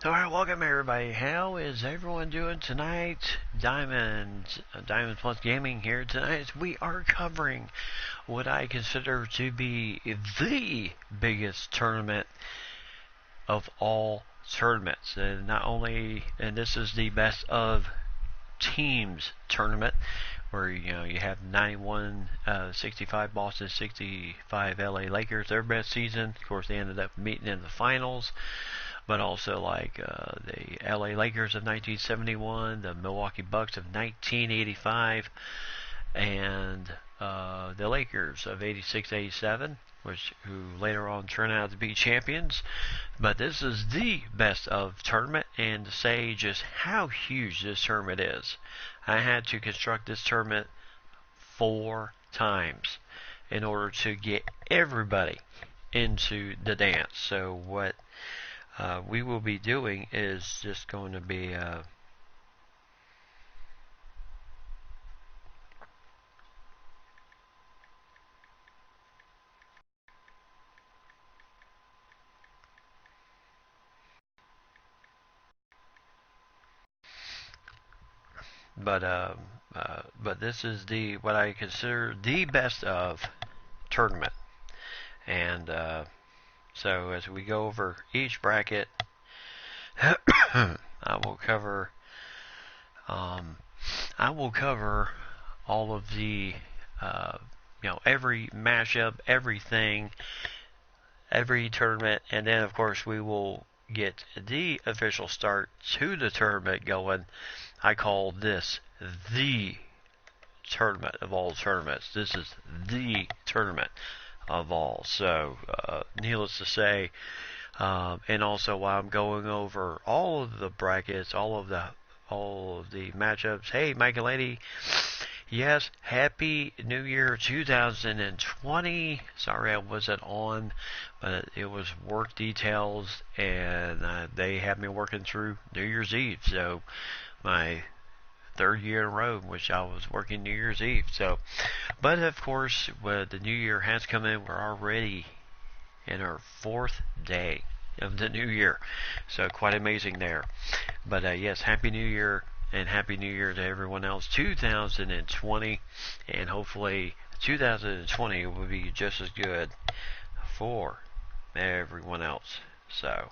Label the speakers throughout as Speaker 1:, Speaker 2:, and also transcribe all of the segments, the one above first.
Speaker 1: Alright, welcome everybody. How is everyone doing tonight? Diamond Plus Gaming here tonight. We are covering what I consider to be the biggest tournament of all tournaments. And this is the best of teams tournament, where you have 91 65 Boston, 65 LA Lakers, their best season. Of course, they ended up meeting in the finals. But also like the LA Lakers of 1971, the Milwaukee Bucks of 1985, and the Lakers of 86-87, who later on turned out to be champions. But this is the best of tournament, and to say just how huge this tournament is, I had to construct this tournament 4 times in order to get everybody into the dance. So what we will be doing is just going to be but this is what I consider the best of tournament. And so as we go over each bracket, I will cover all of the every mashup, everything, every tournament, and then of course we will get the official start to the tournament going. I call this the tournament of all tournaments. This is the tournament of all. So, needless to say, and also while I'm going over all of the brackets, all of the matchups. Hey, Michael Lady. Yes, Happy New Year 2020. Sorry I wasn't on, but it was work details, and they had me working through New Year's Eve. So, my 3rd year in a row in which I was working New Year's Eve. So, but of course, the New Year has come in. We're already in our 4th day of the New Year. So, quite amazing there. But yes, Happy New Year. And Happy New Year to everyone else. 2020, and hopefully 2020 will be just as good for everyone else. So,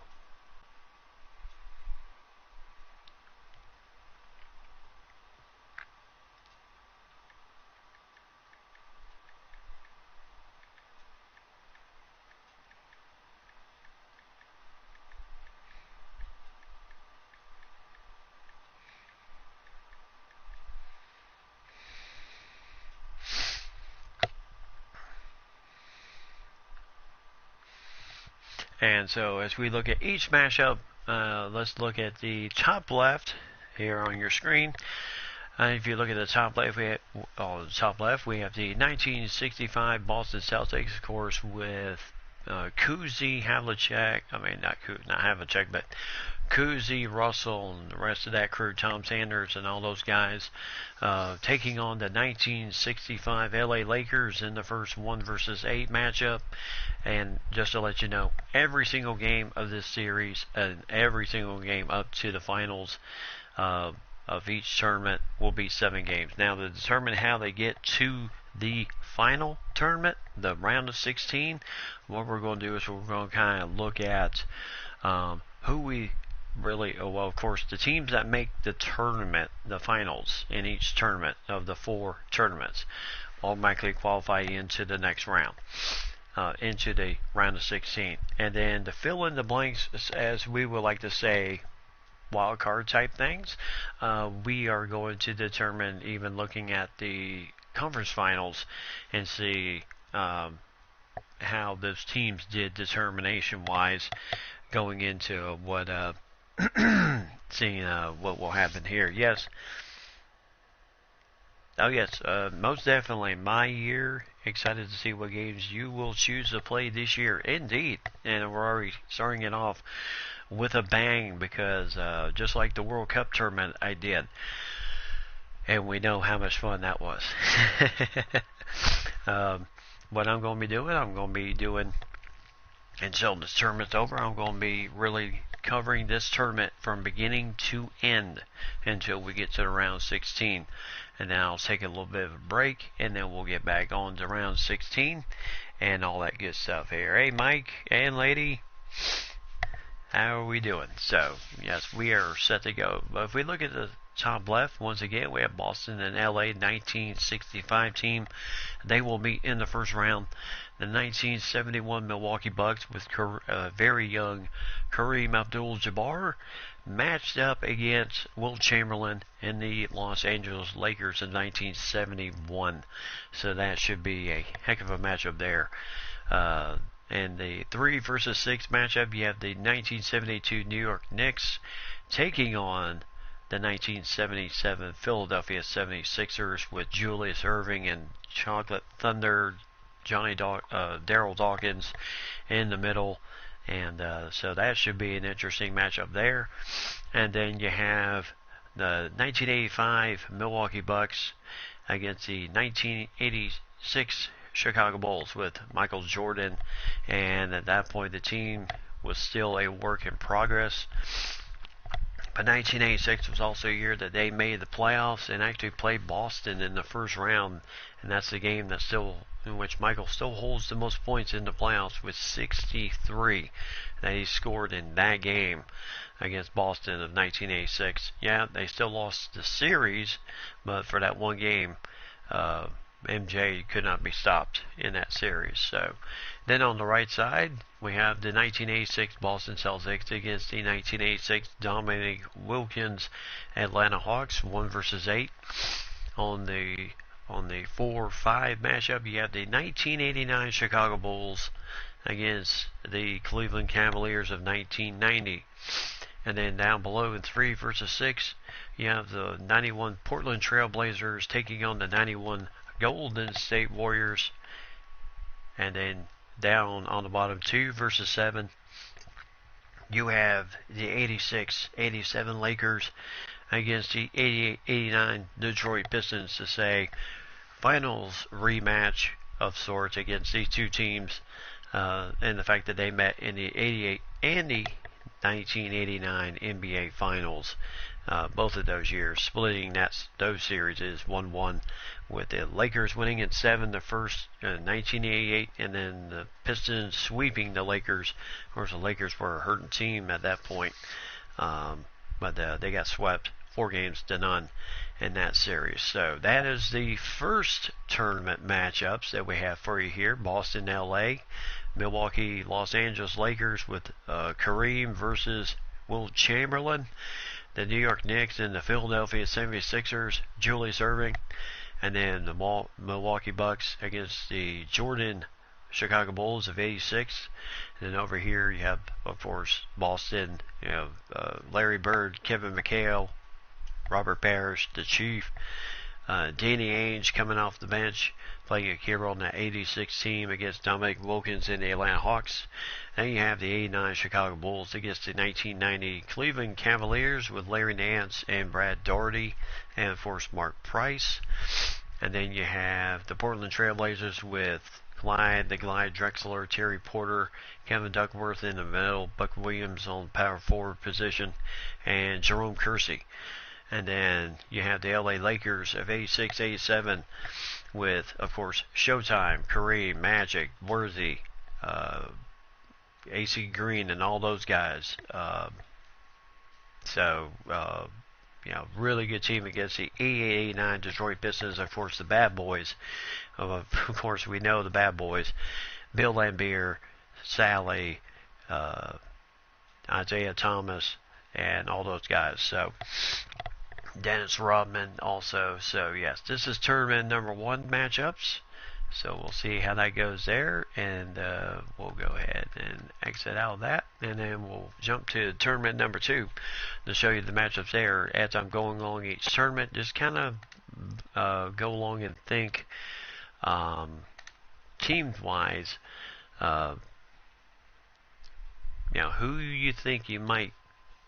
Speaker 1: and so as we look at each mashup, let's look at the top left here on your screen. If you look at the top left, we have the 1965 Boston Celtics, of course, with Cousy, Havlicek. I mean, not Havlicek, but Cousy, Russell, and the rest of that crew, Tom Sanders, and all those guys, taking on the 1965 LA Lakers in the first 1 versus 8 matchup. And just to let you know, every single game of this series and every single game up to the finals of each tournament will be 7 games. Now, to determine how they get to the final tournament, the round of 16, what we're going to do is we're going to kind of look at who we really, well, of course, the teams that make the tournament, the finals in each tournament of the 4 tournaments, automatically qualify into the next round. Into the round of 16. And then to fill in the blanks, as we would like to say, wild card type things, we are going to determine, even looking at the conference finals, and see how those teams did determination wise going into what seeing what will happen here. Yes. Oh yes, most definitely my year. Excited to see what games you will choose to play this year. Indeed. And we're already starting it off with a bang, because just like the World Cup tournament I did, and we know how much fun that was. What I'm going to be doing until this tournament's over, I'm going to be really covering this tournament from beginning to end until we get to the round 16. And then I'll take a little bit of a break, and then we'll get back on to round 16 and all that good stuff here. Hey, Mike and lady, how are we doing? So, yes, we are set to go. But if we look at the top left, once again, we have Boston and LA 1965 team. They will meet in the first round. The 1971 Milwaukee Bucks with very young Kareem Abdul-Jabbar matched up against Wilt Chamberlain and the Los Angeles Lakers in 1971. So that should be a heck of a matchup there. And the 3 versus 6 matchup, you have the 1972 New York Knicks taking on the 1977 Philadelphia 76ers with Julius Erving and Chocolate Thunder Daryl Dawkins in the middle. And so that should be an interesting matchup there. And then you have the 1985 Milwaukee Bucks against the 1986 Chicago Bulls with Michael Jordan. And at that point, the team was still a work in progress. But 1986 was also a year that they made the playoffs and actually played Boston in the first round. And that's the game that in which Michael still holds the most points in the playoffs with 63 that he scored in that game against Boston of 1986. Yeah, they still lost the series, but for that one game, MJ could not be stopped in that series. So then on the right side, we have the 1986 Boston Celtics against the 1986 Dominique Wilkins Atlanta Hawks, 1 versus 8. On the 4-5 matchup, you have the 1989 Chicago Bulls against the Cleveland Cavaliers of 1990. And then down below in 3 versus 6, you have the 91 Portland Trail Blazers taking on the 91 Golden State Warriors. And then down on the bottom, 2 versus 7, you have the 86-87 Lakers against the 88-89 Detroit Pistons to say finals rematch of sorts against these two teams, and the fact that they met in the 88 and the 1989 NBA Finals, both of those years, splitting those series is 1-1, with the Lakers winning in 7 the first 1988, and then the Pistons sweeping the Lakers. Of course, the Lakers were a hurting team at that point, but they got swept 4 games to none in that series. So that is the first tournament matchups that we have for you here. Boston, LA, Milwaukee, Los Angeles Lakers with Kareem versus Wilt Chamberlain. The New York Knicks and the Philadelphia 76ers, Julius Erving. And then the Milwaukee Bucks against the Jordan Chicago Bulls of 86. And then over here you have, of course, Boston, Larry Bird, Kevin McHale, Robert Parrish, the Chief, Danny Ainge coming off the bench, playing a key role in that 86 team against Dominique Wilkins and the Atlanta Hawks. Then you have the 89 Chicago Bulls against the 1990 Cleveland Cavaliers with Larry Nance and Brad Daugherty, and of course Mark Price. And then you have the Portland Trail Blazers with Glide Drexler, Terry Porter, Kevin Duckworth in the middle, Buck Williams on power forward position, and Jerome Kersey. And then you have the LA Lakers of 86-87 with, of course, Showtime, Kareem, Magic, Worthy, AC Green, and all those guys. Really good team against the 88-89 Detroit Pistons. Of course, the Bad Boys. Of course, we know the Bad Boys. Bill Laimbeer, Sally, Isaiah Thomas, and all those guys. So Dennis Rodman also. So yes, this is tournament number 1 matchups. So we'll see how that goes there, and we'll go ahead and exit out of that, and then we'll jump to tournament number 2 to show you the matchups there. As I'm going along each tournament, just kind of go along and think team-wise, who you think you might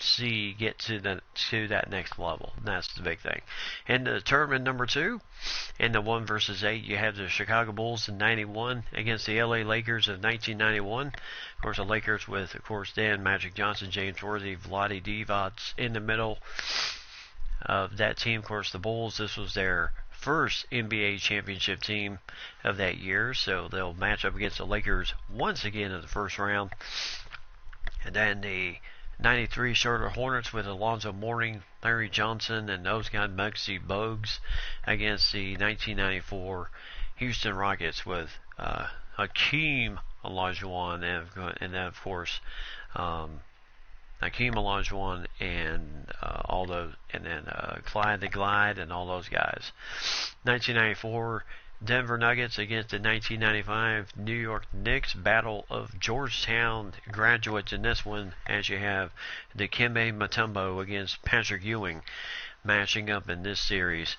Speaker 1: see get to that next level. And that's the big thing. In the tournament number 2, in the 1 versus 8, you have the Chicago Bulls in 91 against the LA Lakers of 1991. Of course, the Lakers with, of course, Dan Magic Johnson, James Worthy, Vlade Divac in the middle of that team. Of course, the Bulls, this was their first NBA championship team of that year, so they'll match up against the Lakers once again in the first round. And then the 93 Charlotte Hornets with Alonzo Mourning, Larry Johnson, and those guys, Muggsy Bogues, against the 1994 Houston Rockets with Hakeem Olajuwon and then of course Hakeem Olajuwon and all those, and then Clyde the Glide and all those guys. 1994 Denver Nuggets against the 1995 New York Knicks. Battle of Georgetown graduates in this one, as you have Dikembe Mutombo against Patrick Ewing matching up in this series.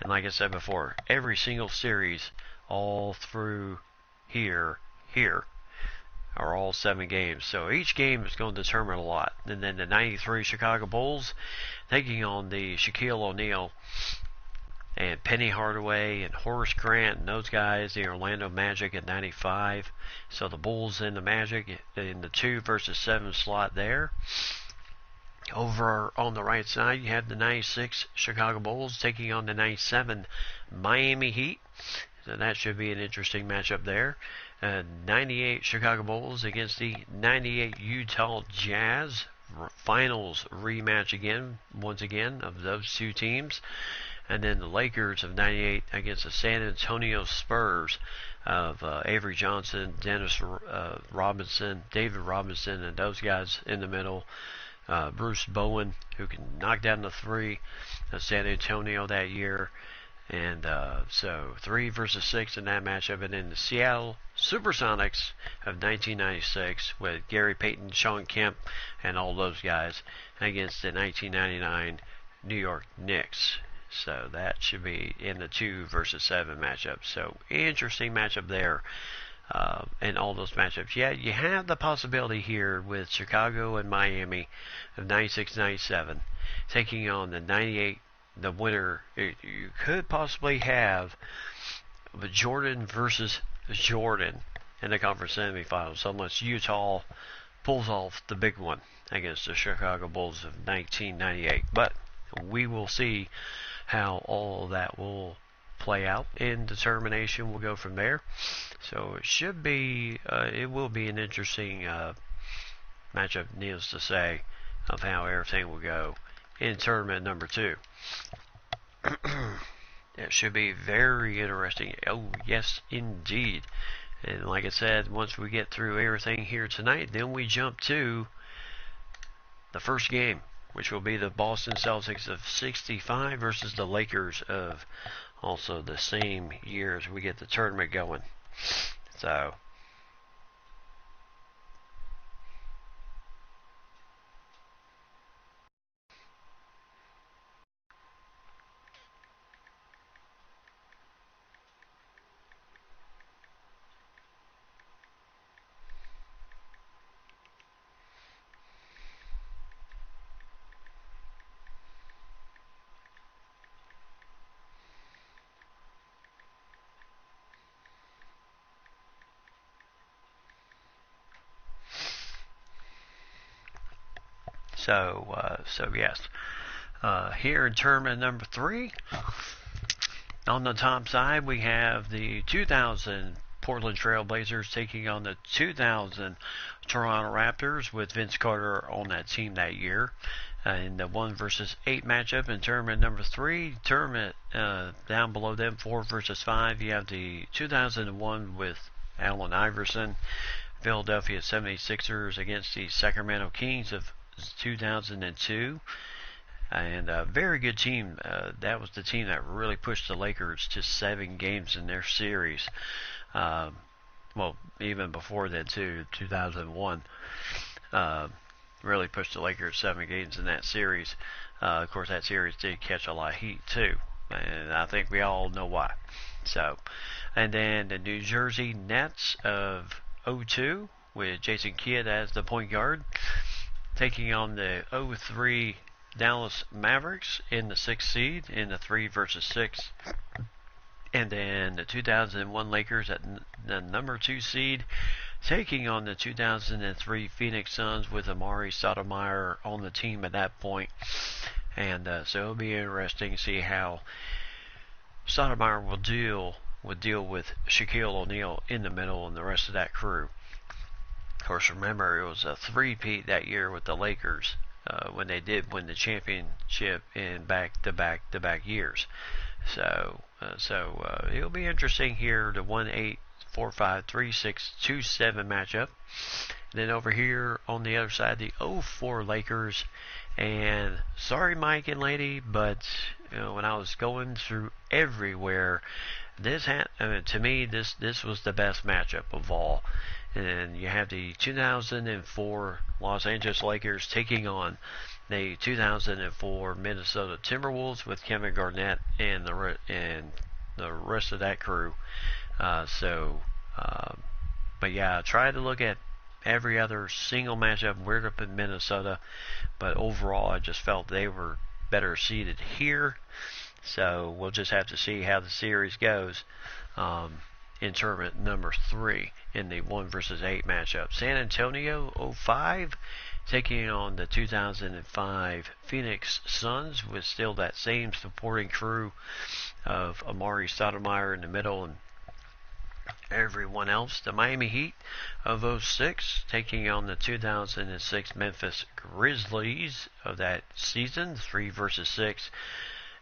Speaker 1: And like I said before, every single series all through here are all 7 games. So each game is going to determine a lot. And then the 93 Chicago Bulls taking on the Shaquille O'Neal and Penny Hardaway and Horace Grant and those guys, the Orlando Magic at 95. So the Bulls and the Magic in the 2 versus 7 slot there. Over on the right side, you have the 96 Chicago Bulls taking on the 97 Miami Heat. So that should be an interesting matchup there. 98 Chicago Bulls against the 98 Utah Jazz. Finals rematch again, once again, of those two teams. And then the Lakers of 98 against the San Antonio Spurs of Avery Johnson, Dennis Robinson, David Robinson, and those guys in the middle. Bruce Bowen, who can knock down the 3 of San Antonio that year. And so 3 versus 6 in that matchup. And then the Seattle Supersonics of 1996 with Gary Payton, Sean Kemp, and all those guys against the 1999 New York Knicks. So that should be in the 2 versus 7 matchup. So interesting matchup there. And all those matchups. Yeah, you have the possibility here with Chicago and Miami of 96-97 taking on the 98. The winner, you could possibly have Jordan versus Jordan in the conference semifinals, unless Utah pulls off the big one against the Chicago Bulls of 1998. But we will see how all of that will play out in determination. We'll go from there. So it should be, it will be an interesting matchup, needless to say, of how everything will go in tournament number 2. It should be very interesting. Oh, yes, indeed. And like I said, once we get through everything here tonight, then we jump to the first game, which will be the Boston Celtics of 65 versus the Lakers of also the same year as we get the tournament going. So yes. Here in tournament number 3, on the top side we have the 2000 Portland Trail Blazers taking on the 2000 Toronto Raptors with Vince Carter on that team that year. In the 1 versus 8 matchup in tournament number 3, tournament down below them 4 versus 5, you have the 2001 with Allen Iverson, Philadelphia 76ers against the Sacramento Kings of 2002. And a very good team. That was the team that really pushed the Lakers to 7 games in their series. Well, even before that too, 2001. Really pushed the Lakers 7 games in that series. Of course, that series did catch a lot of heat too. And I think we all know why. So, and then the New Jersey Nets of 02 with Jason Kidd as the point guard. taking on the 0-3 Dallas Mavericks in the 6th seed in the 3 versus 6. And then the 2001 Lakers at the number 2 seed, taking on the 2003 Phoenix Suns with Amari Stoudemire on the team at that point. And so it'll be interesting to see how Stoudemire will deal with Shaquille O'Neal in the middle and the rest of that crew. Of course, remember, it was a three-peat that year with the Lakers when they did win the championship in back-to-back years. So it'll be interesting here, the 1-8, 4-5, 3-6, 2-7 matchup. Then over here on the other side, the 0-4 Lakers. And sorry, Mike and Lady, but when I was going through everywhere, to me, this was the best matchup of all. And you have the 2004 Los Angeles Lakers taking on the 2004 Minnesota Timberwolves with Kevin Garnett and the rest of that crew. But yeah, try to look at every other single matchup. We're up in Minnesota, but overall, I just felt they were better seated here. So we'll just have to see how the series goes in tournament number 3 in the 1 versus 8 matchup. San Antonio 0-5 taking on the 2005 Phoenix Suns with still that same supporting crew of Amari Stoudemire in the middle and everyone else. The Miami Heat of 06 taking on the 2006 Memphis Grizzlies of that season, 3 versus 6.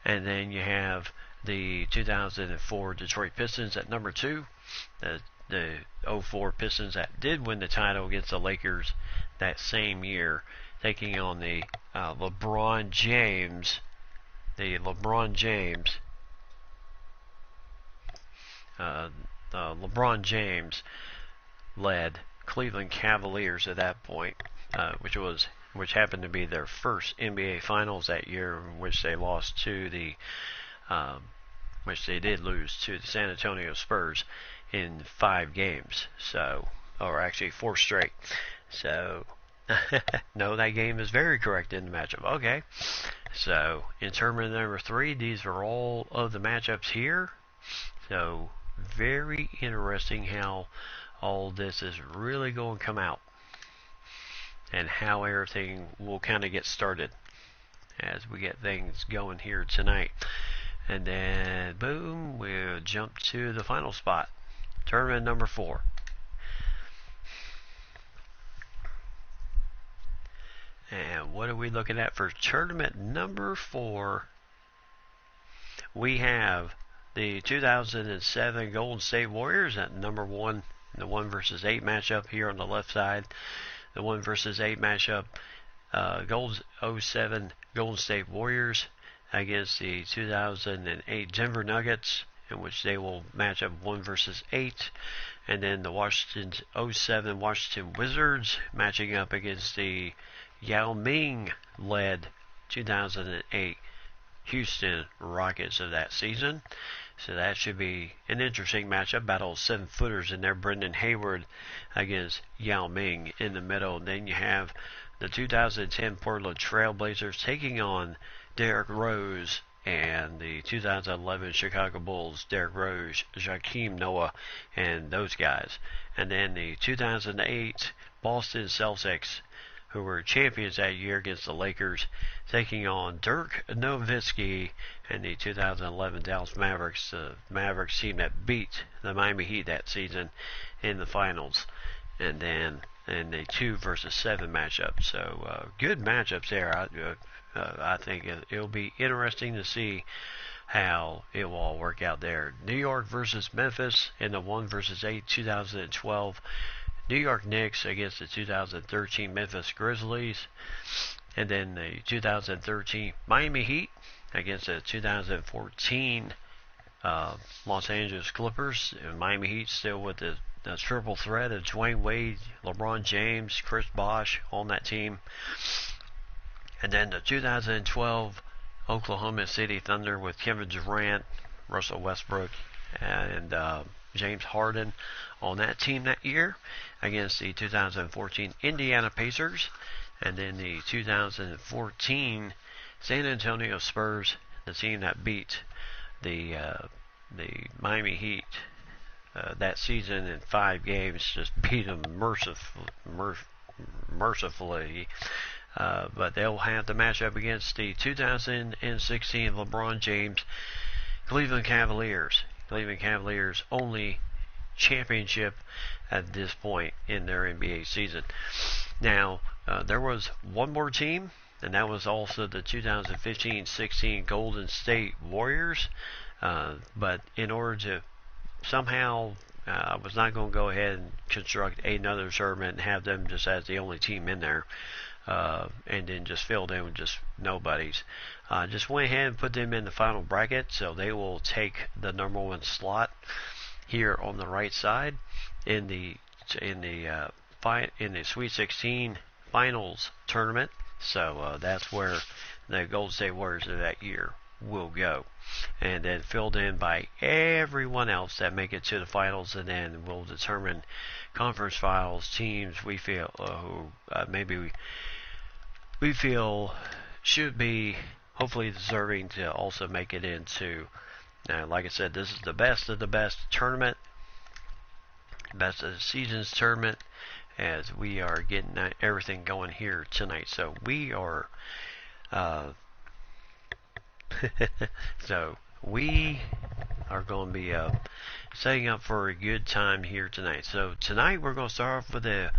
Speaker 1: And then you have the 2004 Detroit Pistons at number 2. The 04 Pistons that did win the title against the Lakers that same year, taking on the LeBron James led Cleveland Cavaliers at that point, which happened to be their first NBA Finals that year, in which they did lose to the San Antonio Spurs in 5 games. Or actually 4 straight. So no, that game is very correct in the matchup. Okay. So in tournament number 3, these are all of the matchups here. So very interesting how all this is really going to come out and how everything will kind of get started as we get things going here tonight. And then boom, we'll jump to the final spot, tournament number 4. And what are we looking at for tournament number 4? We have the 2007 Golden State Warriors at number 1, the 1 versus 8 matchup here on the left side. The 1 versus 8 matchup, 07 Golden State Warriors against the 2008 Denver Nuggets, in which they will match up 1 versus 8. And then the 07 Washington Wizards matching up against the Yao Ming-led 2008 Houston Rockets of that season. So that should be an interesting matchup. Battle of 7-footers in there. Brendan Hayward against Yao Ming in the middle. And then you have the 2010 Portland Trail Blazers taking on Derrick Rose and the 2011 Chicago Bulls, Derrick Rose, Joakim Noah, and those guys. And then the 2008 Boston Celtics, who were champions that year against the Lakers, taking on Dirk Nowitzki and the 2011 Dallas Mavericks, the Mavericks team that beat the Miami Heat that season in the finals. And then in the 2 versus 7 matchup. So good matchups there. I think it'll be interesting to see how it will all work out there. New York versus Memphis in the 1 versus 8 2012. New York Knicks against the 2013 Memphis Grizzlies. And then the 2013 Miami Heat against the 2014 Los Angeles Clippers. And Miami Heat still with the triple threat of Dwayne Wade, LeBron James, Chris Bosh on that team. And then the 2012 Oklahoma City Thunder with Kevin Durant, Russell Westbrook, and James Harden on that team that year against the 2014 Indiana Pacers. And then the 2014 San Antonio Spurs, the team that beat the Miami Heat that season in 5 games, just beat them mercifully. But they'll have to match up against the 2016 LeBron James Cleveland Cavaliers. Cleveland Cavaliers only championship at this point in their NBA season. Now, there was one more team, and that was also the 2015-16 Golden State Warriors. But in order to somehow, I was not going to go ahead and construct another tournament and have them just as the only team in there, and then just filled in with just nobodies. Just went ahead and put them in the final bracket, so they will take the number 1 slot here on the right side in the Sweet 16 Finals tournament. So that's where the Golden State Warriors of that year will go, and then filled in by everyone else that make it to the finals, and then we'll determine conference finals teams we feel maybe we feel should be hopefully deserving to also make it into. Like I said, this is the best of the best tournament, best of the season's tournament, as we are getting everything going here tonight. So we are so we are going to be setting up for a good time here tonight. So tonight we're going to start off with the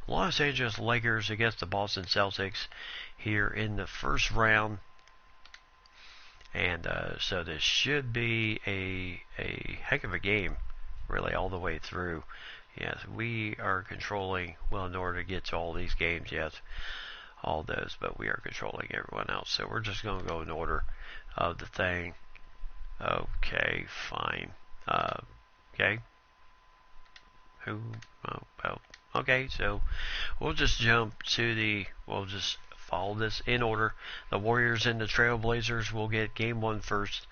Speaker 1: Los Angeles Lakers against the Boston Celtics here in the first round. And so this should be a heck of a game, really, all the way through. Yes, we are controlling, well, in order to get to all these games, yes, all those, but we are controlling everyone else. So we're just going to go in order of the thing. Okay, fine. Okay. Okay, so we'll just jump to we'll just follow this in order. The Warriors and the Trailblazers will get game 1 first,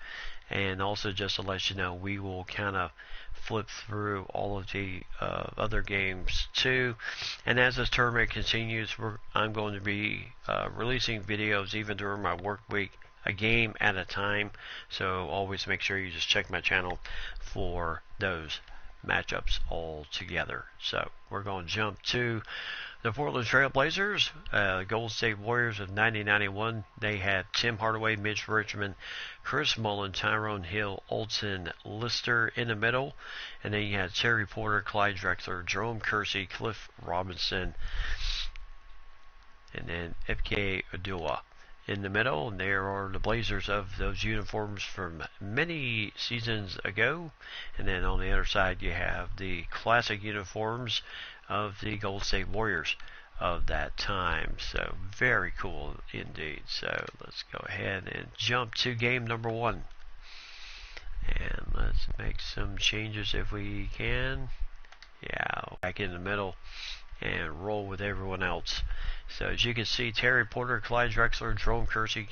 Speaker 1: and also just to let you know, we will kind of flip through all of the other games too. And as this tournament continues, I'm going to be releasing videos even during my work week, a game at a time. So always make sure you just check my channel for those matchups all together. So we're going to jump to the Portland Trailblazers, Golden State Warriors of 1991. They had Tim Hardaway, Mitch Richmond, Chris Mullin, Tyrone Hill, Olsen, Lister in the middle. And then you had Terry Porter, Clyde Drexler, Jerome Kersey, Cliff Robinson, and then Ike Udua in the middle. And there are the Blazers of those uniforms from many seasons ago. And then on the other side you have the classic uniforms of the Golden State Warriors of that time. So very cool indeed. So let's go ahead and jump to game number 1. And let's make some changes if we can. Yeah, back in the middle and roll with everyone else. So as you can see, Terry Porter, Clyde Drexler, Jerome Kersey,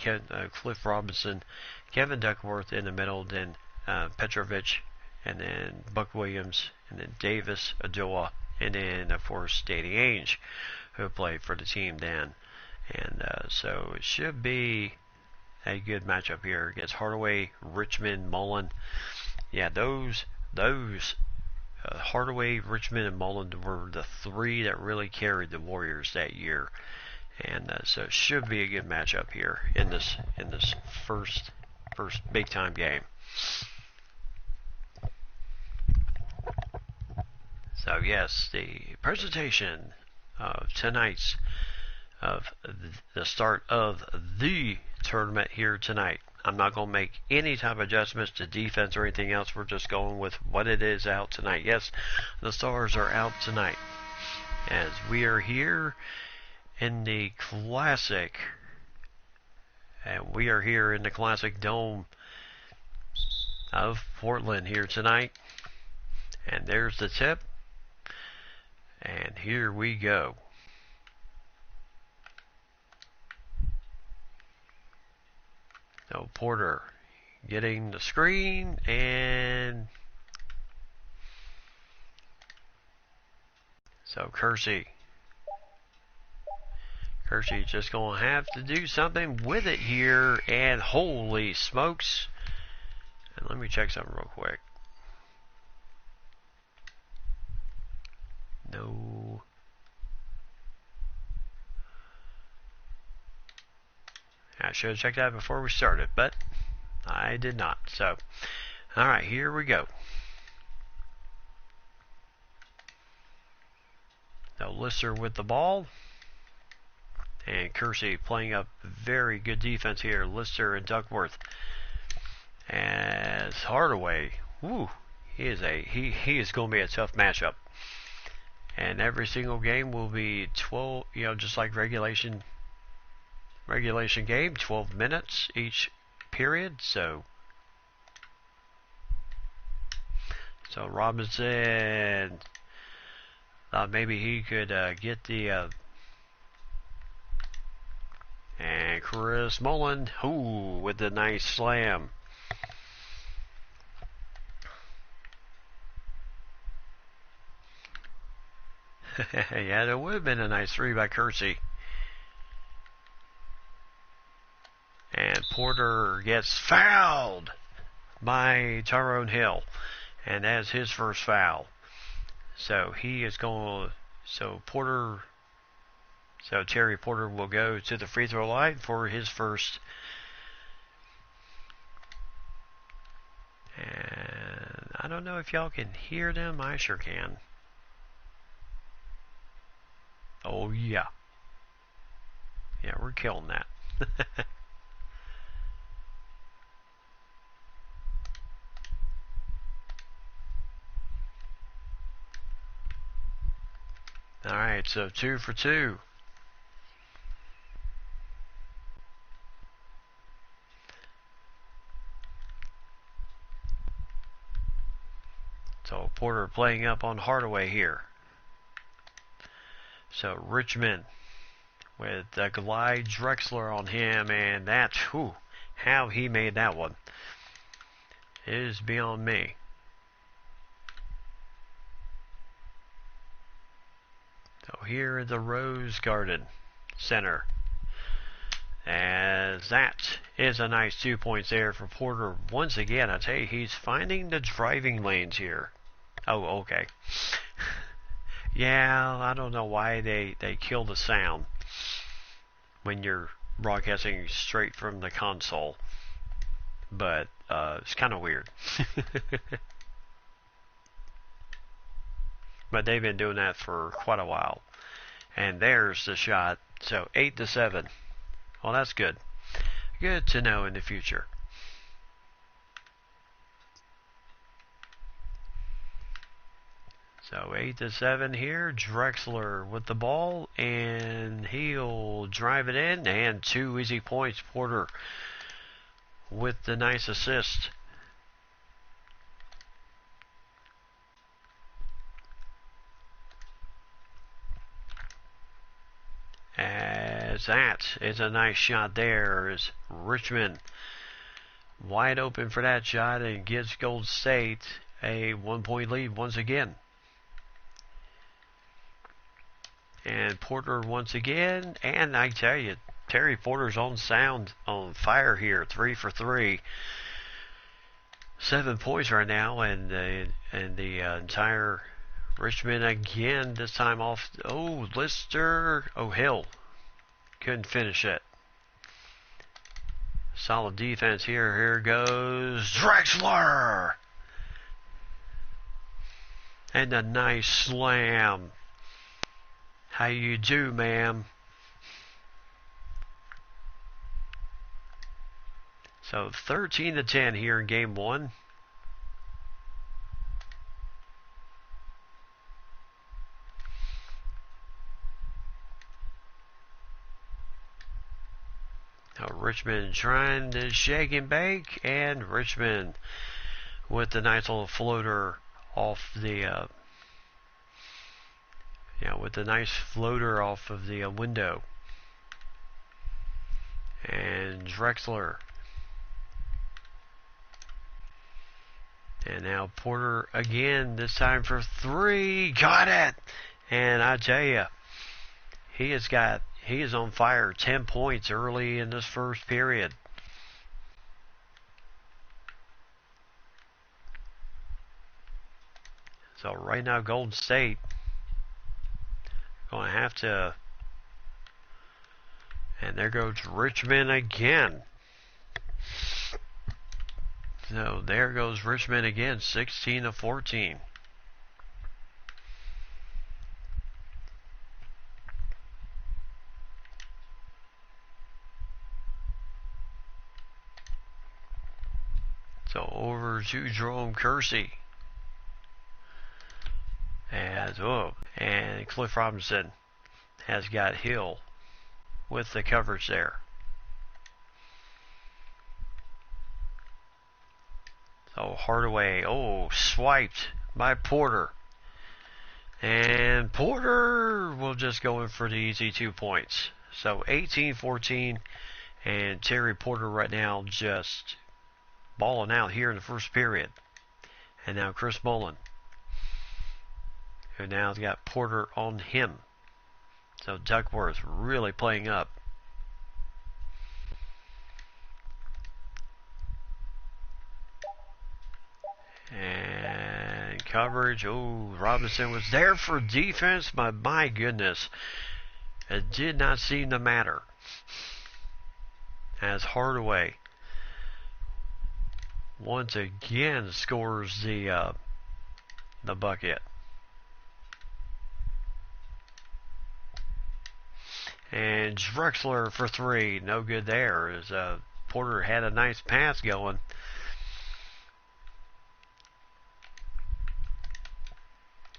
Speaker 1: Cliff Robinson, Kevin Duckworth in the middle, then Petrovic, and then Buck Williams, and then Davis, Adua, and then of course Danny Ainge, who played for the team then. And so it should be a good matchup here against Hardaway, Richmond, Mullin. Yeah, those Hardaway, Richmond, and Mullin were the 3 that really carried the Warriors that year. And so it should be a good matchup here in this first big time game. So yes, the presentation of tonight's of the start of the tournament here tonight. I'm not going to make any type of adjustments to defense or anything else. We're just going with what it is out tonight. Yes, the stars are out tonight as we are here in the classic, and we are here in the classic dome of Portland here tonight. And there's the tip, and here we go. So Porter getting the screen, and so Kersey Kersey just going to have to do something with it here. And holy smokes. And let me check something real quick. No. I should have checked that before we started, but I did not. So, alright, here we go. So Lister with the ball. And Kersey playing up very good defense here. Lister and Duckworth. As Hardaway, whoo, he is going to be a tough matchup. And every single game will be 12, just like regulation game, 12 minutes each period. So Robinson thought maybe he could get the and Chris Mullen, with the nice slam. Yeah, there would have been a nice three by Kersey. And Porter gets fouled by Tyrone Hill. And that's his first foul. So he is going to... So Terry Porter will go to the free throw line for his first. And I don't know if y'all can hear them. I sure can. Oh, yeah. Yeah, we're killing that. Alright, so 2 for 2. So Porter playing up on Hardaway here. So Richmond with the glide Drexler on him, and that's how he made that one is beyond me. So here in the Rose Garden Center, as that is a nice 2 points there for Porter. Once again, I tell you, he's finding the driving lanes here. Oh, okay. Yeah, I don't know why they kill the sound when you're broadcasting straight from the console, but it's kind of weird. But they've been doing that for quite a while. And there's the shot. So 8-7. Well, that's good. Good to know in the future. So 8-7 here. Drexler with the ball, and he'll drive it in, and 2 easy points. Porter with the nice assist. As that is a nice shot there, as Richmond wide open for that shot and gives Gold State a 1 point lead once again. And Porter once again, and I tell you, Terry Porter's on fire here, 3 for 3. 7 points right now, and the entire Richmond again, this time off. Oh, Lister. Oh, Hill couldn't finish it. Solid defense here. Here goes Drexler. And a nice slam. How you do, ma'am? So 13-10 here in game 1. Richmond trying to shake and bake, and Richmond with the nice little floater off the window. And Drexler. And now Porter again, this time for 3. Got it! And I tell you, he has got he is on fire. 10 points early in this first period. So right now, Golden State going to have to. And there goes Richmond again. So there goes Richmond again, 16-14. So over to Jerome Kersey. And Cliff Robinson has got Hill with the coverage there. So Hardaway, swiped by Porter. And Porter will just go in for the easy 2 points. So 18-14, and Terry Porter right now just balling out here in the first period. And now Chris Mullin, who now has got Porter on him. So Duckworth really playing up. And coverage. Robinson was there for defense, but my goodness, it did not seem to matter. As Hardaway once again scores the bucket. And Drexler for 3, no good there, as Porter had a nice pass going.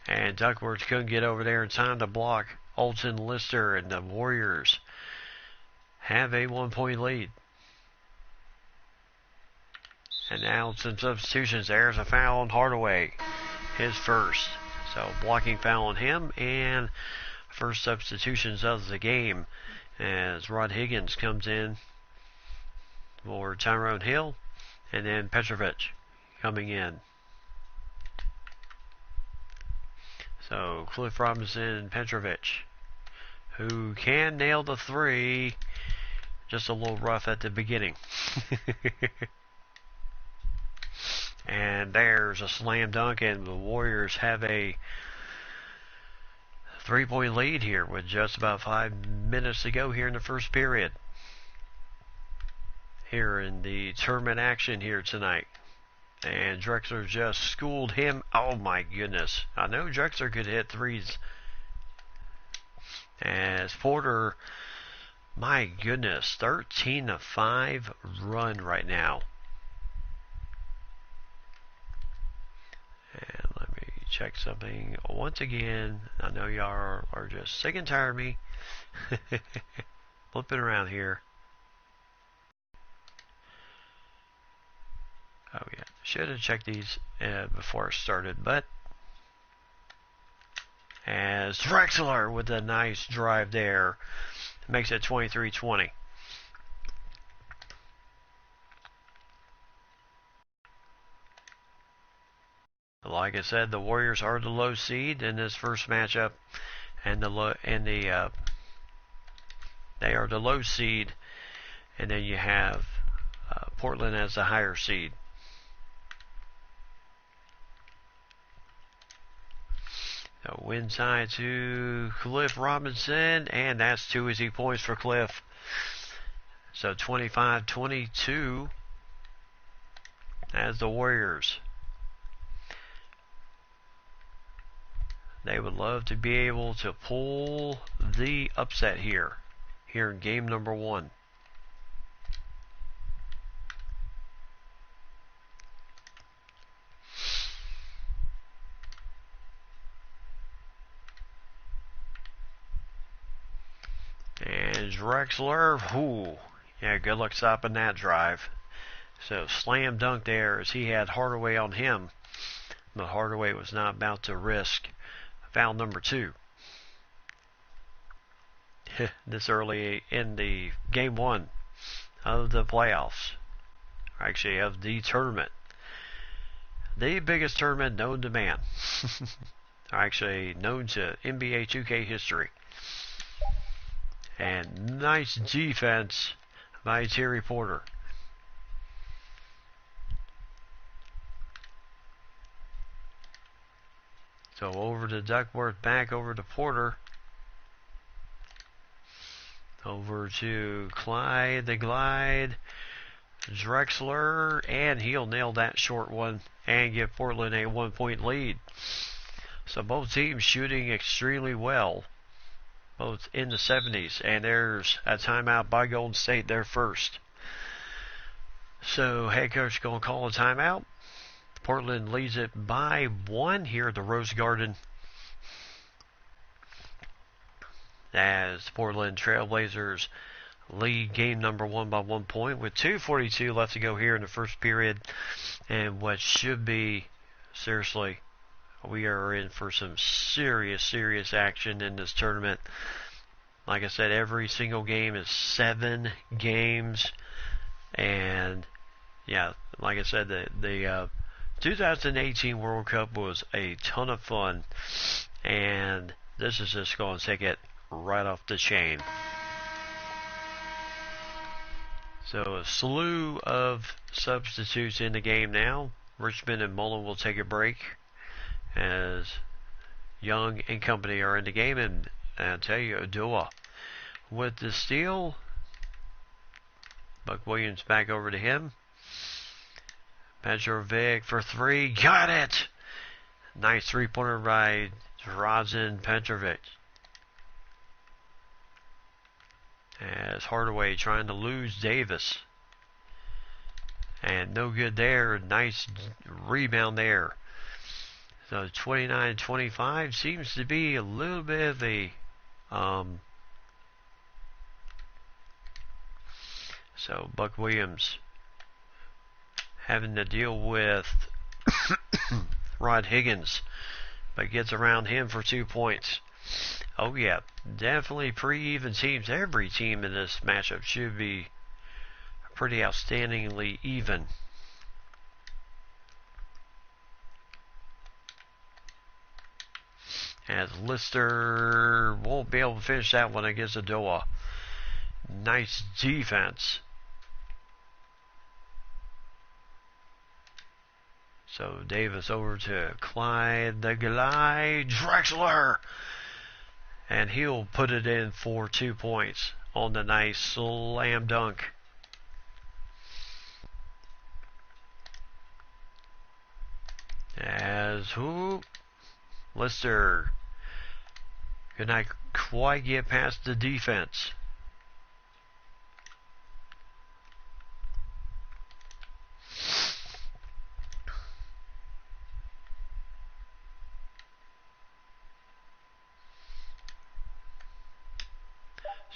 Speaker 1: And Duckworth couldn't get over there in time to block Olsen Lister, and the Warriors have a 1-point lead. And now some substitutions. There's a foul on Hardaway, his first. So blocking foul on him, and first substitutions of the game as Rod Higgins comes in for Tyrone Hill, and then Petrovic coming in. So Cliff Robinson and Petrovic, who can nail the 3, just a little rough at the beginning. And there's a slam dunk, and the Warriors have a 3-point lead here with just about 5 minutes to go here in the first period. Here in the tournament action here tonight. And Drexler just schooled him. Oh my goodness. I know Drexler could hit 3s. As Porter, my goodness, 13-5 run right now. And let me check something once again. I know y'all are just sick and tired of me flipping around here. Oh yeah, should have checked these before I started, but as Drexler with a nice drive there, makes it 23-20. Like I said, the Warriors are the low seed in this first matchup, and they are the low seed, and then you have Portland as the higher seed. So inside to Cliff Robinson, and that's 2 easy points for Cliff. So 25-22 as the Warriors. They would love to be able to pull the upset here in game number 1. And Drexler, yeah, good luck stopping that drive. So slam dunk there as he had Hardaway on him, but Hardaway was not about to risk foul number 2 this early in the game 1 of the playoffs, actually of the tournament, the biggest tournament known to man, actually known to NBA 2K history. And nice defense by Terry Porter. So over to Duckworth, back over to Porter. Over to Clyde, the glide. Drexler, and he'll nail that short one and give Portland a 1-point lead. So both teams shooting extremely well, both in the 70s. And there's a timeout by Golden State, their first. So head coach going to call a timeout. Portland leads it by 1 here at the Rose Garden, as Portland Trailblazers lead game number 1 by 1 point with 2:42 left to go here in the first period. And what should be, seriously, we are in for some serious action in this tournament. Like I said, every single game is 7 games. And yeah, like I said, the 2018 World Cup was a ton of fun, and this is just going to take it right off the chain. So a slew of substitutes in the game now. Richmond and Mullen will take a break as Young and company are in the game, and I'll tell you, Adua with the steal. Buck Williams back over to him. Petrovic for 3. Got it! Nice three-pointer by Drazen Petrovic. As Hardaway trying to lose Davis. And no good there. Nice rebound there. So 29-25 seems to be a little bit of a so Buck Williams having to deal with Rod Higgins, but gets around him for 2 points. Oh yeah, definitely pretty even teams. Every team in this matchup should be pretty outstandingly even. As Lister won't be able to finish that one against Adoa. Nice defense. So Davis over to Clyde, the glide, Drexler. And he'll put it in for 2 points on the nice slam dunk. As Lister could not quite get past the defense.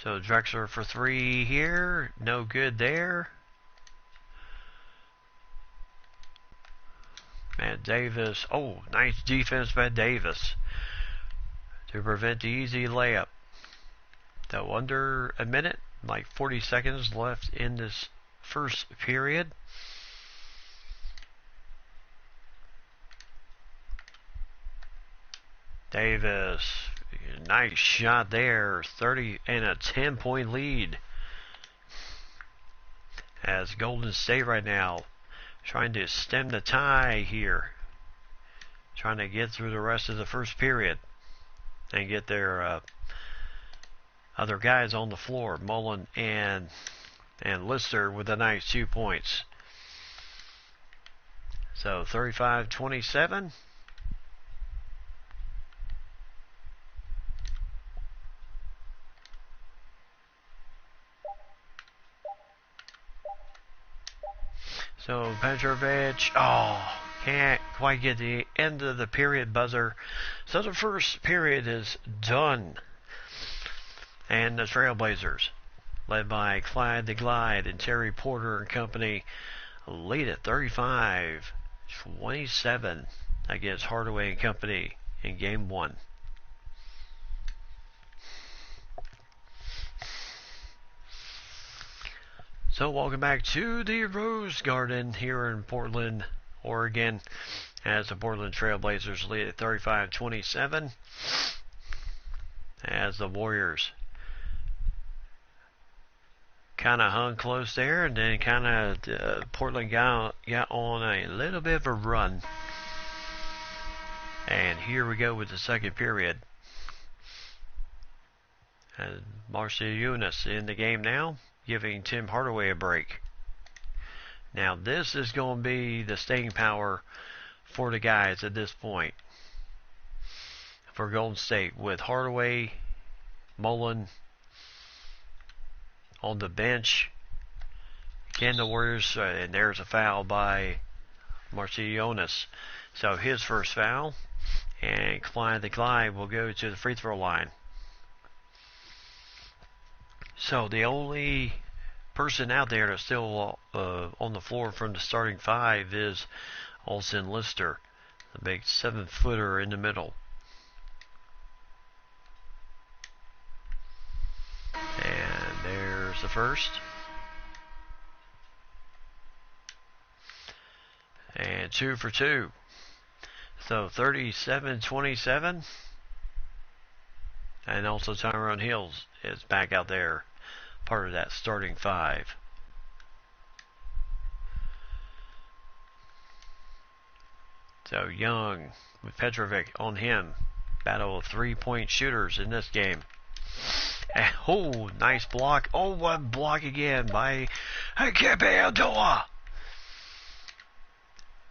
Speaker 1: So Drexler for 3 here. No good there. And Davis. Oh, nice defense by Davis to prevent the easy layup. Though under a minute, like 40 seconds left in this first period. Davis. Nice shot there. 30 and a 10-point lead. As Golden State right now trying to stem the tie here. Trying to get through the rest of the first period and get their other guys on the floor. Mullen and Lister with a nice 2 points. So 35-27. So Petrovic, can't quite get the end of the period buzzer. So the first period is done. And the Trailblazers, led by Clyde the Glide and Terry Porter and company, lead at 35-27 against Hardaway and company in game 1. So welcome back to the Rose Garden here in Portland, Oregon, as the Portland Trailblazers lead at 35-27, as the Warriors kind of hung close there, and then kind of Portland got on a little bit of a run. And here we go with the second period. And Marcia Eunice in the game now, giving Tim Hardaway a break. Now this is going to be the staying power for the guys at this point. For Golden State with Hardaway, Mullen on the bench. Can the Warriors, and there's a foul by Marcionis. So his first foul, and Clyde the Glide will go to the free throw line. So the only person out there that's still on the floor from the starting five is Olsen Lister, the big 7-footer in the middle. And there's the first. And 2 for 2. So 37-27. And also Tyrone Hills is back out there, part of that starting five. So Young with Petrovic on him. Battle of 3-point shooters in this game. And, oh, nice block. Oh, one block again by Kepe Adoa.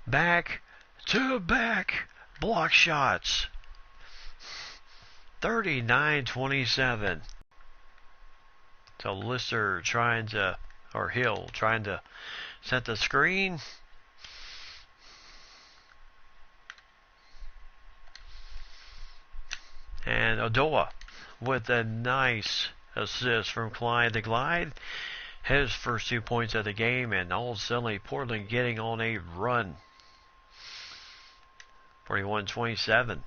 Speaker 1: Back to back block shots. 39-27. So Lister trying to, or Hill trying to set the screen. And Adoa with a nice assist from Clyde the Glide. His first 2 points of the game, and all of a sudden Portland getting on a run. 41-27.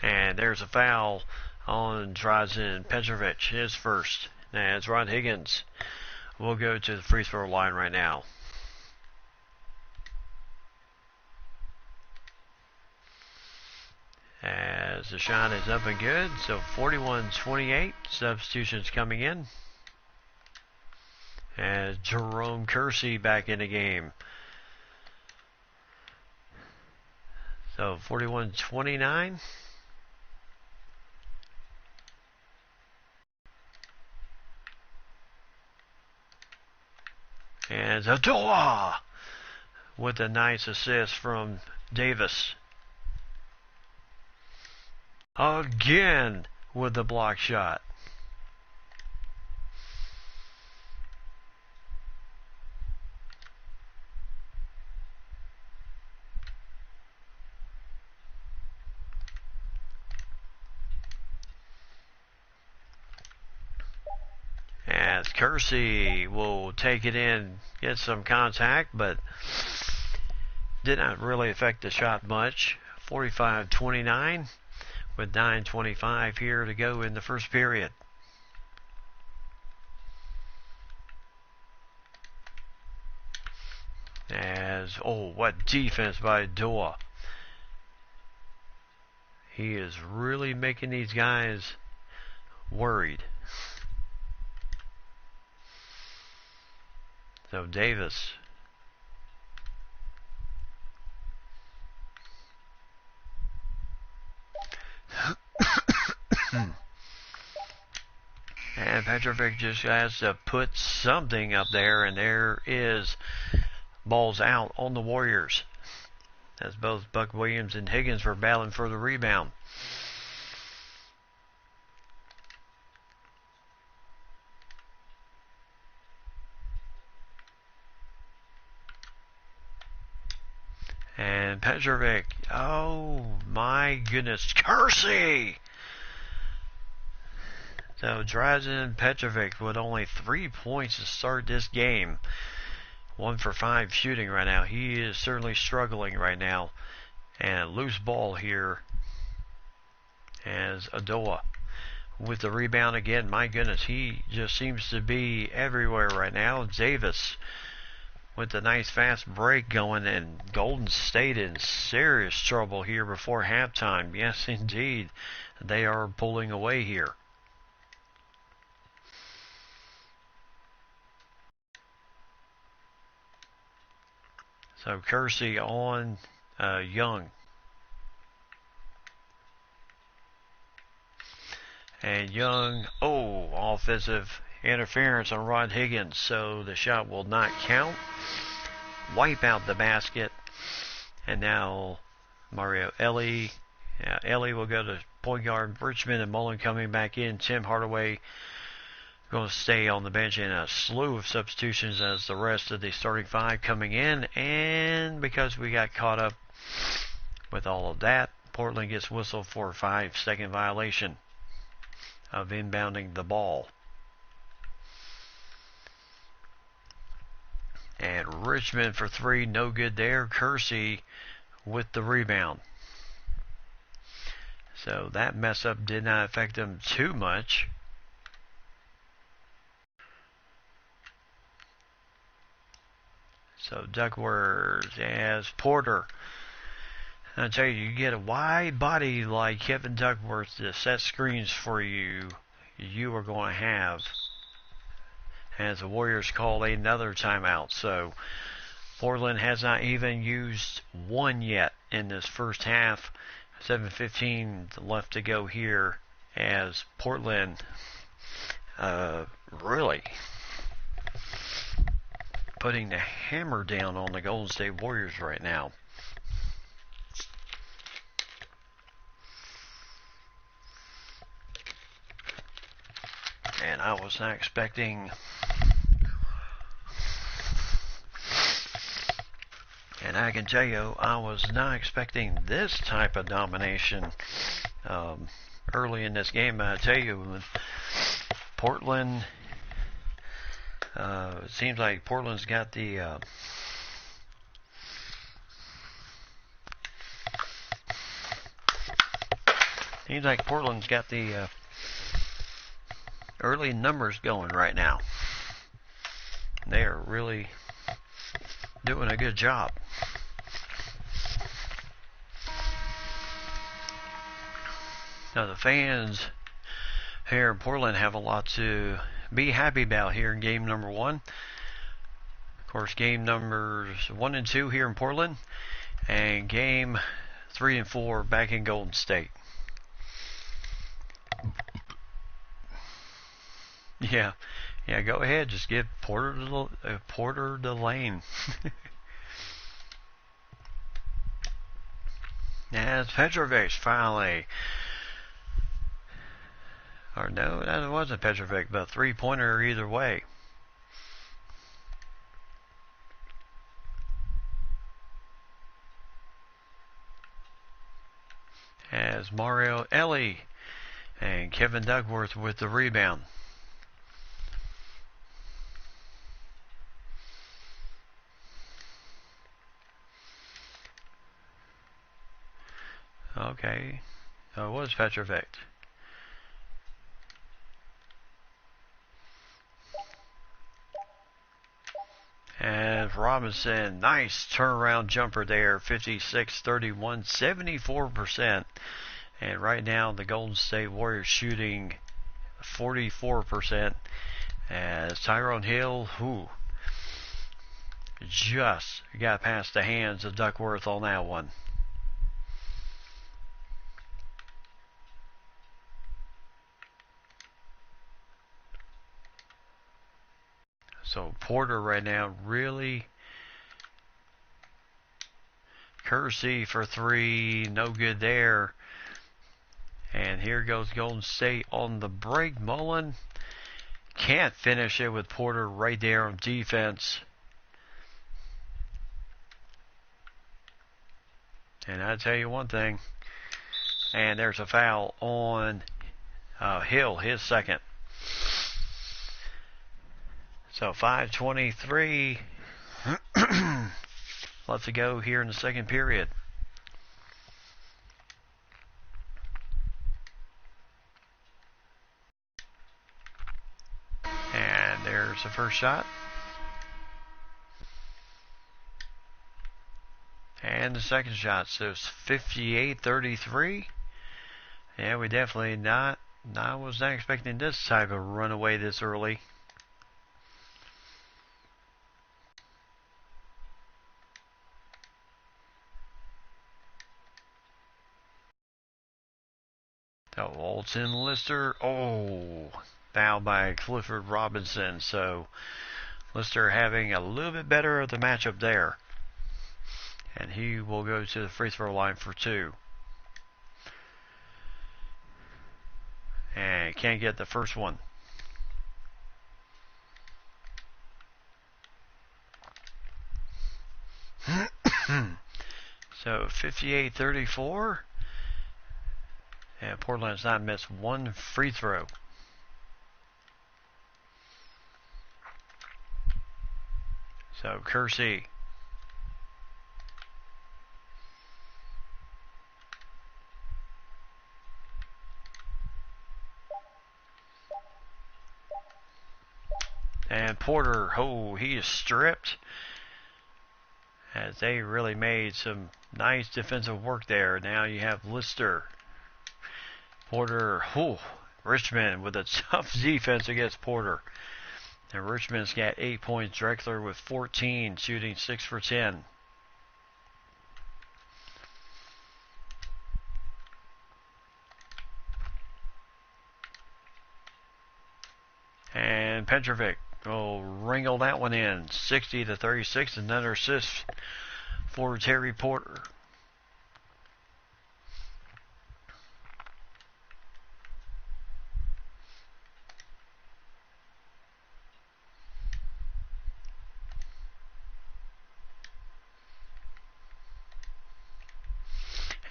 Speaker 1: And there's a foul on Drazen Petrovic, his first. As Ron Higgins will go to the free throw line right now. As the shot is up and good. So 41-28. Substitutions coming in. As Jerome Kersey back in the game. So 41-29. And Adoa with a nice assist from Davis. Again with the block shot. As Kersey will take it in, get some contact, but did not really affect the shot much. 45-29 with 9:25 here to go in the first period. As, oh, what defense by Doa. He is really making these guys worried. So Davis. And Petrovic just has to put something up there, and there is balls out on the Warriors. As both Buck Williams and Higgins were battling for the rebound. And Petrovic, oh my goodness, Kersey! So Drazen Petrovic with only 3 points to start this game. 1 for 5 shooting right now. He is certainly struggling right now. And loose ball here as Adoa with the rebound again. My goodness, he just seems to be everywhere right now. Davis with a nice fast break going, and Golden State in serious trouble here before halftime. Yes, indeed, they are pulling away here. So Kersey on Young. And Young, offensive interference on Rod Higgins, so the shot will not count. Wipe out the basket. And now Mario Ellie. Ellie will go to point guard. Richmond and Mullen coming back in. Tim Hardaway going to stay on the bench, in a slew of substitutions as the rest of the starting five coming in. And because we got caught up with all of that, Portland gets whistled for a 5-second violation of inbounding the ball. And Richmond for three, no good there. Kersey with the rebound. So that mess up did not affect them too much. So Duckworth as Porter. I tell you, you get a wide body like Kevin Duckworth to set screens for you, you are going to have, as the Warriors call another timeout. So Portland has not even used one yet in this first half. 7:15 left to go here as Portland really putting the hammer down on the Golden State Warriors right now. And I was not expecting, and I can tell you, I was not expecting this type of domination early in this game. I tell you, Portland, it seems like Portland's got the early numbers going right now. They are really doing a good job. Now the fans here in Portland have a lot to be happy about here in game number one. Of course, game numbers 1 and 2 here in Portland, and game 3 and 4 back in Golden State. Yeah, go ahead. Just give Porter the lane. As Petrovic finally, or no, that wasn't Petrovic, but a three-pointer either way. As Mario Ellie and Kevin Duckworth with the rebound. Okay, so it was Petrovic. And Robinson, nice turnaround jumper there, 56-31, 74%. And right now the Golden State Warriors shooting 44%. As Tyrone Hill, just got past the hands of Duckworth on that one. So Porter right now really, Kersey for three, no good there. And here goes Golden State on the break. Mullen can't finish it with Porter right there on defense. And I tell you one thing, and there's a foul on Hill, his second. So 5:23 left to go here in the second period. And there's the first shot. and the second shot. So it's 58-33. Yeah, we definitely not. I was not expecting this type of runaway this early. Oh, Alton Lister. Oh, fouled by Clifford Robinson. So Lister having a little bit better of the matchup there. And he will go to the free throw line for 2. And can't get the first one. So 58-34. And Portland has not missed one free throw. So Kersey. And Porter, oh, he is stripped. As they really made some nice defensive work there. Now you have Lister. Porter, oh, Richmond with a tough defense against Porter. And Richmond's got 8 points. Drexler with 14, shooting 6 for 10. And Petrovic will wrangle that one in. 60-36. Another assist for Terry Porter.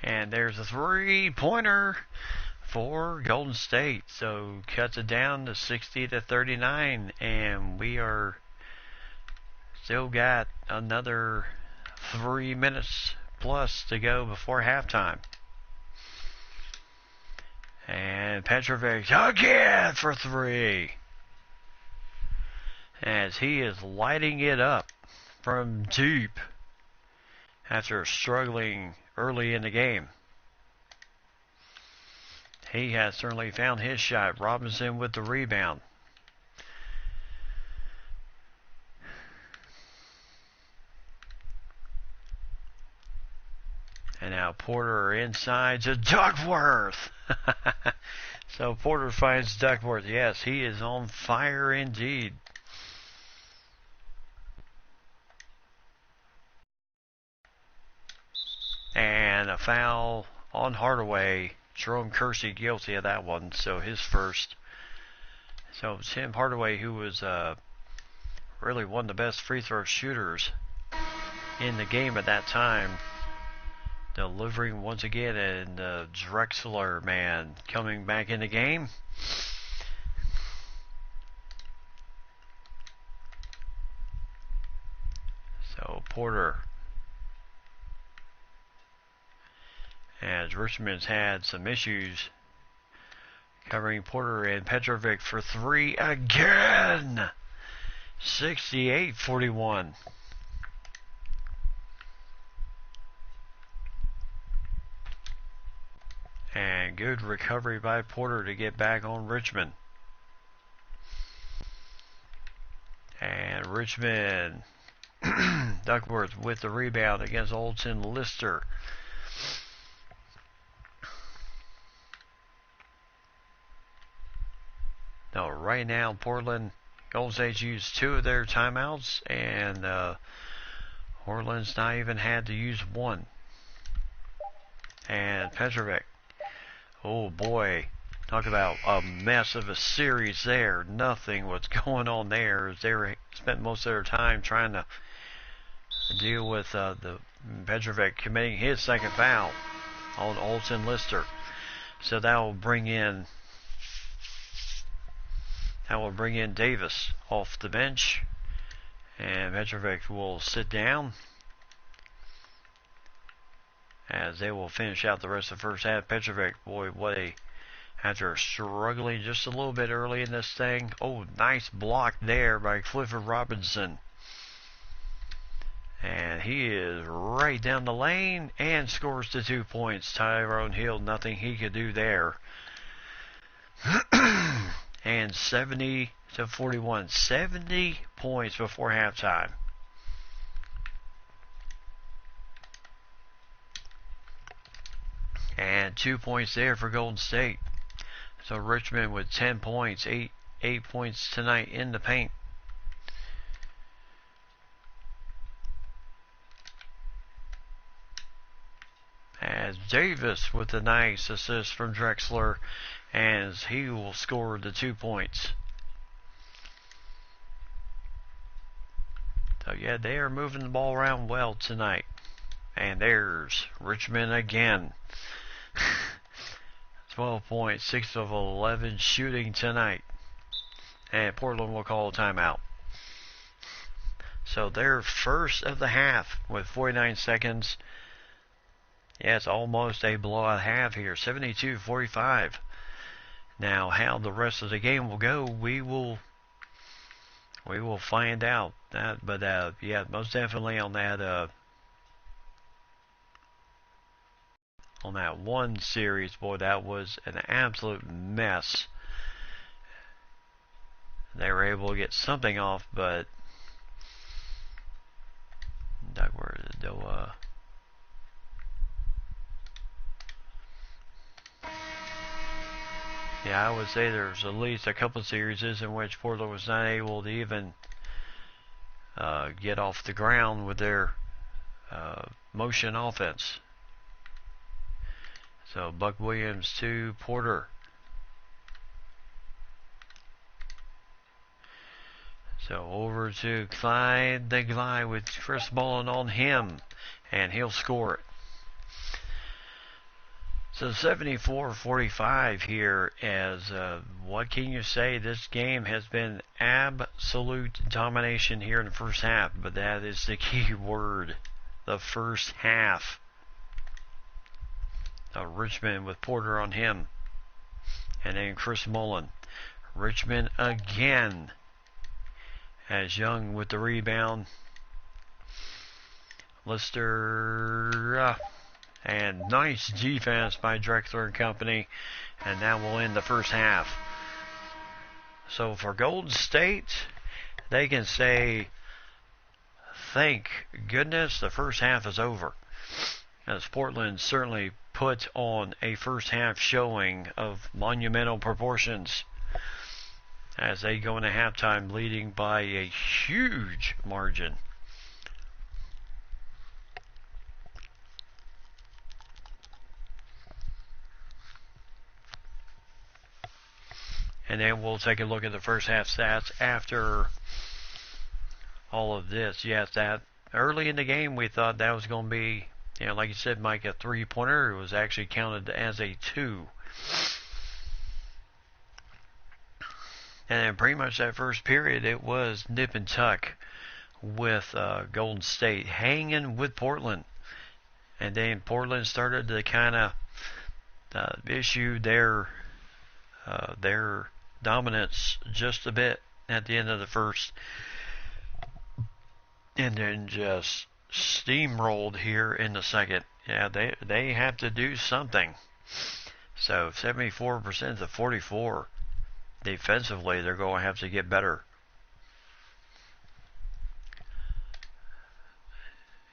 Speaker 1: And there's a three-pointer for Golden State. So cuts it down to 60-39. And we are still got another 3 minutes plus to go before halftime. And Petrovic again for 3. As he is lighting it up from deep after struggling early in the game. He has certainly found his shot. Robinson with the rebound. And now Porter inside to Duckworth. So Porter finds Duckworth. Yes, he is on fire indeed. And a foul on Hardaway. Jerome Kersey guilty of that one, so his first. So it's Tim Hardaway who was really one of the best free throw shooters in the game at that time. Delivering once again, and Drexler, man, coming back in the game. So Porter. As Richmond's had some issues covering Porter, and Petrovic for 3 again. 68-41. And good recovery by Porter to get back on Richmond. And Richmond, Duckworth with the rebound against Alton Lister. No, right now Portland, Golden State's used 2 of their timeouts, and Portland's not even had to use 1. And Petrovic, oh boy, talk about a mess of a series there. Nothing was going on there as they spent most of their time trying to deal with the Petrovic committing his second foul on Alton Lister. So that will bring in Davis off the bench, and Petrovic will sit down as they will finish out the rest of the first half. Petrovic, boy, after struggling just a little bit early in this thing. Oh, nice block there by Clifford Robinson. And he is right down the lane and scores the 2 points. Tyrone Hill, nothing he could do there. And 70-41. 70 points before halftime. And 2 points there for Golden State. So Richmond with 10 points, 8 points tonight in the paint. As Davis with a nice assist from Drexler, as he will score the 2 points. So yeah, they are moving the ball around well tonight. And there's Richmond again. 12 points, 6 of 11 shooting tonight. And Portland will call a timeout. So they're first of the half with 49 seconds. Yeah, it's almost a blowout half here, 72-45. Now, how the rest of the game will go, we will find out. But yeah, most definitely on that one series, boy, that was an absolute mess. They were able to get something off, but yeah, I would say there's at least a couple of series in which Portland was not able to even get off the ground with their motion offense. So Buck Williams to Porter. So over to Clyde the Glide with Chris Mullen on him, and he'll score it. So 74-45 here, as what can you say? This game has been absolute domination here in the first half, but that is the key word, the first half. Richmond with Porter on him, and then Chris Mullen. Richmond again, as Young with the rebound. Lister, and nice defense by Drexler and company, and that will end the first half. So for Golden State, they can say, thank goodness the first half is over, as Portland certainly put on a first half showing of monumental proportions, as they go into halftime leading by a huge margin. And then we'll take a look at the first half stats after all of this. Yes, that early in the game we thought that was going to be, you know, like you said, Mike, a three-pointer. It was actually counted as a 2. And then pretty much that first period, it was nip and tuck with Golden State hanging with Portland. And then Portland started to kind of issue their dominance just a bit at the end of the first. And then just steamrolled here in the second. Yeah, they have to do something. So 74% to 44. Defensively, they're going to have to get better.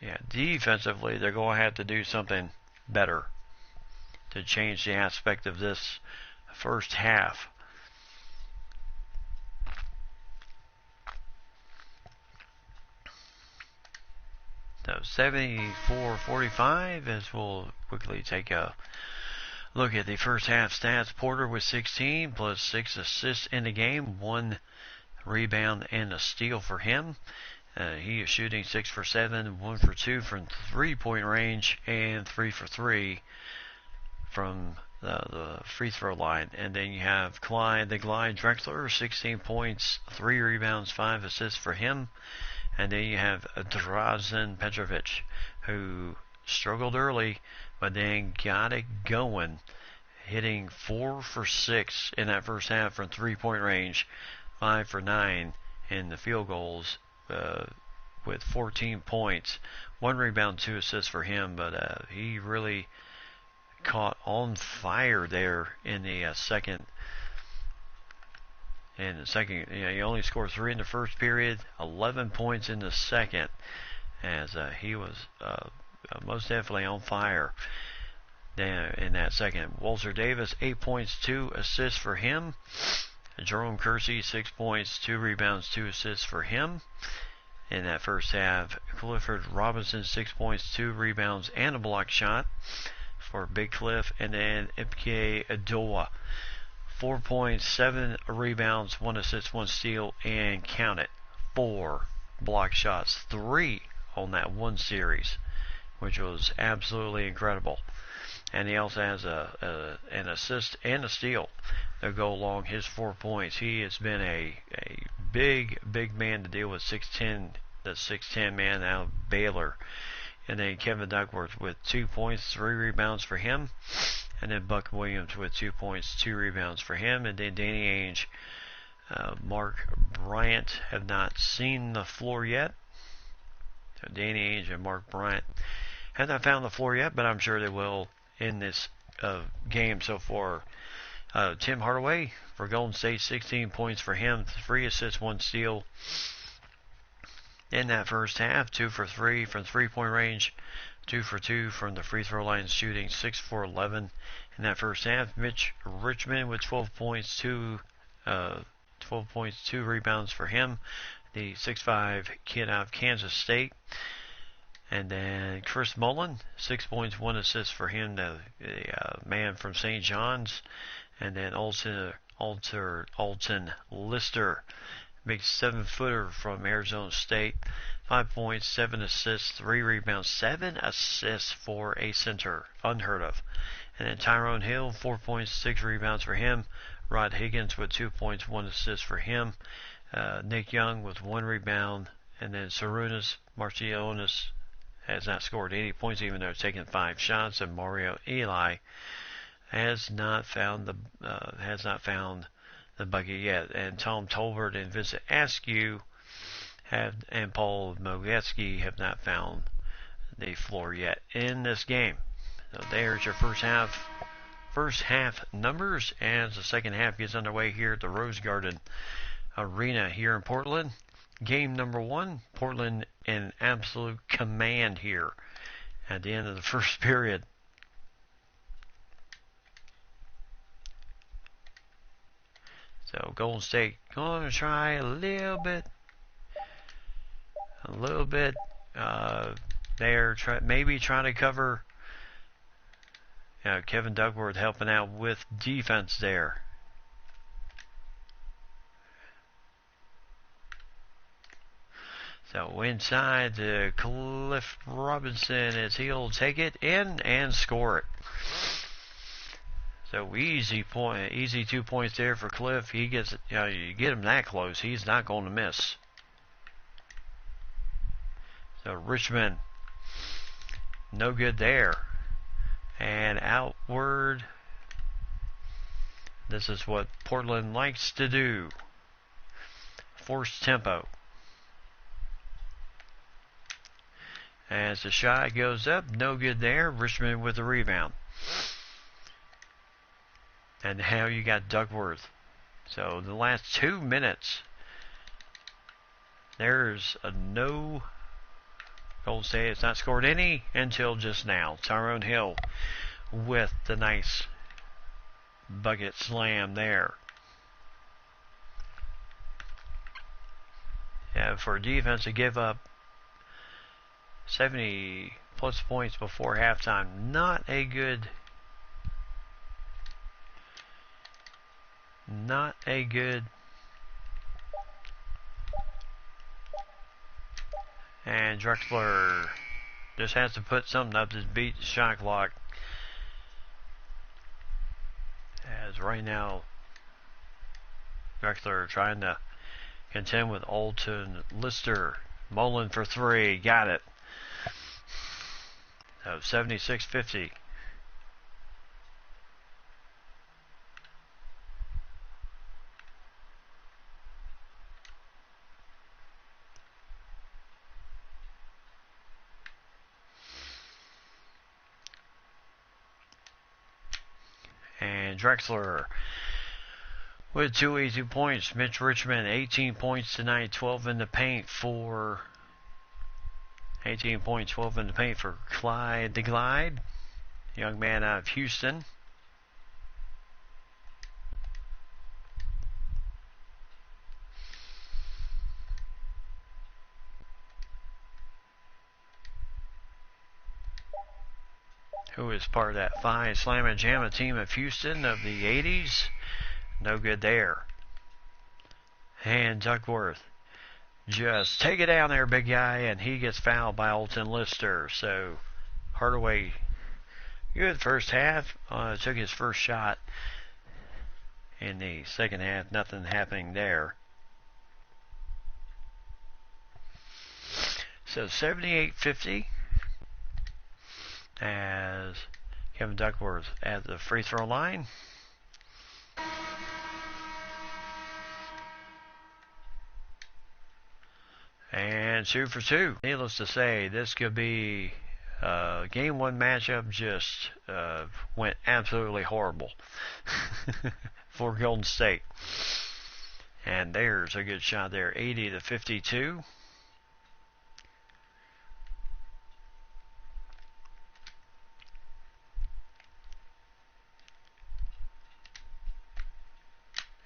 Speaker 1: Yeah, defensively, they're going to have to do something better to change the aspect of this first half. So 74-45, as we'll quickly take a look at the first half stats. Porter with 16 plus 6 assists in the game, 1 rebound and a steal for him. He is shooting 6 for 7, 1 for 2 from 3-point range, and 3 for 3 from the free throw line. And then you have Clyde the Glide Drexler, 16 points, 3 rebounds, 5 assists for him. And then you have Drazen Petrovic, who struggled early, but then got it going, hitting 4 for 6 in that first half from 3-point range, 5 for 9 in the field goals, with 14 points, 1 rebound, 2 assists for him. But he really caught on fire there in the second. In the second, he only scored 3 in the first period, 11 points in the second, as he was most definitely on fire in that second. Walter Davis, 8 points, 2 assists for him. Jerome Kersey, 6 points, 2 rebounds, 2 assists for him in that first half. Clifford Robinson, 6 points, 2 rebounds, and a block shot for Big Cliff. And then Ipke Adoa, 4 points, 7 rebounds, 1 assist, 1 steal, and count it, 4 block shots, 3 on that one series, which was absolutely incredible. And he also has an assist and a steal that go along his 4 points. He has been a big man to deal with, 6'10", the 6'10" man out of Baylor. And then Kevin Duckworth with 2 points, 3 rebounds for him. And then Buck Williams with 2 points, 2 rebounds for him. And then Danny Ainge, Mark Bryant have not seen the floor yet. So Danny Ainge and Mark Bryant have not found the floor yet, but I'm sure they will in this game so far. Tim Hardaway for Golden State, 16 points for him, 3 assists, 1 steal in that first half. 2 for 3 from 3-point range, 2 for 2 from the free throw line shooting, 6 for 11 in that first half. Mitch Richmond with 12 points, 2 rebounds for him, the 6'5" kid out of Kansas State. And then Chris Mullen, 6 points, 1 assist for him, the man from St. John's. And then Alton Lister, big 7-footer from Arizona State, 5 points, 7 assists, 3 rebounds, 7 assists for a center, unheard of. And then Tyrone Hill, 4 points, 6 rebounds for him. Rod Higgins with 2 points, 1 assist for him. Nick Young with 1 rebound. And then Sarunas Marcionis has not scored any points, even though taking 5 shots. And Mario Eli has not found the bucket yet. And Tom Tolbert and Vincent Askew and Paul Mogetsky have not found the floor yet in this game. So there's your first half numbers as the second half gets underway here at the Rose Garden Arena here in Portland. Game number 1, Portland in absolute command here at the end of the first period. So Golden State going to try a little bit there, maybe trying to cover. Kevin Duckworth helping out with defense there. So inside to Cliff Robinson as he'll take it in and score it. So easy 2 points there for Cliff. He gets, you get him that close, he's not going to miss. So Richmond, no good there. And outward, this is what Portland likes to do. Force tempo. As the shot goes up, no good there. Richmond with the rebound. And now you got Duckworth. So the last 2 minutes, there's a no. Golden State has not scored any until just now. Tyrone Hill with the nice bucket slam there. For defense to give up 70 plus points before halftime, not a good and Drexler just has to put something up to beat the shot clock. As right now Drexler trying to contend with Alton Lister. Mullen for 3, got it. So 76-50. Drexler with 2 easy points. Mitch Richmond, 18 points tonight, 12 in the paint for 18 points, 12 in the paint for Clyde the Glide, young man out of Houston. Who is part of that Phi Slamma Jamma team of Houston of the 80s. No good there. And Duckworth, just take it down there, big guy, and he gets fouled by Alton Lister. So Hardaway, good first half, took his first shot. In the second half, nothing happening there. So 78-50. As Kevin Duckworth at the free throw line. And 2 for 2. Needless to say, this could be game 1 matchup just went absolutely horrible for Golden State. And there's a good shot there, 80-52.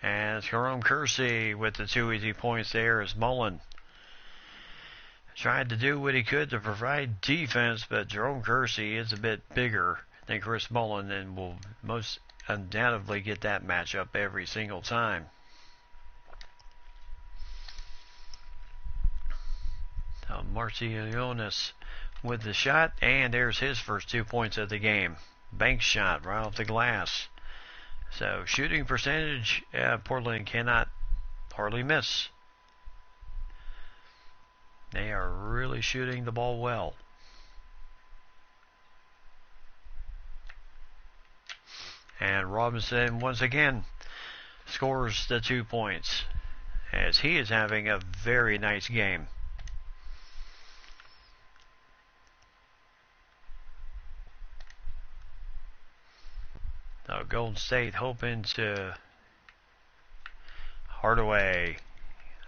Speaker 1: As Jerome Kersey with the 2 easy points there as Mullen tried to do what he could to provide defense, but Jerome Kersey is a bit bigger than Chris Mullen and will most undoubtedly get that matchup every single time. Marciulionis with the shot, and there's his first 2 points of the game. Bank shot right off the glass. So shooting percentage, Portland cannot hardly miss. They are really shooting the ball well. And Robinson once again scores the 2 points as he is having a very nice game. Now Golden State hoping to Hardaway.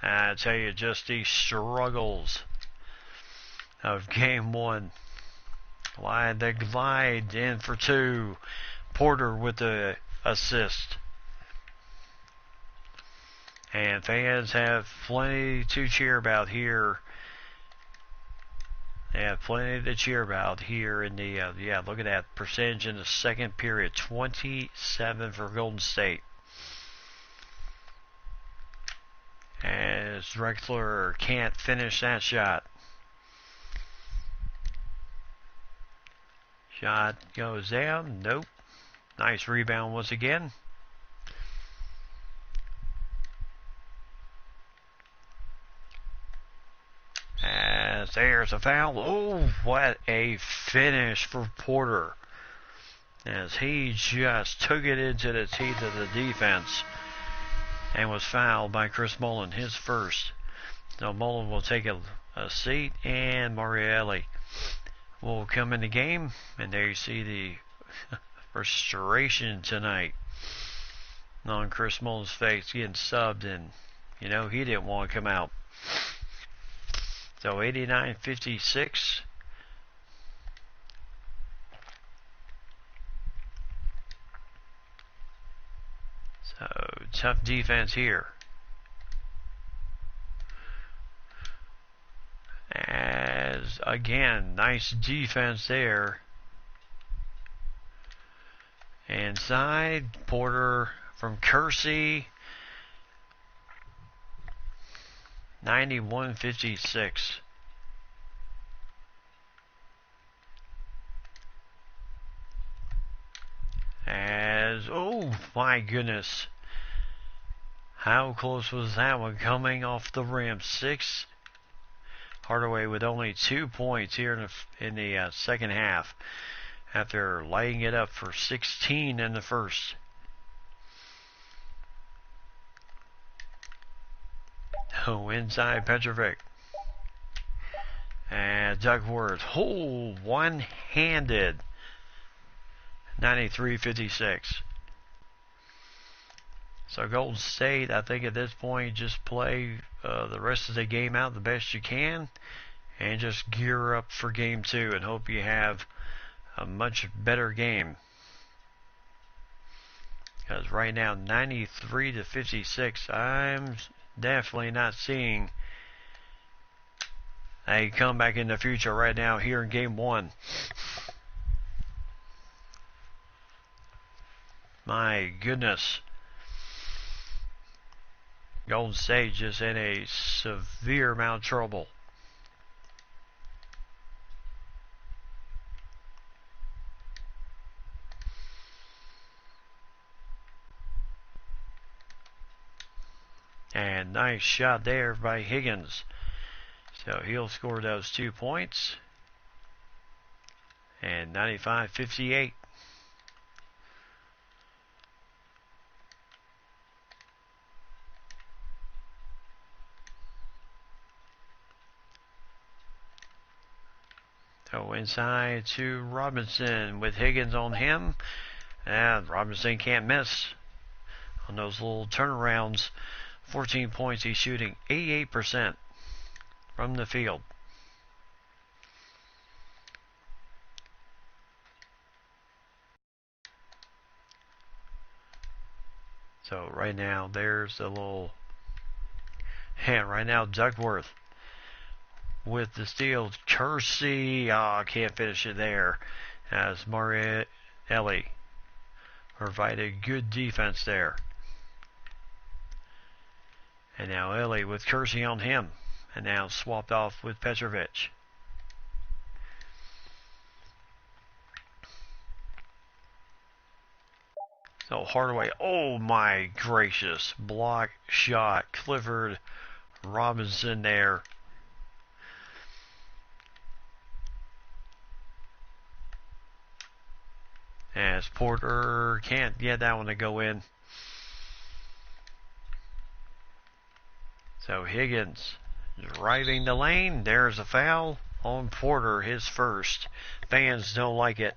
Speaker 1: I tell you, just the struggles of game 1. Clyde the Glide in for 2. Porter with the assist. And fans have plenty to cheer about here. They have plenty to cheer about here in the, look at that percentage in the second period. 27 for Golden State. As Drexler can't finish that shot. Shot goes down. Nope. Nice rebound once again. As there's a foul. Oh, what a finish for Porter. As he just took it into the teeth of the defense and was fouled by Chris Mullen, his first. So Mullen will take a seat, and Morelli will come in the game. And there you see the frustration tonight on Chris Mullen's face, getting subbed, and he didn't want to come out. So 89-56. So tough defense here. As again, nice defense there. Inside, Porter from Kersey. 91-56. As, oh my goodness. How close was that one coming off the rim? 6. Hardaway with only 2 points here in the second half after lighting it up for 16 in the first. Oh, inside Petrovic. And Duckworth. Oh, one-handed. 93-56. So Golden State, I think at this point, just play the rest of the game out the best you can, and just gear up for game 2 and hope you have a much better game. Because right now, 93 to 56, I'm definitely not seeing a comeback in the future right now here in game 1. My goodness. Golden State just in a severe amount of trouble. And nice shot there by Higgins. So he'll score those 2 points. And 95-58. So inside to Robinson with Higgins on him. And Robinson can't miss on those little turnarounds. 14 points. He's shooting 88% from the field. So right now, there's the little hand. Right now, Duckworth with the steal. Kersey, can't finish it there. As Marielli provided good defense there. And now Ellie with Kersey on him. And now swapped off with Petrovic. So Hardaway, oh my gracious, block shot. Clifford Robinson there. As Porter can't get that one to go in. So Higgins driving the lane. There's a foul on Porter, his first. Fans don't like it.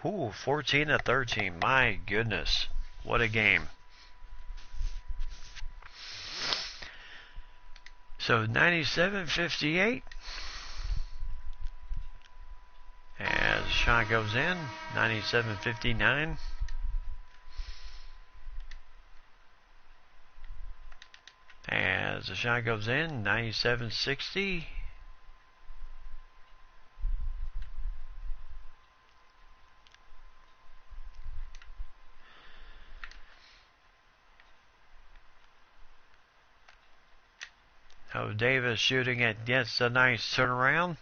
Speaker 1: Ooh, 14 to 13. My goodness. What a game. So 97-58. As the shot goes in, 97-59. As the shot goes in, 97-60. So Davis shooting it gets a nice turnaround.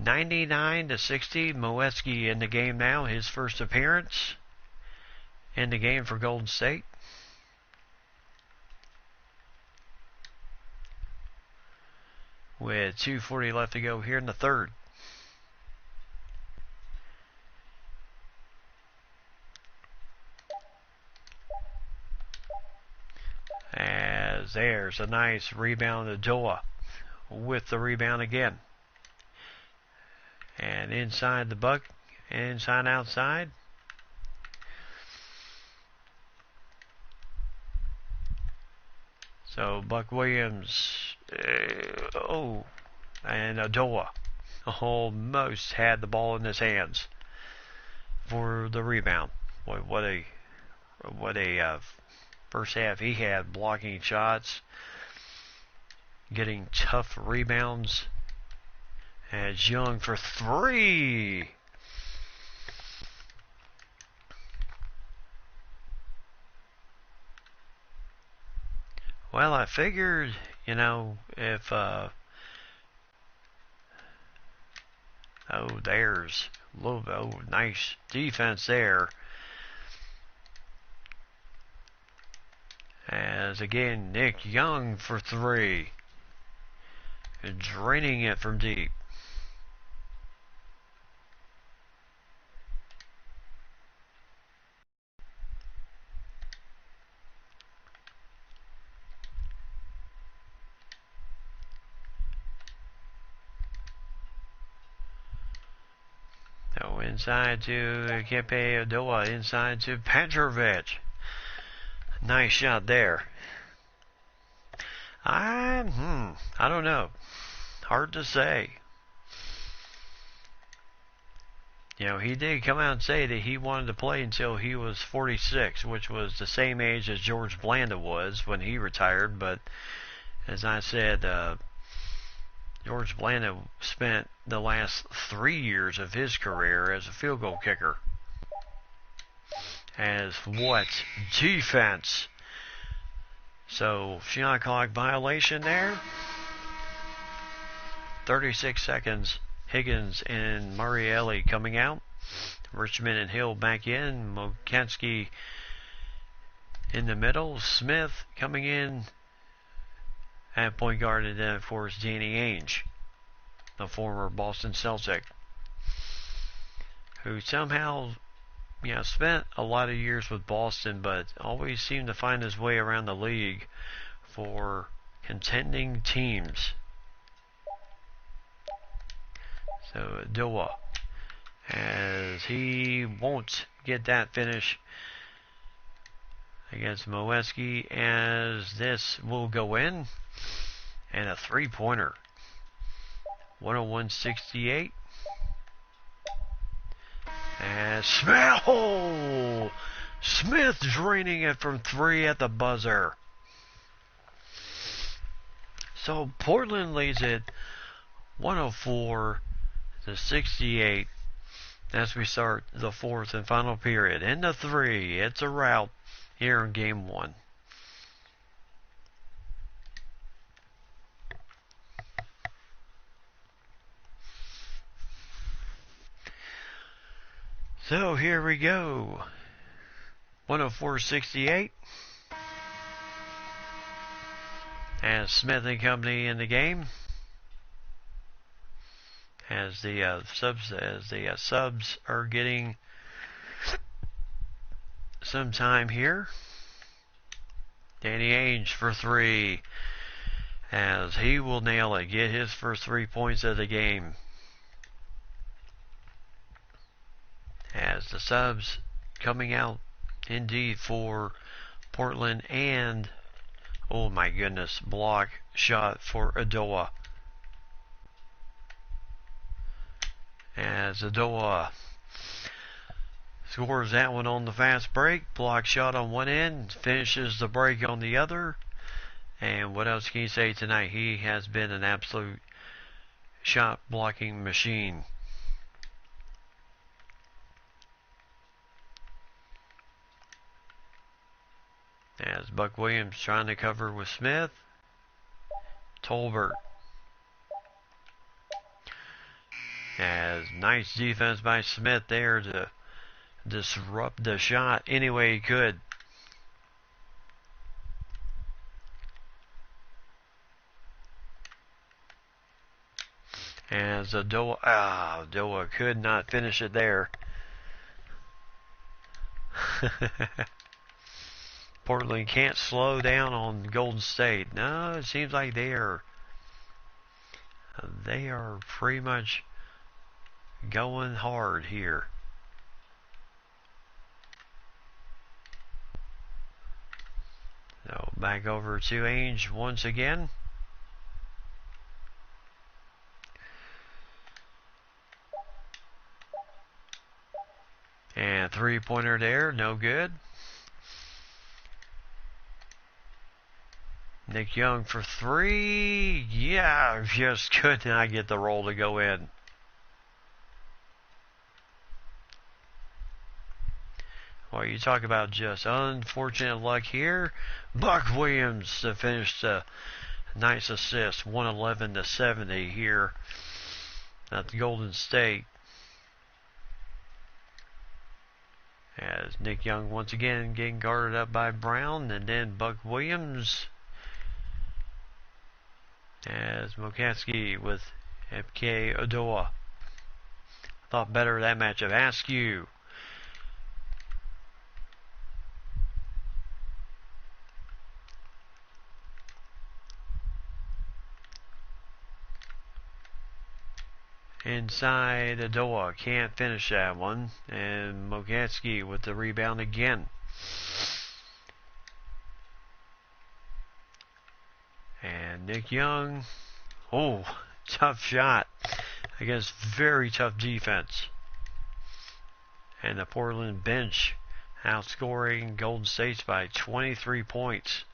Speaker 1: 99-60. Moetzky in the game now, his first appearance in the game for Golden State. With 2:40 left to go here in the third. As there's a nice rebound to Doa with the rebound again. And inside the buck, inside outside. So Buck Williams, and Adoa almost had the ball in his hands for the rebound. Boy, what a first half he had, blocking shots, getting tough rebounds. As Young for 3. Well, I figured, if there's a little nice defense there. As again, Nick Young for 3. And draining it from deep. So inside to Kepe Odoa, inside to Petrovic. Nice shot there. I don't know. Hard to say. You know, he did come out and say that he wanted to play until he was 46, which was the same age as George Blanda was when he retired. But as I said, George Blanda spent the last 3 years of his career as a field goal kicker. As what defense? So, shot clock violation there. 36 seconds. Higgins and Marielli coming out. Richmond and Hill back in. Mokansky in the middle. Smith coming in at point guard. And then, of course, Danny Ainge, the former Boston Celtic, who somehow, you know, spent a lot of years with Boston, but always seemed to find his way around the league for contending teams. So Doa, as he won't get that finish against Moeski, as this will go in, and a three-pointer. 101-68. And Smith, oh, Smith draining it from three at the buzzer. So Portland leads it 104-68 as we start the fourth and final period. In the three, it's a rout here in game one. So here we go. 104-68. And Smith and company in the game. As the subs are getting some time here. Danny Ainge for three, as he will nail it, get his first 3 points of the game. As the subs coming out indeed for Portland, and oh my goodness, block shot for Adoa. As Adoa scores that one on the fast break, block shot on one end, finishes the break on the other. And what else can you say tonight? He has been an absolute shot blocking machine. As Buck Williams trying to cover with Smith. Tolbert. As nice defense by Smith there to disrupt the shot any way he could. As Doa could not finish it there. Portland can't slow down on Golden State. No, it seems like they are pretty much going hard here. So back over to Ainge once again. And three-pointer there, no good. Nick Young for three. Yeah, just could not get the roll to go in. Well, you talk about just unfortunate luck here. Buck Williams to finish the nice assist. 111-70 here at the Golden State. As Nick Young once again getting guarded up by Brown, and then Buck Williams. As Mokansky with FK Odoa. Thought better of that matchup. Askew. Inside Adoa, can't finish that one. And Mogatsky with the rebound again. And Nick Young, oh, tough shot against very tough defense. And the Portland bench outscoring Golden State by 23 points.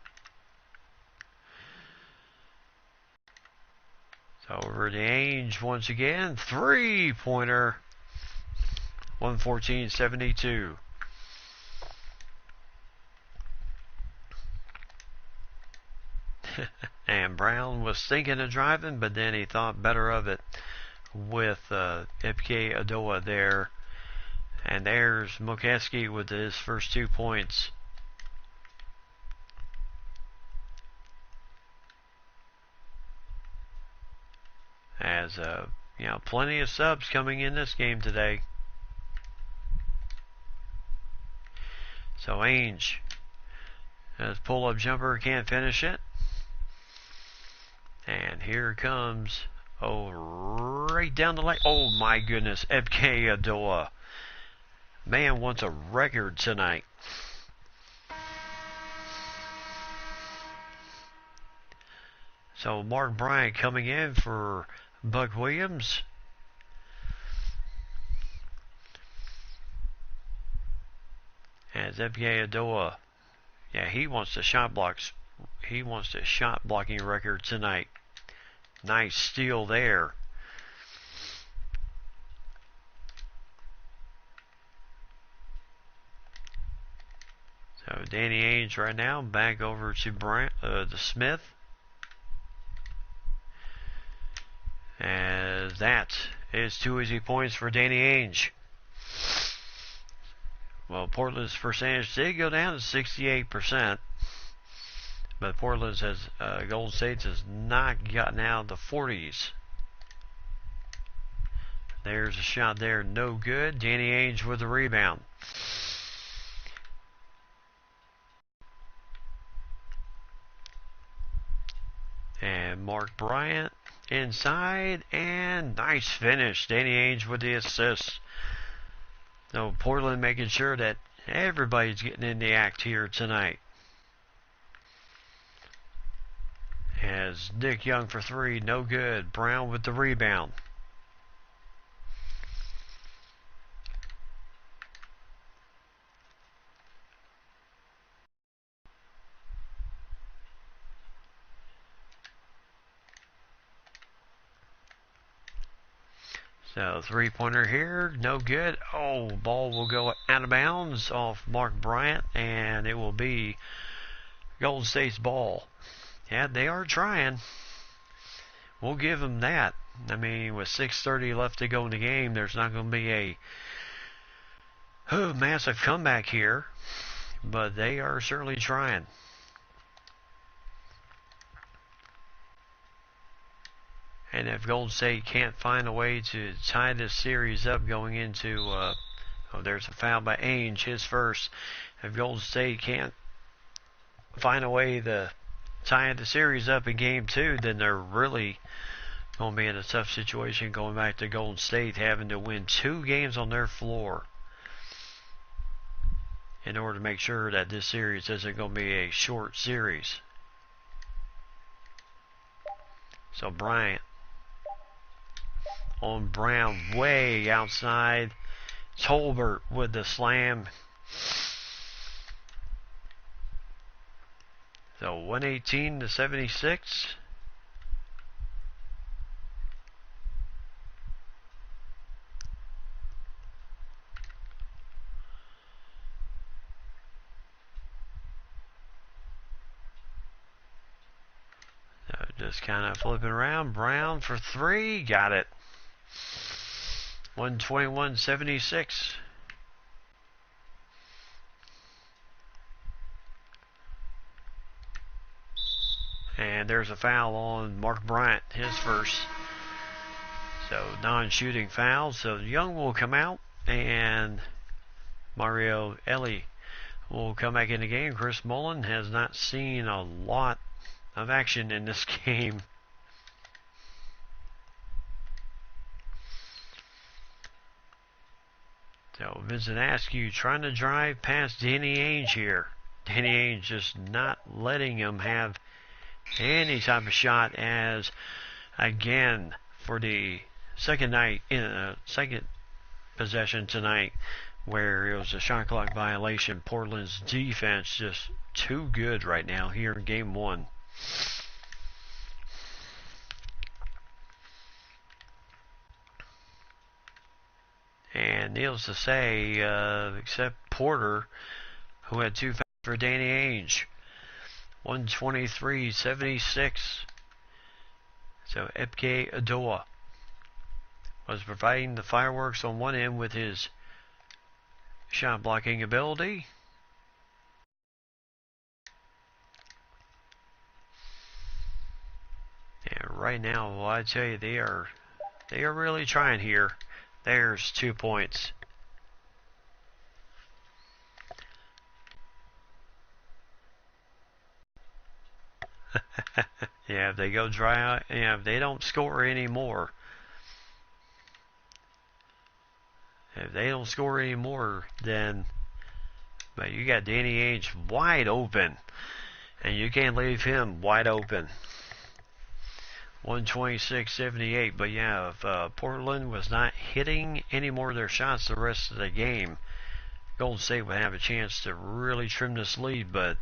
Speaker 1: So over to Ainge once again, three-pointer, 114-72. And Brown was thinking of driving, but then he thought better of it with Ipke Adoa there. And there's Mokeski with his first 2 points. As plenty of subs coming in this game today. So Ainge, his pull-up jumper, can't finish it. And here comes, right down the lane. Oh my goodness, Ipke Adoa. Man wants a record tonight. So Mark Bryant coming in for Buck Williams. As Ipke Adoa, he wants the shot blocks. He wants the shot blocking record tonight. Nice steal there. So Danny Ainge right now back over to Bryant, to Smith. As that is 2 easy points for Danny Ainge. Well, Portland's percentage did go down to 68%, but Portland's Golden State has not gotten out of the 40s. There's a shot there, no good. Danny Ainge with the rebound. And Mark Bryant inside, and nice finish. Danny Ainge with the assist. So Portland making sure that everybody's getting in the act here tonight. As Nick Young for three, no good. Brown with the rebound. So three-pointer here, no good. Oh, ball will go out of bounds off Mark Bryant, and it will be Golden State's ball. Yeah, they are trying. We'll give them that. I mean, with 6:30 left to go in the game, there's not going to be a massive comeback here, but they are certainly trying. And if Golden State can't find a way to tie this series up going into, there's a foul by Ainge, his first. If Golden State can't find a way to tie the series up in game 2, then they're really going to be in a tough situation going back to Golden State having to win 2 games on their floor in order to make sure that this series isn't going to be a short series. So Bryant on Brown way outside. Tolbert with the slam. So 118-76. So just kind of flipping around. Brown for three. Got it. 121-76. And there's a foul on Mark Bryant, his first. So non-shooting foul. So Young will come out and Mario Elie will come back in the game. Chris Mullin has not seen a lot of action in this game. So Vincent Askew trying to drive past Danny Ainge here. Danny Ainge just not letting him have any type of shot, as again for the second night in second possession tonight where it was a shot clock violation. Portland's defense just too good right now here in game one. And needless to say, except Porter, who had 2 fouls for Danny Ainge. 123-76. So Epke Adoa was providing the fireworks on one end with his shot blocking ability. And right now, well, I tell you, they are really trying here. There's 2 points. Yeah, if they go dry out, yeah, if they don't score anymore. If they don't score anymore, then, but you got Danny Ainge wide open, and you can't leave him wide open. 126-78, but yeah, if Portland was not hitting any more of their shots the rest of the game, Golden State would have a chance to really trim this lead, but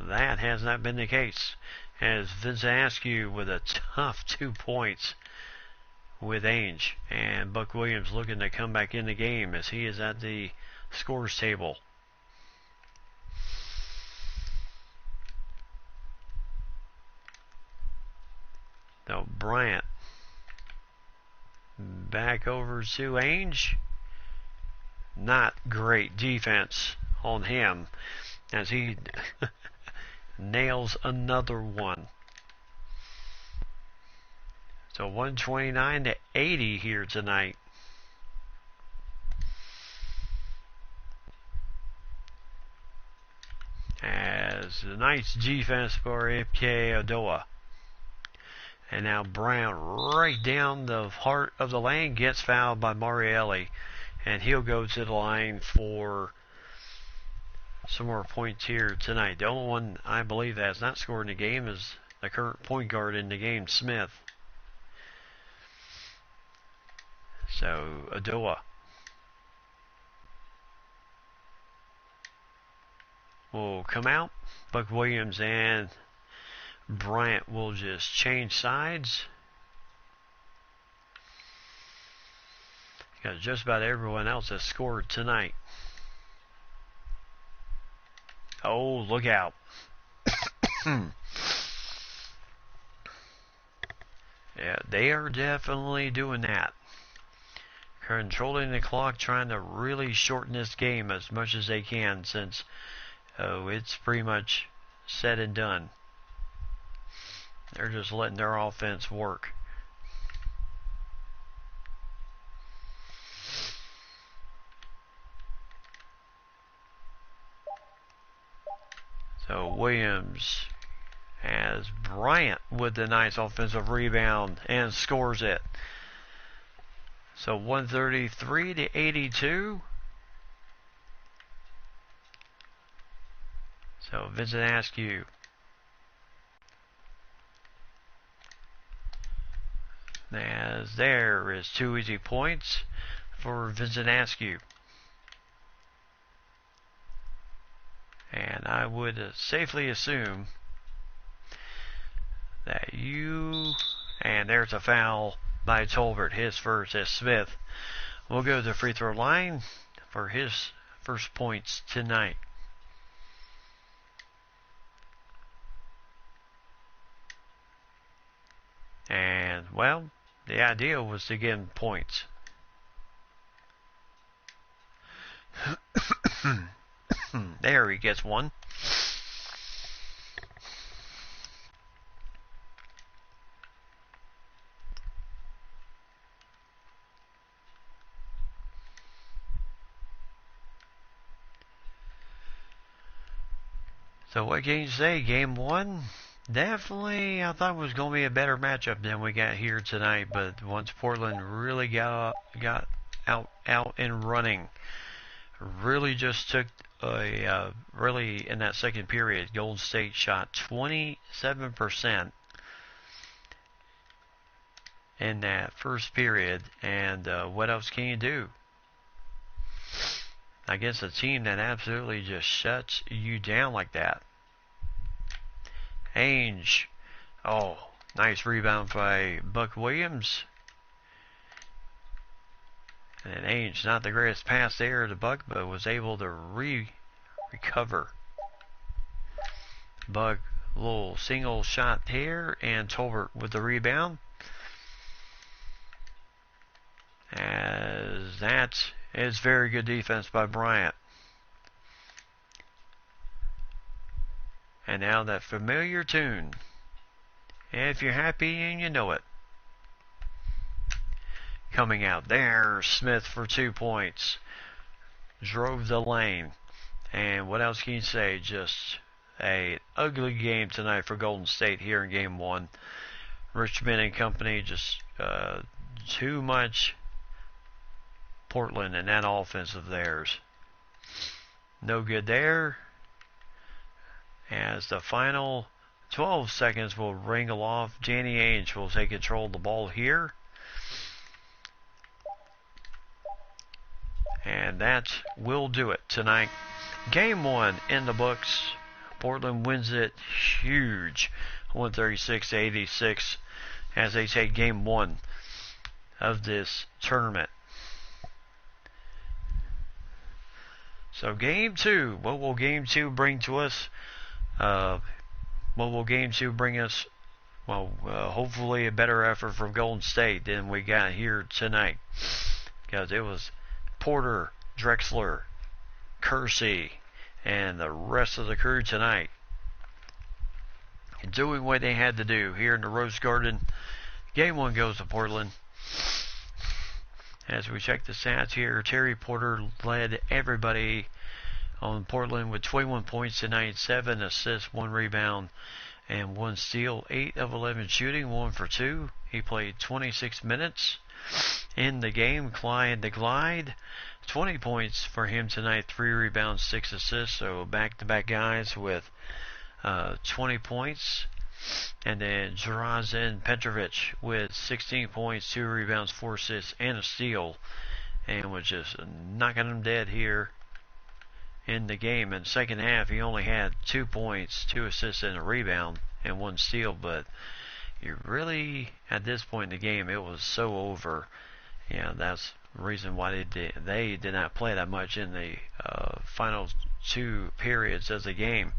Speaker 1: that has not been the case, as Vincent Askew with a tough 2 points with Ainge, and Buck Williams looking to come back in the game as he is at the scores table. So Bryant back over to Ainge. Not great defense on him as he nails another one. So 129-80 here tonight. As the Knights defense for Ipke Adoa. And now Brown right down the heart of the lane gets fouled by Marielli. And he'll go to the line for some more points here tonight. The only one I believe that has not scored in the game is the current point guard in the game, Smith. So Adoa will come out. Buck Williams and Bryant will just change sides. Because just about everyone else has scored tonight. Oh, look out. Yeah, they are definitely doing that. Controlling the clock, trying to really shorten this game as much as they can, since it's pretty much said and done. They're just letting their offense work. So Williams has Bryant with the nice offensive rebound and scores it. So 133-82. So Vincent Askew. As there is 2 easy points for Vincent Askew. And I would safely assume that and there's a foul by Tolbert, his first, as Smith will go to the free throw line for his first points tonight. And, well, the idea was to get him points. There, he gets one. So what can you say? Game one, definitely I thought it was going to be a better matchup than we got here tonight. But once Portland really got out and running. Really just took really in that second period, Golden State shot 27% in that first period, and what else can you do against a team that absolutely just shuts you down like that? Ainge, oh, nice rebound by Buck Williams. And Ainge, not the greatest pass there to Buck, but was able to recover. Buck, little single shot here, and Tolbert with the rebound. As that is very good defense by Bryant. And now that familiar tune. If you're happy and you know it. Coming out there, Smith for 2 points. Drove the lane. And what else can you say? Just an ugly game tonight for Golden State here in Game 1. Richmond and company just too much Portland in that offense of theirs. No good there. As the final 12 seconds will wrangle off, Danny Ainge will take control of the ball here. And that will do it tonight. Game 1 in the books. Portland wins it huge, 136-86, as they take Game 1 of this tournament. So Game 2, what will Game 2 bring to us? What will Game 2 bring us? Well, hopefully a better effort from Golden State than we got here tonight. Because it was Porter, Drexler, Kersey, and the rest of the crew tonight doing what they had to do here in the Rose Garden. Game 1 goes to Portland. As we check the stats here, Terry Porter led everybody on Portland with 21 points tonight, 7 assists, 1 rebound, and 1 steal. 8 of 11 shooting, 1 for 2. He played 26 minutes in the game. Clyde the Glide, 20 points for him tonight, 3 rebounds, 6 assists. So back-to-back guys with 20 points. And then Drazen Petrovic with 16 points, 2 rebounds, 4 assists, and a steal. And was just knocking them dead here in the game. In the second half, he only had 2 points, 2 assists, and a rebound, and 1 steal. But you really, at this point in the game, it was so over. Yeah, that's the reason why they did not play that much in the final 2 periods of the game.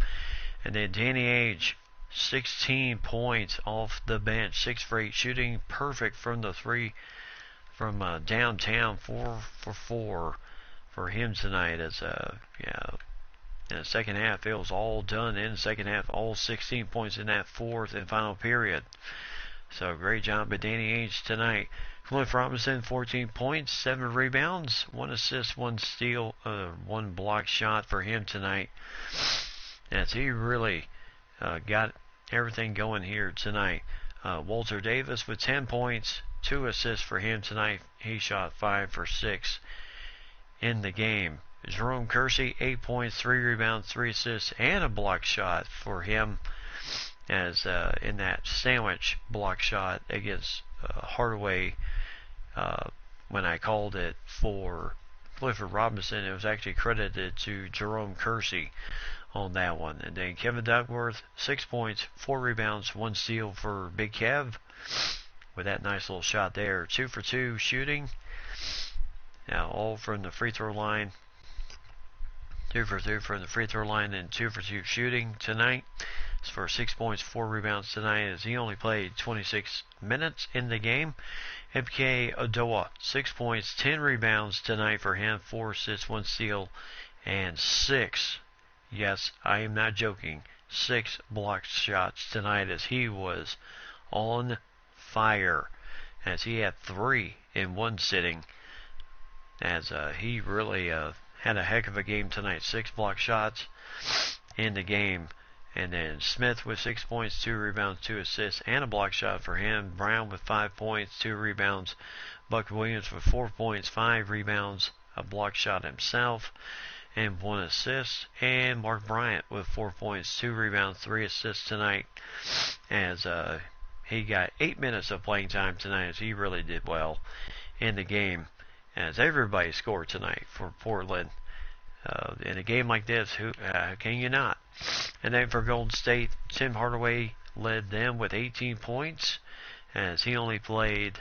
Speaker 1: And then Danny Ainge, 16 points off the bench, 6 for 8 shooting, perfect from the 3 from downtown, 4 for 4 for him tonight. As in the second half, it was all done in the second half, all 16 points in that fourth and final period. So great job by Danny Ainge tonight. Cliff Robinson, 14 points, 7 rebounds, 1 assist, 1 steal, 1 block shot for him tonight. As he really got everything going here tonight. Walter Davis with 10 points, 2 assists for him tonight. He shot 5 for 6 in the game. Jerome Kersey, 8 points, 3 rebounds, 3 assists, and a block shot for him, as in that sandwich block shot against Hardaway. When I called it for Clifford Robinson, it was actually credited to Jerome Kersey on that one. And then Kevin Duckworth, 6 points, 4 rebounds, 1 steal for Big Kev with that nice little shot there. 2 for 2 shooting. Now all from the free throw line. 2 for 2 from the free throw line, and 2 for 2 shooting tonight. It's for 6 points, 4 rebounds tonight, as he only played 26 minutes in the game. MK Odoa, 6 points, 10 rebounds tonight for him, 4 assists, 1 steal, and 6. Yes, I am not joking. 6 blocked shots tonight, as he was on fire, as he had 3 in one sitting, as he really had a heck of a game tonight. 6 blocked shots in the game, And then Smith with 6 points, 2 rebounds, 2 assists, and a block shot for him. Brown with 5 points, 2 rebounds. Buck Williams with 4 points, 5 rebounds, a block shot himself, and 1 assist. And Mark Bryant with 4 points, 2 rebounds, 3 assists tonight, as he got 8 minutes of playing time tonight, as he really did well in the game, as everybody scored tonight for Portland. In a game like this, who can you not? And then for Golden State, Tim Hardaway led them with 18 points, as he only played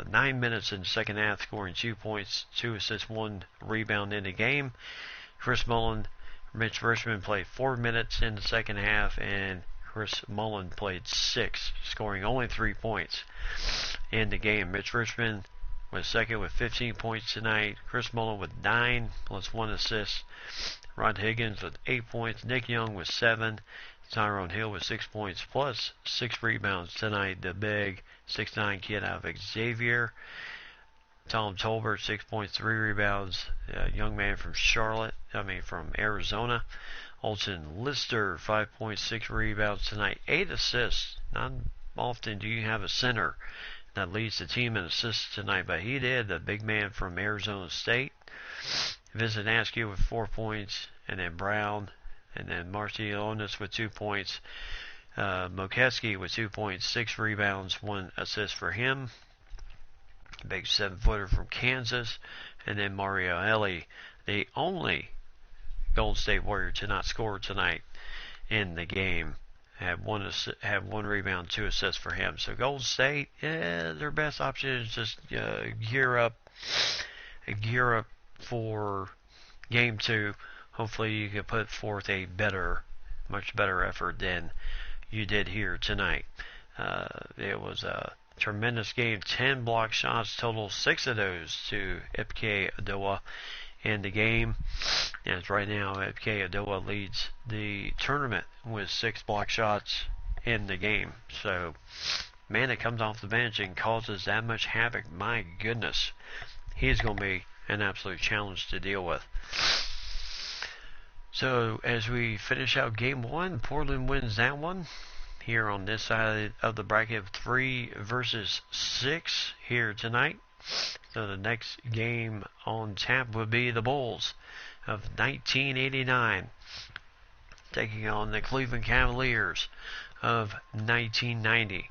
Speaker 1: 9 minutes in the second half, scoring 2 points, 2 assists, 1 rebound in the game. Chris Mullin, Mitch Richmond played 4 minutes in the second half, and Chris Mullin played 6, scoring only 3 points in the game. Mitch Richmond was second with 15 points tonight. Chris Mullin with 9 plus 1 assist. Rod Higgins with 8 points. Nick Young with 7. Tyrone Hill with 6 points plus 6 rebounds tonight. The big 6'9" kid out of Xavier. Tom Tolbert, 6 points, 3 rebounds. Young man from from Arizona. Alton Lister, 5 points, 6 rebounds tonight. 8 assists. Not often do you have a center that leads the team in assists tonight, but he did, the big man from Arizona State. Vincent Askew with 4 points, and then Brown, and then Marciulionis with 2 points. Mokeski with 2 points, 6 rebounds, 1 assist for him. Big 7-footer from Kansas. And then Mario Elie, the only Golden State Warrior to not score tonight in the game. Had one rebound, 2 assists for him. So Golden State, their best option is just gear up for Game 2. Hopefully you can put forth a much better effort than you did here tonight. It was a tremendous game. 10 block shots total, 6 of those to Ipke Adoa in the game. As right now, Ipke Adoa leads the tournament with 6 block shots in the game. So, man that comes off the bench and causes that much havoc, my goodness, he's going to be an absolute challenge to deal with. So, as we finish out Game 1, Portland wins that one. Here on this side of the bracket, 3 versus 6 here tonight. So the next game on tap would be the Bulls of 1989 taking on the Cleveland Cavaliers of 1990.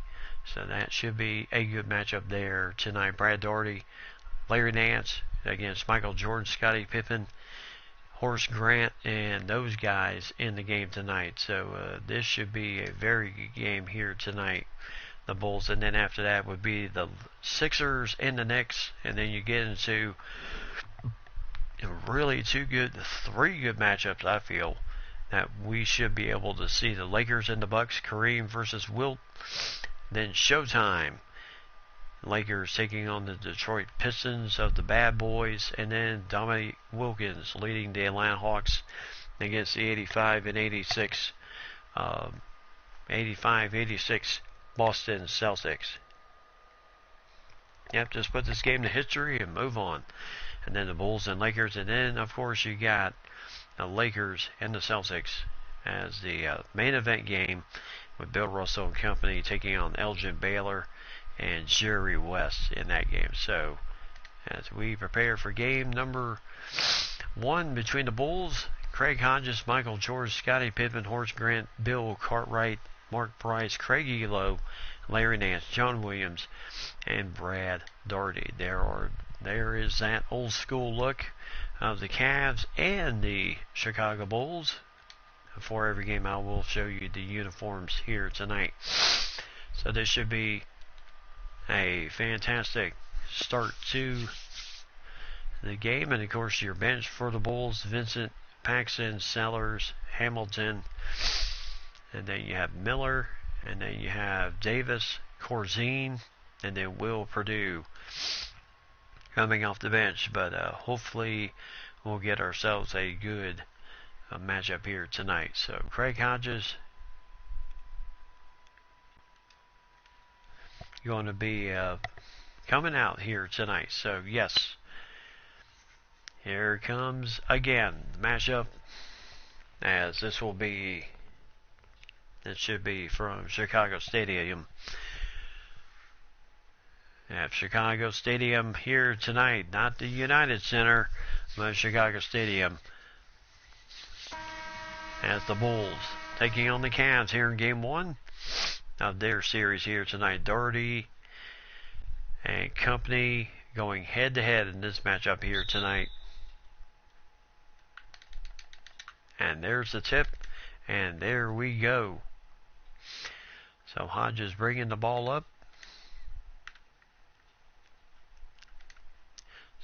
Speaker 1: So that should be a good matchup there tonight. Brad Daugherty, Larry Nance against Michael Jordan, Scottie Pippen, Horace Grant, and those guys in the game tonight. So this should be a very good game here tonight. The Bulls, and then after that would be the Sixers and the Knicks, and then you get into really 3 good matchups. I feel that we should be able to see the Lakers and the Bucks, Kareem versus Wilt, then Showtime. Lakers taking on the Detroit Pistons of the Bad Boys, and then Dominique Wilkins leading the Atlanta Hawks against the 85-86 Boston Celtics. Yep, just put this game to history and move on. And then the Bulls and Lakers, and then of course you got the Lakers and the Celtics as the main event game with Bill Russell and company taking on Elgin Baylor and Jerry West in that game. So as we prepare for game number 1 between the Bulls, Craig Hodges, Michael George, Scottie Pippen, Horace Grant, Bill Cartwright, Mark Price, Craig Elo, Larry Nance, John Williams, and Brad Daugherty. There is that old school look of the Cavs and the Chicago Bulls. For every game, I will show you the uniforms here tonight. So this should be a fantastic start to the game. And of course, your bench for the Bulls: Vincent, Paxson, Sellers, Hamilton, and then you have Miller, and then you have Davis, Corzine, and then Will Perdue coming off the bench. But hopefully we'll get ourselves a good matchup here tonight. So Craig Hodges going to be coming out here tonight. So yes, here comes again the matchup, as this will be It should be from Chicago Stadium. At Chicago Stadium here tonight, not the United Center, but Chicago Stadium. As the Bulls taking on the Cavs here in Game 1 of their series here tonight. Doherty and company going head-to-head in this matchup here tonight. And there's the tip, and there we go. So Hodges bringing the ball up.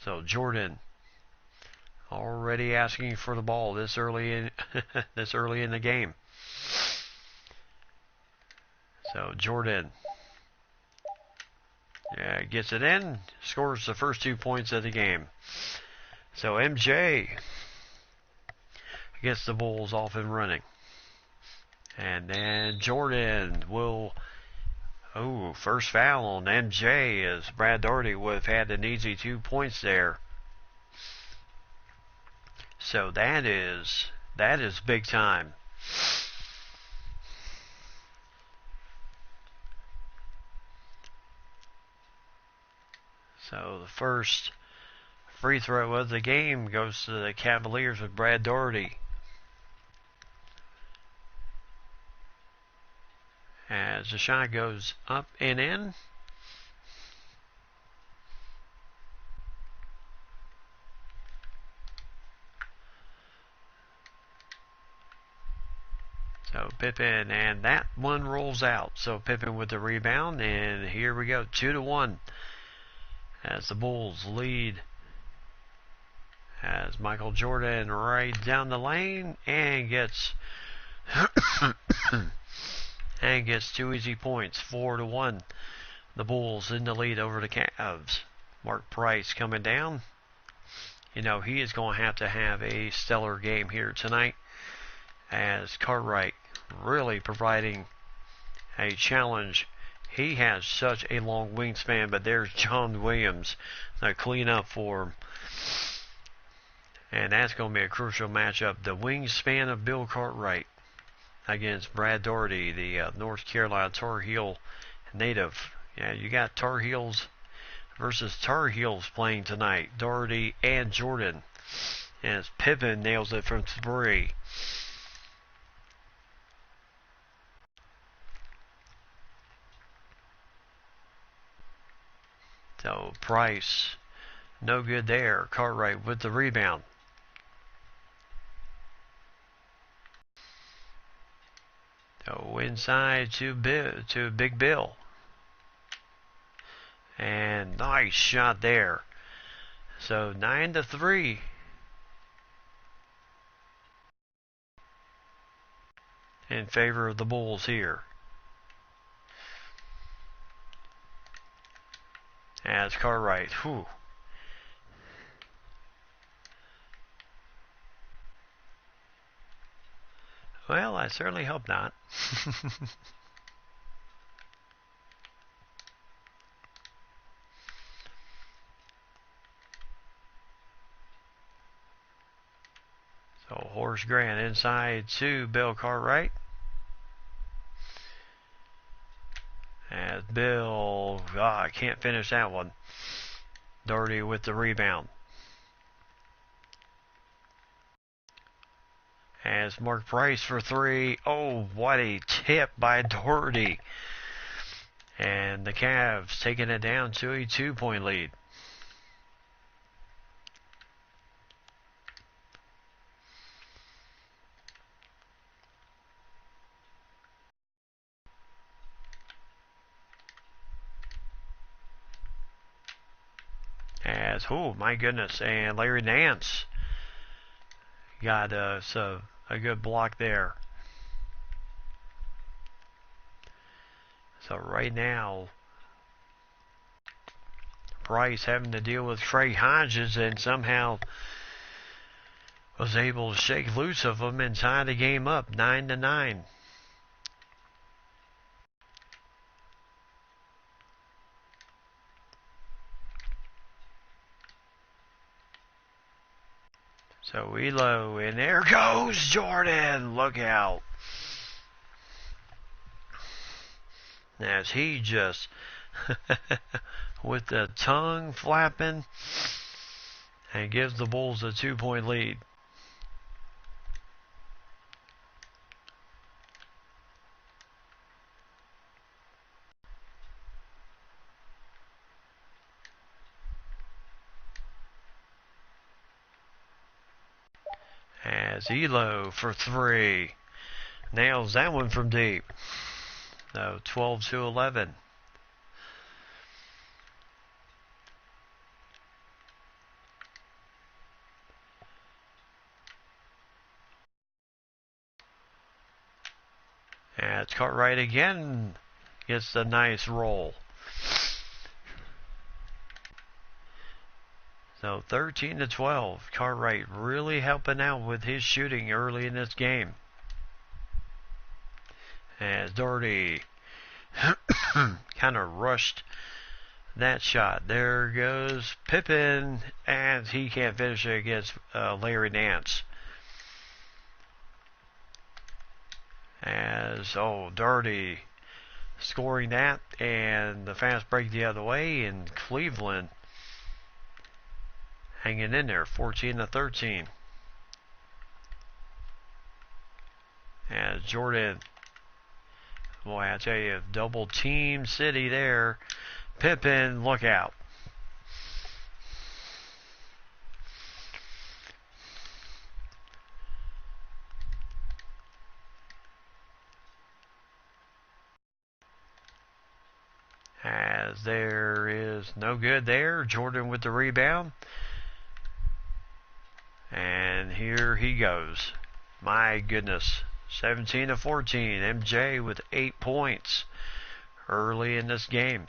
Speaker 1: So Jordan already asking for the ball this early in this early in the game. So Jordan gets it in, scores the first 2 points of the game. So MJ gets the Bulls off and running. And then Jordan will, first foul on MJ, as Brad Doherty would have had an easy 2 points there. So that is big time. So the first free throw of the game goes to the Cavaliers with Brad Doherty. As the shot goes up and in. So Pippen, and that one rolls out. So Pippen with the rebound, and here we go, 2-1. As the Bulls lead. As Michael Jordan right down the lane and gets and gets 2 easy points, 4-1. The Bulls in the lead over the Cavs. Mark Price coming down. You know, he is going to have a stellar game here tonight, as Cartwright really providing a challenge. He has such a long wingspan, but there's John Williams to clean up for him. And that's going to be a crucial matchup. The wingspan of Bill Cartwright against Brad Doherty, the North Carolina Tar Heel native. Yeah, you got Tar Heels versus Tar Heels playing tonight. Doherty and Jordan. As Pippen nails it from 3. So Price, no good there. Cartwright with the rebound. So inside to Big Bill. And nice shot there. So 9-3. In favor of the Bulls here. As Cartwright, Well, I certainly hope not. So Horace Grant inside to Bill Cartwright. As Bill, I can't finish that one. Doherty with the rebound. As Mark Price for 3. Oh, what a tip by Doherty. And the Cavs taking it down to a 2-point lead. As, my goodness, and Larry Nance got a good block there. So right now, Price having to deal with Trey Hodges, and somehow was able to shake loose of him and tie the game up 9-9. So Elo, and there goes Jordan. Look out. as he just, with the tongue flapping, and gives the Bulls a 2-point lead. As Elo for 3 nails that one from deep. So 12-11. And it's Cartwright again. Gets a nice roll. So 13-12. Cartwright really helping out with his shooting early in this game. As Doherty kind of rushed that shot. There goes Pippen, and he can't finish it against Larry Nance. As, Doherty scoring that, and the fast break the other way, and Cleveland hanging in there, 14-13. As Jordan, boy, I tell you, double team city there. Pippen, look out. As there is no good there. Jordan with the rebound. And here he goes. My goodness. 17-14. MJ with 8 points early in this game.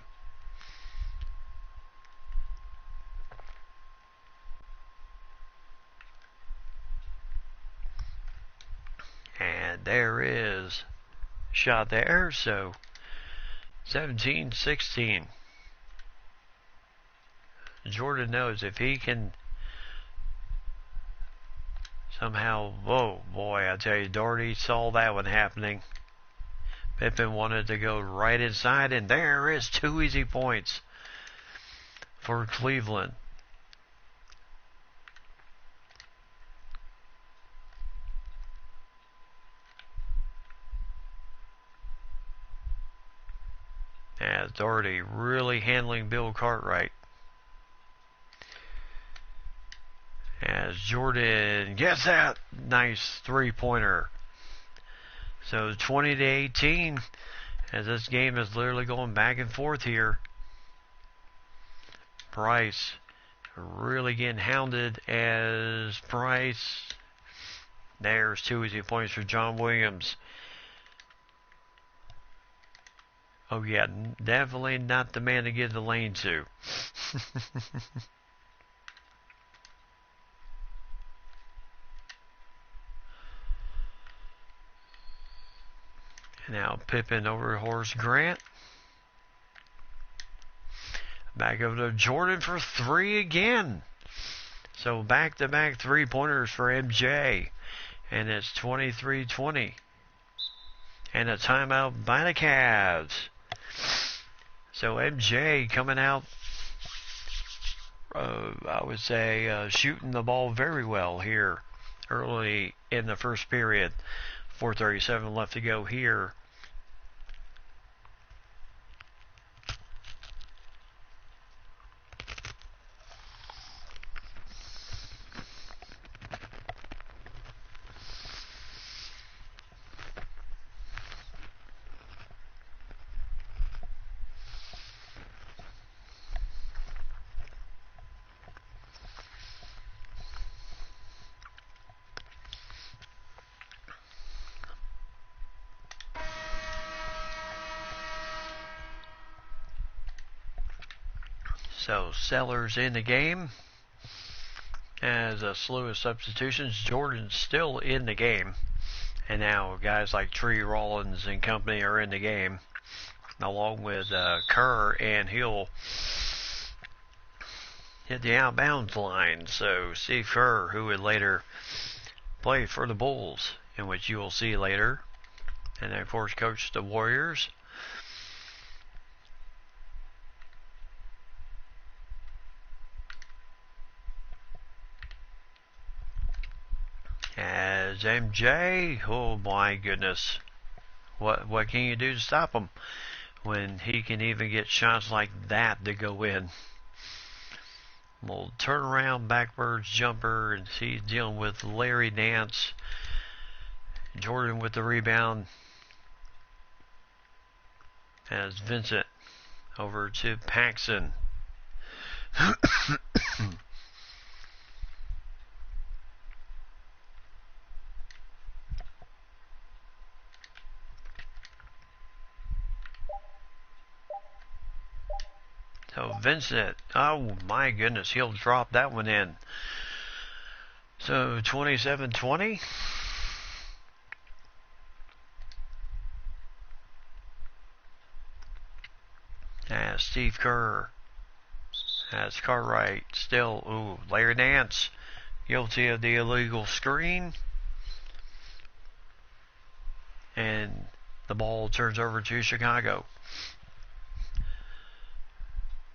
Speaker 1: And there is shot there. So 17-16. Jordan knows if he can somehow, whoa, boy, I tell you, Doherty saw that one happening. Pippen wanted to go right inside, and there is 2 easy points for Cleveland. As Doherty really handling Bill Cartwright. As Jordan gets that nice 3-pointer. So 20-18, as this game is literally going back and forth here. Price really getting hounded as Price. There's 2 easy points for John Williams. Oh yeah, definitely not the man to give the lane to. Now Pippen over Horace Grant. Back over to Jordan for 3 again. So back-to-back 3-pointers for MJ. And it's 23-20. And a timeout by the Cavs. So MJ coming out, I would say, shooting the ball very well here early in the first period. 4:37 left to go here. So Sellers in the game as a slew of substitutions. Jordan's still in the game, and now guys like Tree Rollins and company are in the game, along with Kerr, and he'll hit the outbounds line. So Steve Kerr, who would later play for the Bulls, in which you will see later, and then of course coach the Warriors. Here's MJ. Oh my goodness. What can you do to stop him when he can even get shots like that to go in? Little turnaround backwards jumper, and he's dealing with Larry Nance. Jordan with the rebound. As Vincent over to Paxson. So Vincent, oh my goodness, he'll drop that one in. So 27-20. As Steve Kerr has Cartwright still. Ooh, Larry Nance guilty of the illegal screen. And the ball turns over to Chicago.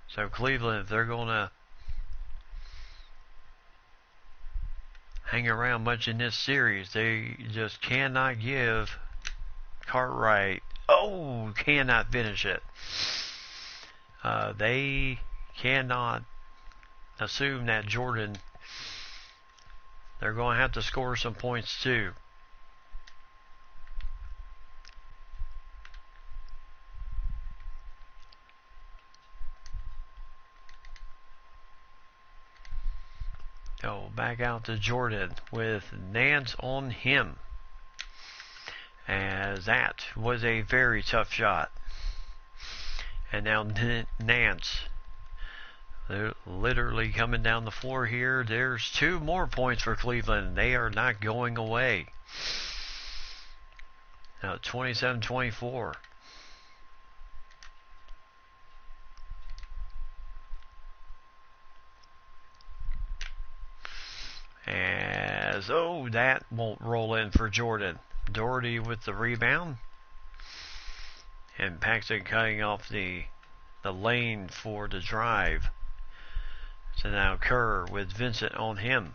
Speaker 1: So Cleveland, if they're going to hang around much in this series, they just cannot give Cartwright. Oh, cannot finish it. They cannot assume that Jordan, they're going to have to score some points too. Back out to Jordan with Nance on him. As that was a very tough shot. And now Nance, they're literally coming down the floor here. There's 2 more points for Cleveland. They are not going away. Now 27-24. As, oh, that won't roll in for Jordan. Doherty with the rebound. And Paxton cutting off the lane for the drive. So now Kerr with Vincent on him.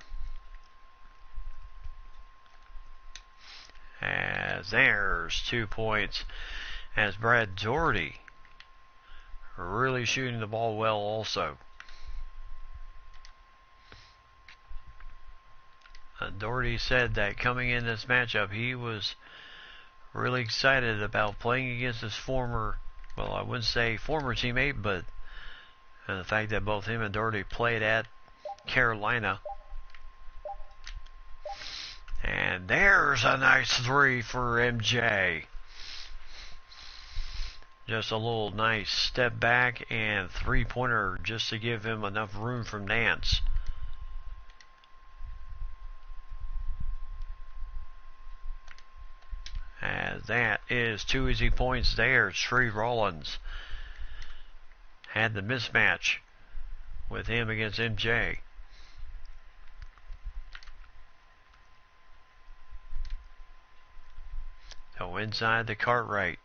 Speaker 1: As there's 2 points. As Brad Doherty really shooting the ball well also. Doherty said that coming in this matchup, he was really excited about playing against his former, well, I wouldn't say former teammate, but the fact that both him and Doherty played at Carolina. And there's a nice 3 for MJ. Just a little nice step back and 3-pointer just to give him enough room from Nance. As that is 2 easy points there. Tree Rollins had the mismatch with him against MJ. So inside the Cartwright.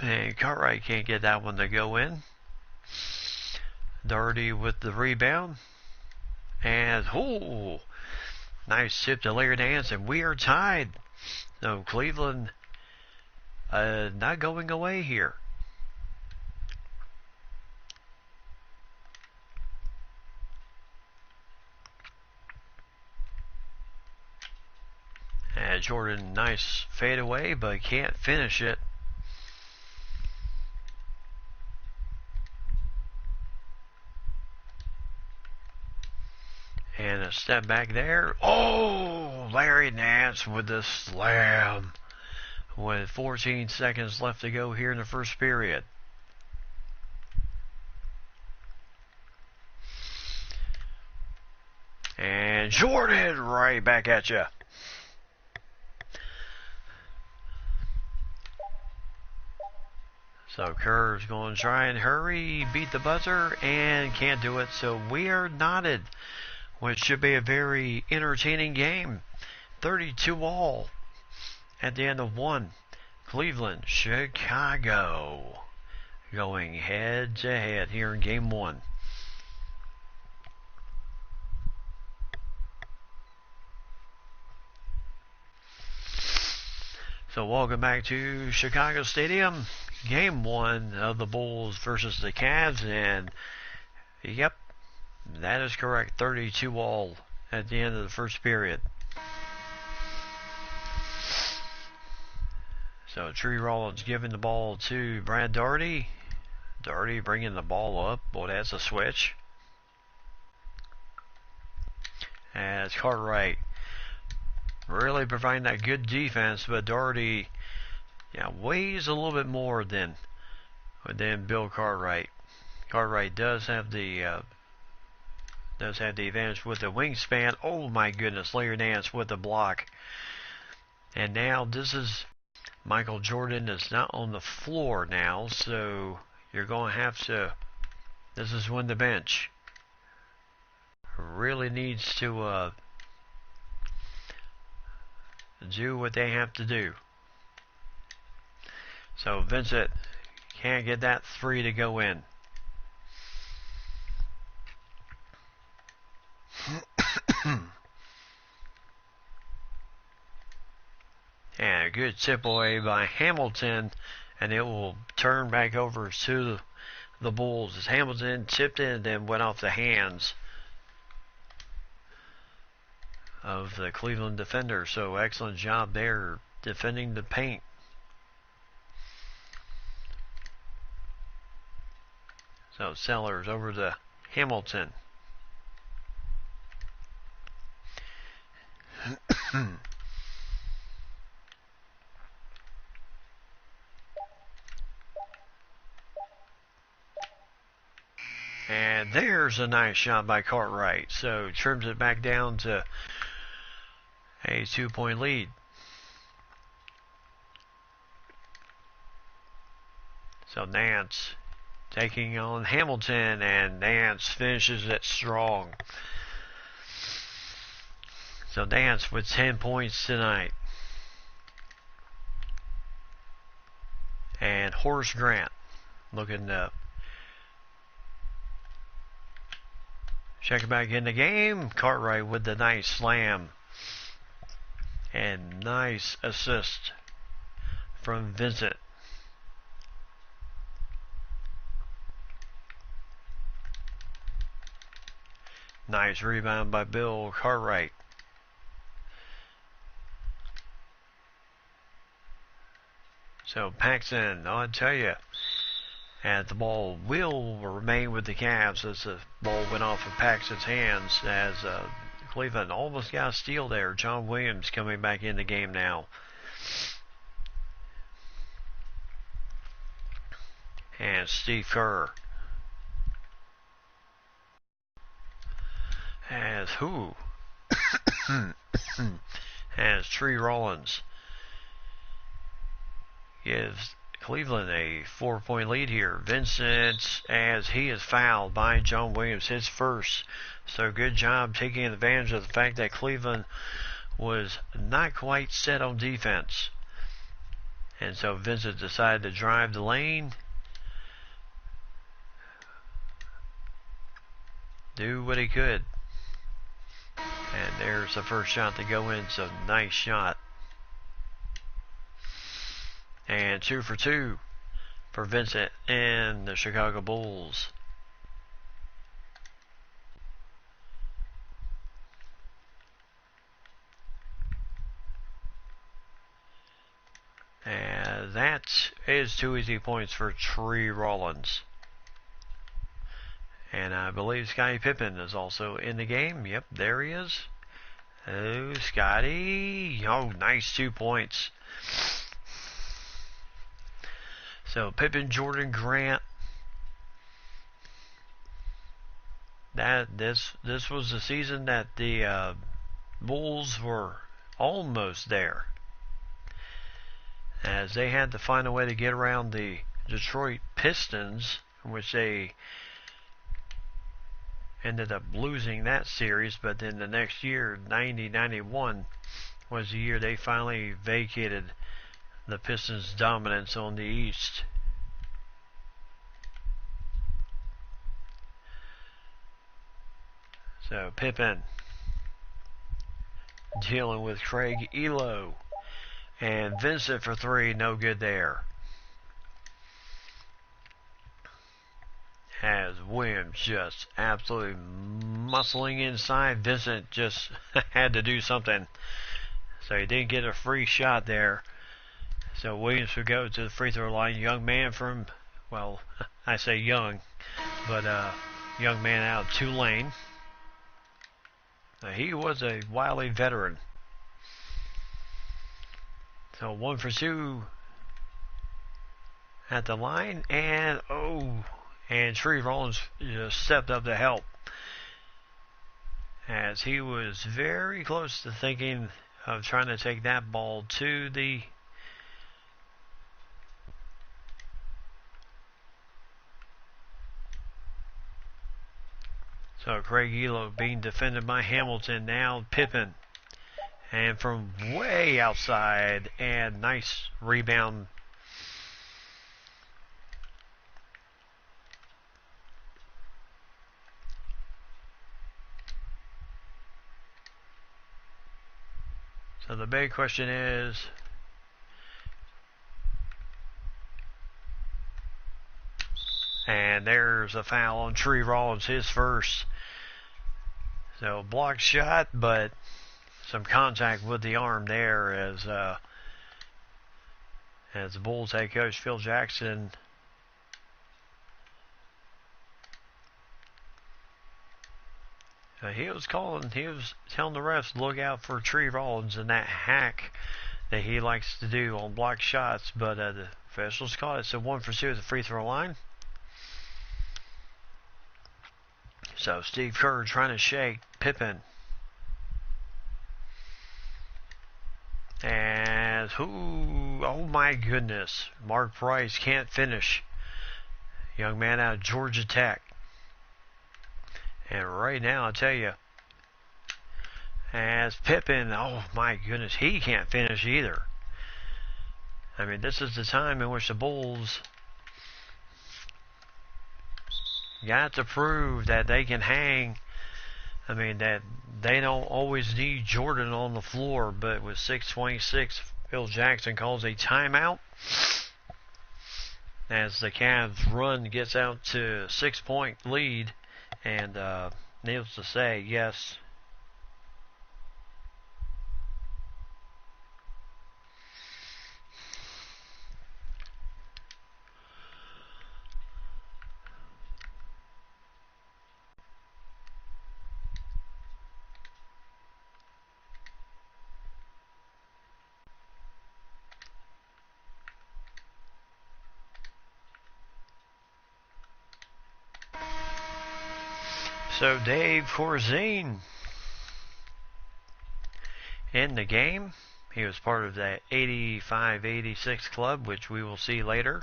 Speaker 1: And Cartwright can't get that one to go in. Doherty with the rebound. And, oh, nice tip to Larry Nance, and we are tied. So Cleveland not going away here. And Jordan, nice fade away, but can't finish it. And a step back there. Oh, Larry Nance with the slam. With 14 seconds left to go here in the first period. And Jordan right back at you. So Kerr's going to try and hurry, beat the buzzer, and can't do it. So we are knotted, which should be a very entertaining game. 32 all at the end of one. Cleveland, Chicago, going head to head here in Game 1. So welcome back to Chicago Stadium. Game 1 of the Bulls versus the Cavs, and yep, that is correct. 32-all at the end of the first period. So Tree Rollins giving the ball to Brad Daugherty. Daugherty bringing the ball up. Boy, that's a switch. As Cartwright really providing that good defense, but Daugherty weighs a little bit more than Bill Cartwright. Cartwright does have the advantage with the wingspan. Oh my goodness, Larry Nance with the block. And now this is Michael Jordan is not on the floor now, so you're going to have to. This is when the bench really needs to do what they have to do. So Vincent can't get that three to go in. And a good tip away by Hamilton, and it will turn back over to the Bulls as Hamilton tipped in and then went off the hands of the Cleveland defender. So excellent job there defending the paint. So Sellers over to Hamilton. And there's a nice shot by Cartwright. So trims it back down to a 2-point lead. So Nance taking on Hamilton, and Nance finishes it strong. So Nance with 10 points tonight. And Horace Grant looking to check back in the game. Cartwright with the nice slam. And nice assist from Vincent. Nice rebound by Bill Cartwright. So Paxson, I'll tell you, and the ball will remain with the Cavs as the ball went off of Paxson's hands as Cleveland almost got a steal there. John Williams coming back in the game now. And Steve Kerr. As who? As Tree Rollins gives Cleveland a 4-point lead here. Vincent, as he is fouled by John Williams, his first. So good job taking advantage of the fact that Cleveland was not quite set on defense. And so Vincent decided to drive the lane, do what he could. And there's the first shot to go in, so nice shot. And 2 for 2 for Vincent and the Chicago Bulls. And that is 2 easy points for Tree Rollins. And I believe Scottie Pippen is also in the game. Yep, there he is. Oh, Scottie. Oh, nice 2 points. So Pippen, Jordan, Grant. This was the season that the Bulls were almost there, as they had to find a way to get around the Detroit Pistons, which they ended up losing that series. But then the next year, 90-91, was the year they finally vacated the Pistons' dominance on the East. So Pippen dealing with Craig Elo, and Vincent for three, no good there. As Williams just absolutely muscling inside, Vincent just had to do something. So he didn't get a free shot there. So Williams would go to the free throw line. Young man from, well, I say young, but young man out of Tulane. He was a wily veteran. So 1 for 2 at the line, and and Tree Rollins just stepped up to help, as he was very close to thinking of trying to take that ball to the so Craig Elo being defended by Hamilton. Now Pippen, and from way outside, and nice rebound. So the big question is, and there's a foul on Tree Rollins, his first. So blocked shot, but some contact with the arm there, as the Bulls head coach Phil Jackson he was telling the refs, look out for Tree Rollins and that hack that he likes to do on blocked shots, but the officials caught it. So 1 for 2 at the free throw line. So Steve Kerr trying to shake Pippen. And oh my goodness, Mark Price can't finish. Young man out of Georgia Tech. And right now, I'll tell you, as Pippen, oh my goodness, he can't finish either. I mean, this is the time in which the Bulls got to prove that they can hang. I mean, that they don't always need Jordan on the floor, but with 6:26, Phil Jackson calls a timeout as the Cavs run gets out to 6-point lead. And needless to say, yes, so Dave Corzine in the game. He was part of that 85-86 club, which we will see later.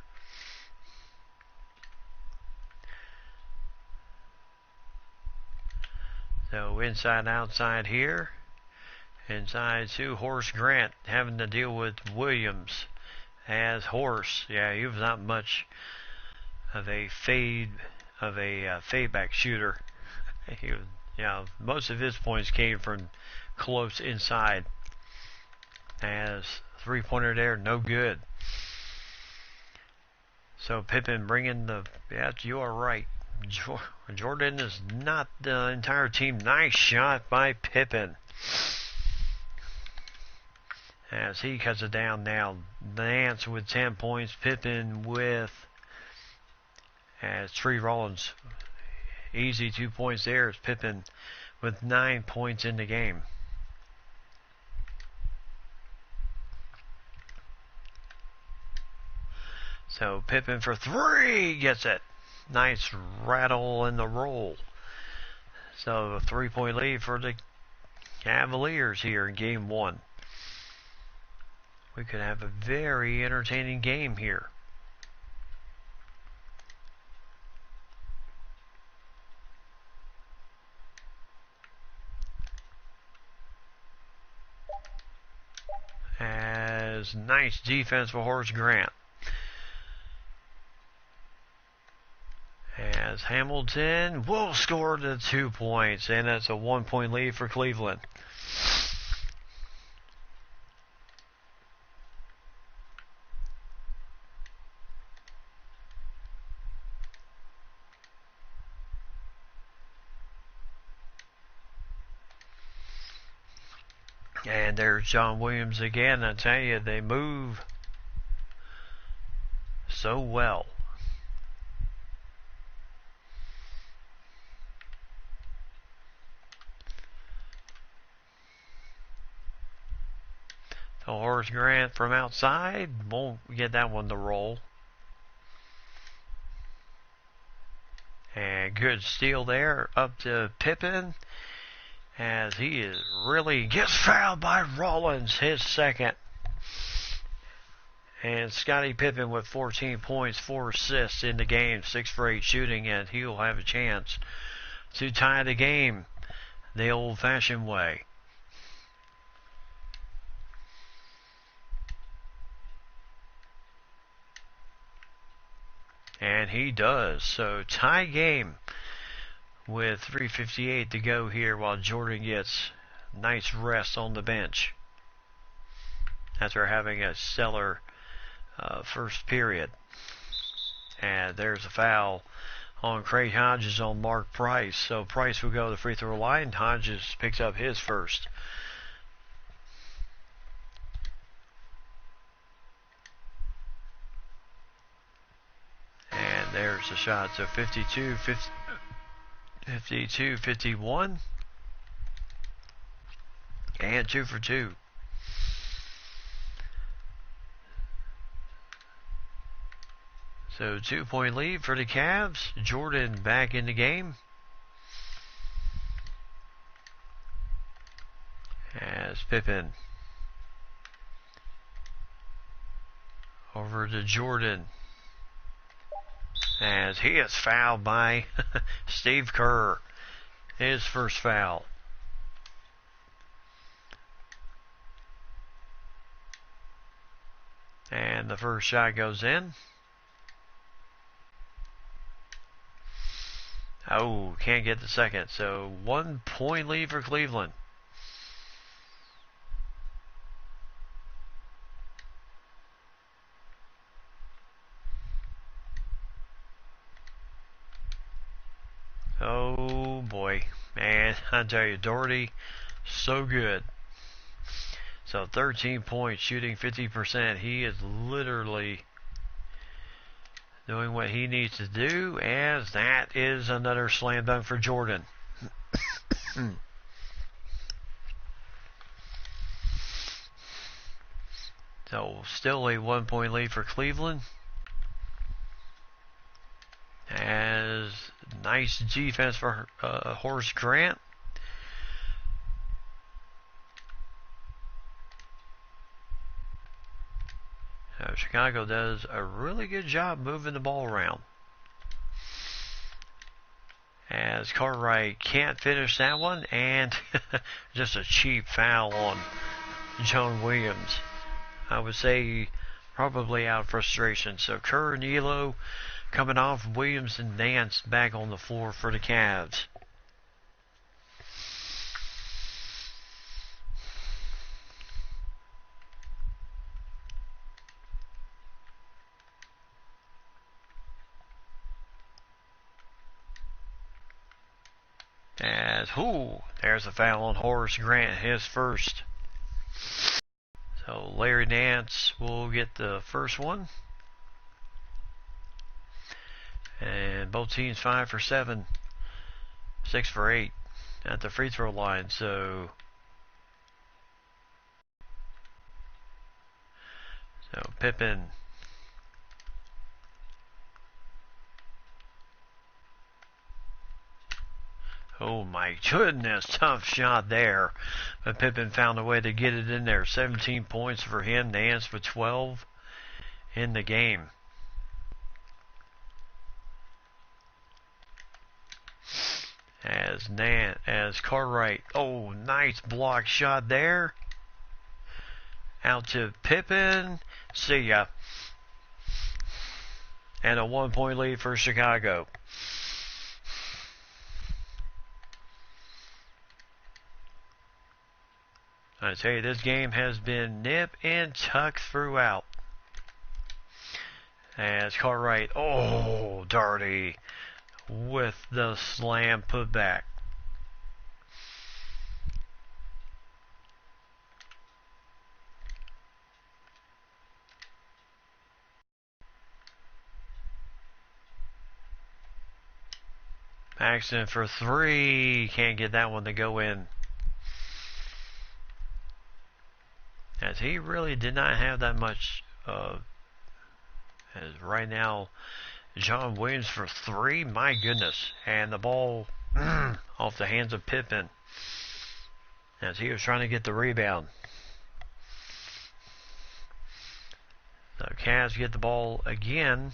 Speaker 1: So inside, outside here. Inside to Horace Grant, having to deal with Williams. As Horace, yeah, he was not much of a fade back shooter. He was, most of his points came from close inside. As three-pointer there, no good. So Pippen bringing the, you are right. Jordan is not the entire team. Nice shot by Pippen. As he cuts it down now. Nance with 10 points. Pippen with, as Tree Rollins, easy 2 points there. As Pippen with 9 points in the game. So Pippen for three, gets it. Nice rattle in the roll. So a 3-point lead for the Cavaliers here in game one. We could have a very entertaining game here. As as nice defense for Horace Grant. As Hamilton will score the 2 points, and it's a 1 point lead for Cleveland. And there's John Williams again. I tell you, they move so well. So Horace Grant from outside won't get that one to roll. And good steal there up to Pippen, as he is really gets fouled by Rollins, his second. And Scottie Pippen with 14 points, 4 assists in the game, 6 for 8 shooting, and he'll have a chance to tie the game the old-fashioned way. And he does. So tie game with 3:58 to go here, while Jordan gets nice rest on the bench after having a stellar first period. And there's a foul on Craig Hodges on Mark Price. So Price will go to the free throw line. Hodges picks up his first. And there's the shot. So 52-51. And 2 for 2. So 2 point lead for the Cavs. Jordan back in the game. As Pippen over to Jordan, as he is fouled by Steve Kerr. His first foul. And the first shot goes in. Oh, can't get the second. So 1 point lead for Cleveland. Oh boy, man, I tell you, Doherty, so good. So 13 points, shooting 50%. He is literally doing what he needs to do, as that is another slam dunk for Jordan. So still a 1 point lead for Cleveland. As nice defense for Horace Grant. So Chicago does a really good job moving the ball around. As Cartwright can't finish that one, and just a cheap foul on John Williams. I would say probably out of frustration. So Kerr and Elo coming off. Williams and Nance back on the floor for the Cavs. As, there's a foul on Horace Grant, his first. So Larry Nance will get the first one. And both teams 5 for 7, 6 for 8 at the free throw line. So Pippen. Oh my goodness, tough shot there. But Pippen found a way to get it in there. 17 points for him. Nance with 12 in the game. As Cartwright, nice block shot there. Out to Pippen. See ya. And a 1-point lead for Chicago. I tell you, this game has been nip and tuck throughout. As Cartwright, oh, dirty, with the slam put back. Paxton for three, can't get that one to go in. As he really did not have that much, as right now, John Williams for three, my goodness. And the ball off the hands of Pippen as he was trying to get the rebound. So Cavs get the ball again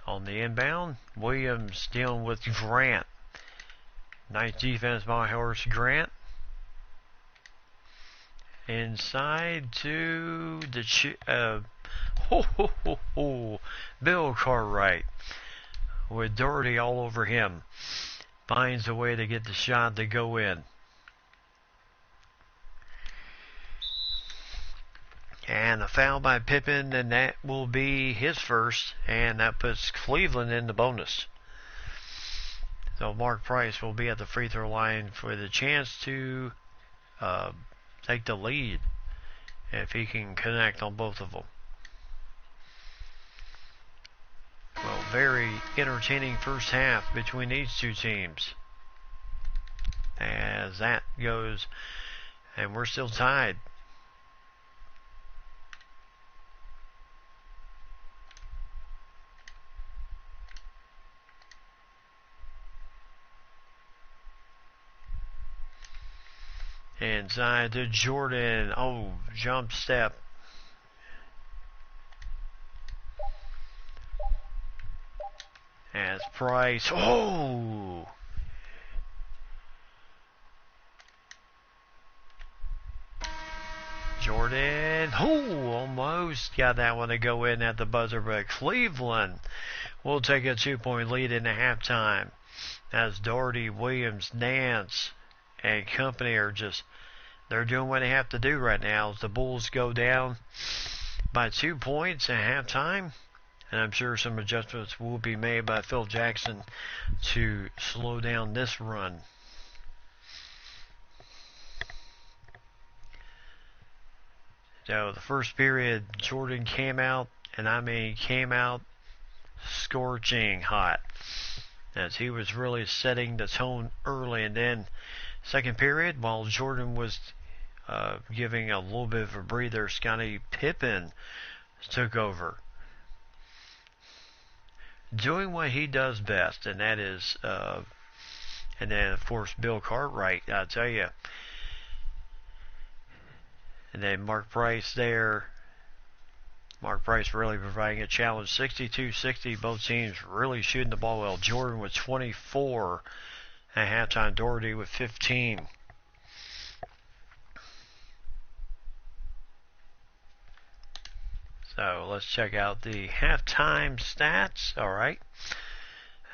Speaker 1: on the inbound. Williams dealing with Grant. Nice defense by Horace Grant. Inside to the Bill Cartwright with Doherty all over him. Finds a way to get the shot to go in. And a foul by Pippen, and that will be his first, and that puts Cleveland in the bonus. So Mark Price will be at the free throw line for the chance to take the lead if he can connect on both of them. Well, very entertaining first half between these two teams. As that goes, and we're still tied. Inside to Jordan. Oh, jump step. As Price. Oh! Jordan. Oh, almost got that one to go in at the buzzer, but Cleveland will take a 2-point lead in the halftime. As Doherty, Williams, Nance, and company are just, they're doing what they have to do right now as the Bulls go down by 2 points at halftime. And I'm sure some adjustments will be made by Phil Jackson to slow down this run. So the first period, Jordan came out, and I mean came out scorching hot, as he was really setting the tone early. And then second period, while Jordan was giving a little bit of a breather, Scottie Pippen took over, doing what he does best, and that is, and then of course Bill Cartwright, I tell you. And then Mark Price there. Mark Price really providing a challenge. 62-60, both teams really shooting the ball well. Jordan with 24 at halftime. Doherty with 15. So let's check out the halftime stats. All right.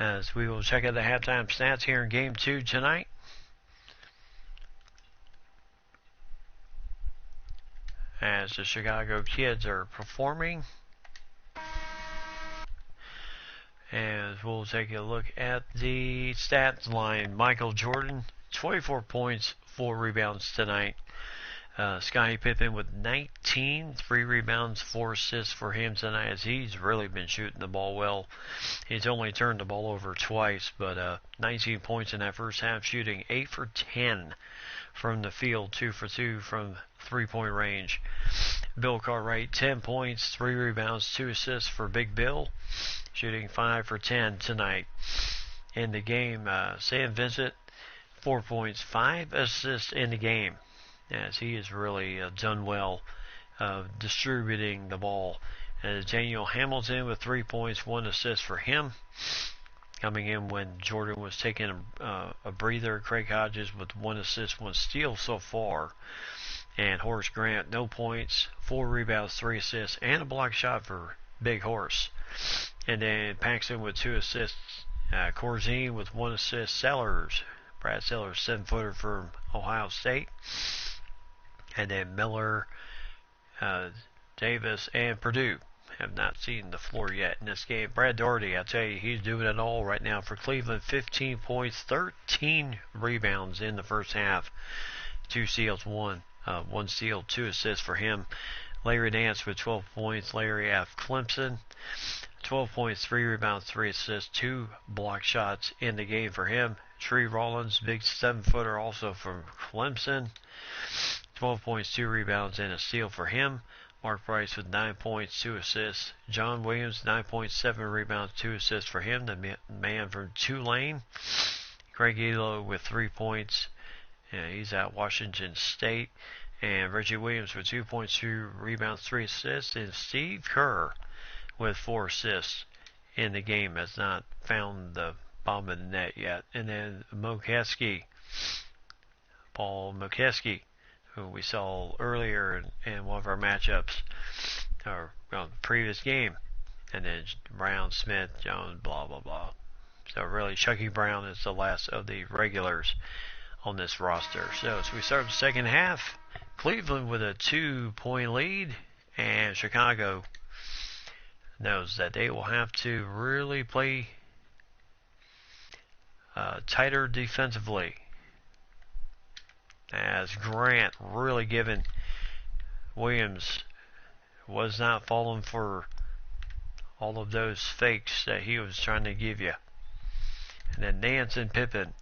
Speaker 1: As we will check out the halftime stats here in Game 2 tonight. As the Chicago Kids are performing. And we'll take a look at the stats line. Michael Jordan, 24 points, 4 rebounds tonight. Scottie Pippen with 19, 3 rebounds, 4 assists for him tonight, as he's really been shooting the ball well. He's only turned the ball over twice, but 19 points in that first half, shooting 8 for 10 from the field, 2 for 2 from 3-point range. Bill Cartwright, 10 points, 3 rebounds, 2 assists for Big Bill, shooting 5 for 10 tonight. In the game, Sam Vincent, 4 points, 5 assists in the game, as he has really done well distributing the ball. Daniel Hamilton with 3 points, 1 assist for him, coming in when Jordan was taking a breather. Craig Hodges with 1 assist, 1 steal so far. And Horace Grant, no points, 4 rebounds, 3 assists, and a block shot for Big Horse. And then Paxton with 2 assists. Corzine with 1 assist. Sellers, Brad Sellers, 7-footer from Ohio State. And then Miller, Davis, and Purdue have not seen the floor yet in this game. Brad Daugherty, I tell you, he's doing it all right now for Cleveland. 15 points, 13 rebounds in the first half. 2 steals, 1 steal, 2 assists for him. Larry Nance with 12 points. Larry F. Clemson, 12 points, 3 rebounds, 3 assists, 2 block shots in the game for him. Tree Rollins, big 7-footer also from Clemson. 12 points, 2 rebounds, and a steal for him. Mark Price with 9 points, 2 assists. John Williams, 9.7 rebounds, 2 assists for him, the man from Tulane. Craig Elo with 3 points. He's at Washington State. And Reggie Williams with 2 points, 2 rebounds, 3 assists. And Steve Kerr with 4 assists in the game has not found the bottom of the net yet. And then Paul Mokeski, who we saw earlier in one of our matchups, or the previous game. And then Brown, Smith, Jones, blah, blah, blah. So really, Chucky Brown is the last of the regulars on this roster. So as we start the second half, Cleveland with a 2-point lead, and Chicago knows that they will have to really play tighter defensively, as Grant really giving Williams, was not falling for all of those fakes that he was trying to give you. And then Nance and Pippen.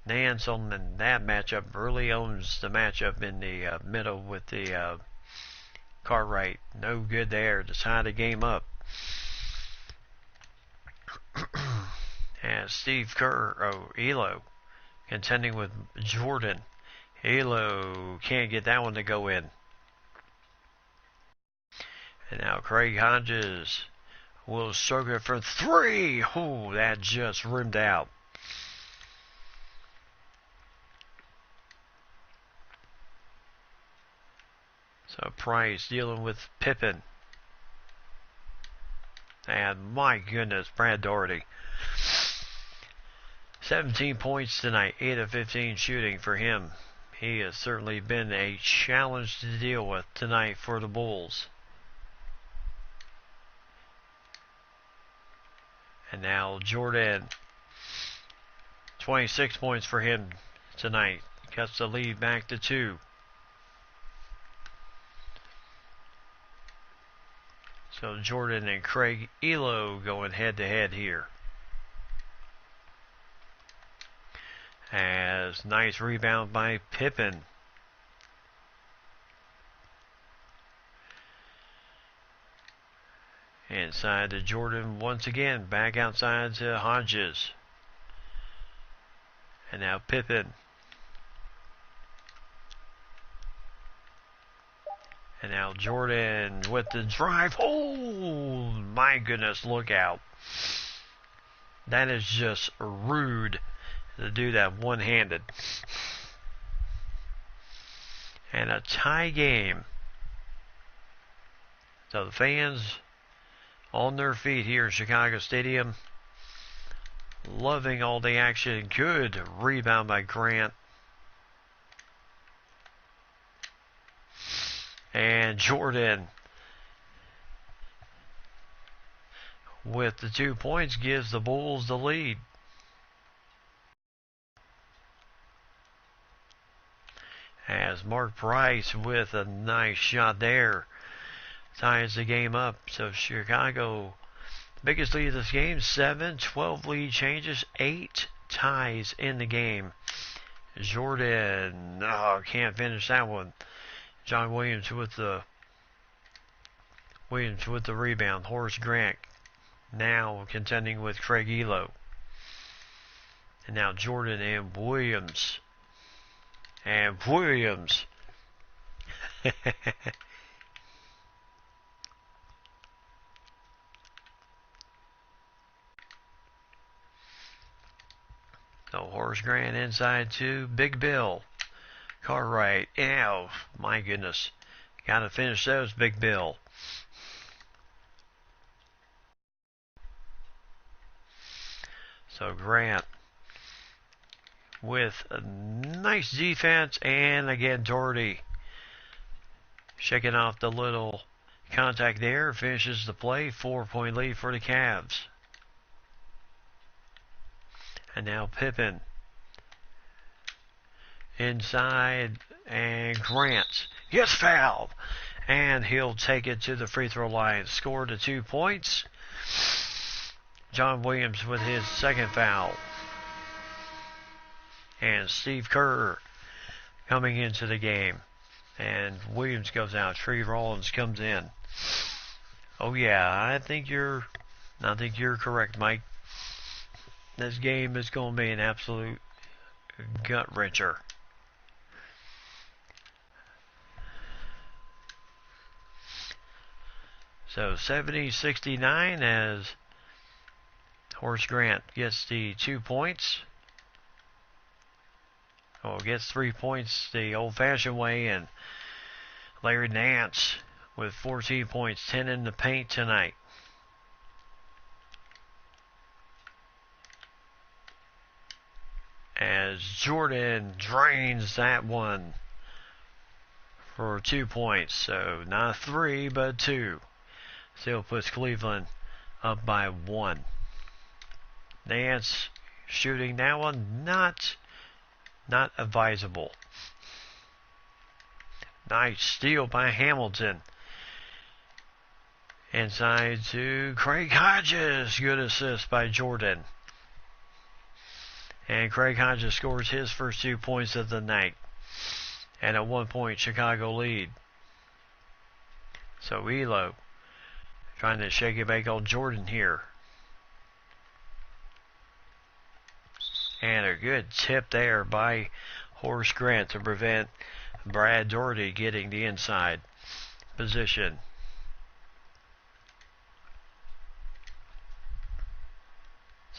Speaker 1: Nance on that matchup really owns the matchup in the middle with the Cartwright. No good there to tie the game up. And Steve Kerr, Elo, contending with Jordan. Elo can't get that one to go in. And now Craig Hodges will stroke it for 3. Oh, that just rimmed out. So Price dealing with Pippen. And my goodness, Brad Daugherty. 17 points tonight, 8 of 15 shooting for him. He has certainly been a challenge to deal with tonight for the Bulls. And now Jordan, 26 points for him tonight. Cuts the lead back to 2. So Jordan and Craig Elo going head to head here. As nice rebound by Pippen. Inside to Jordan once again. Back outside to Hodges. And now Pippen. And now Jordan with the drive. Oh, my goodness, look out. That is just rude to do that one-handed. And a tie game. So the fans on their feet here in Chicago Stadium, loving all the action. Good rebound by Grant. And Jordan with the 2 points gives the Bulls the lead. As Mark Price with a nice shot there ties the game up. So Chicago, biggest lead of this game, 7, 12 lead changes, 8 ties in the game. Jordan, can't finish that one. John Williams with the rebound. Horace Grant now contending with Craig Elo. And now Jordan and Williams. And Williams. So Horace Grant inside to Big Bill. Cartwright. Ow, my goodness. Gotta finish those, Big Bill. So Grant with a nice defense, and again Doherty shaking off the little contact there, finishes the play. 4-point lead for the Cavs. And now Pippen inside, and Grant gets fouled, and he'll take it to the free throw line. Score to 2 points. John Williams with his second foul. And Steve Kerr coming into the game. And Williams goes out. Tree Rollins comes in. Oh yeah, I think you're correct, Mike. This game is going to be an absolute gut wrencher. So 70-69 as Horace Grant gets the 2 points. Oh, gets 3 points the old-fashioned way, and Larry Nance with 14 points, 10 in the paint tonight. As Jordan drains that one for 2 points. So not 3, but 2. Still puts Cleveland up by 1. Nance shooting that one, not advisable. Nice steal by Hamilton. Inside to Craig Hodges. Good assist by Jordan. And Craig Hodges scores his first 2 points of the night. And a 1-point Chicago lead. So Elo trying to shake it back on Jordan here. And a good tip there by Horace Grant to prevent Brad Doherty getting the inside position.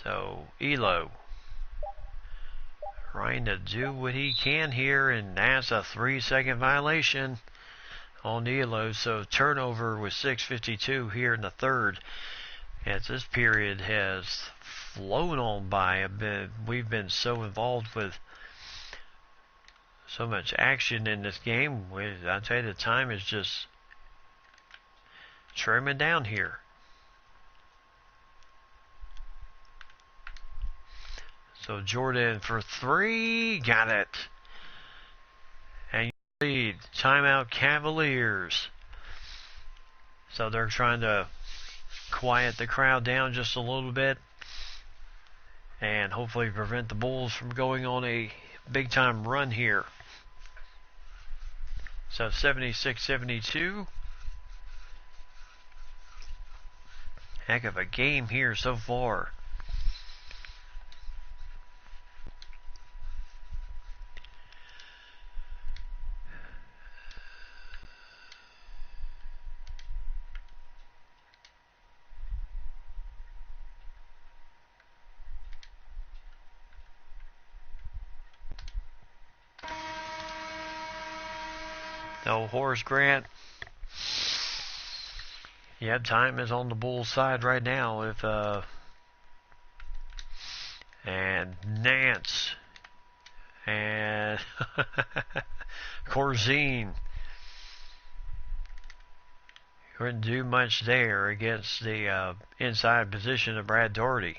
Speaker 1: So Elo trying to do what he can here, and that's a 3-second violation on Elo. So turnover with 6:52 here in the third. As this period has flown on by. We've been so involved with so much action in this game. I tell you, the time is just trimming down here. So Jordan for 3, got it. And you lead, timeout Cavaliers. So they're trying to quiet the crowd down just a little bit and hopefully prevent the Bulls from going on a big time run here. So 76-72. Heck of a game here so far. No, Horace Grant. Yeah, time is on the Bulls' side right now. And Nance and Corzine couldn't do much there against the inside position of Brad Doherty.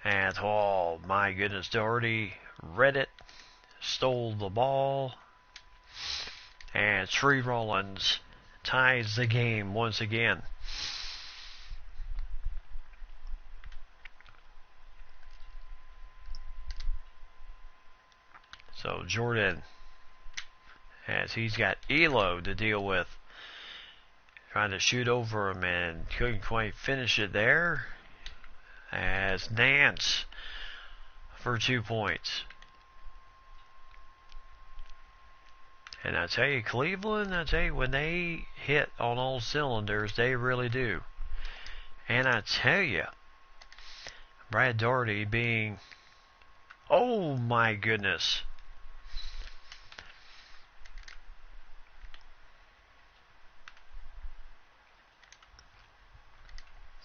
Speaker 1: And oh my goodness, Doherty read it. Stole the ball, and Tree Rollins ties the game once again. So Jordan, as he's got Elo to deal with, trying to shoot over him and couldn't quite finish it there. As Nance for 2 points. And I tell you, Cleveland, when they hit on all cylinders, they really do. And I tell you, Brad Doherty being Oh my goodness.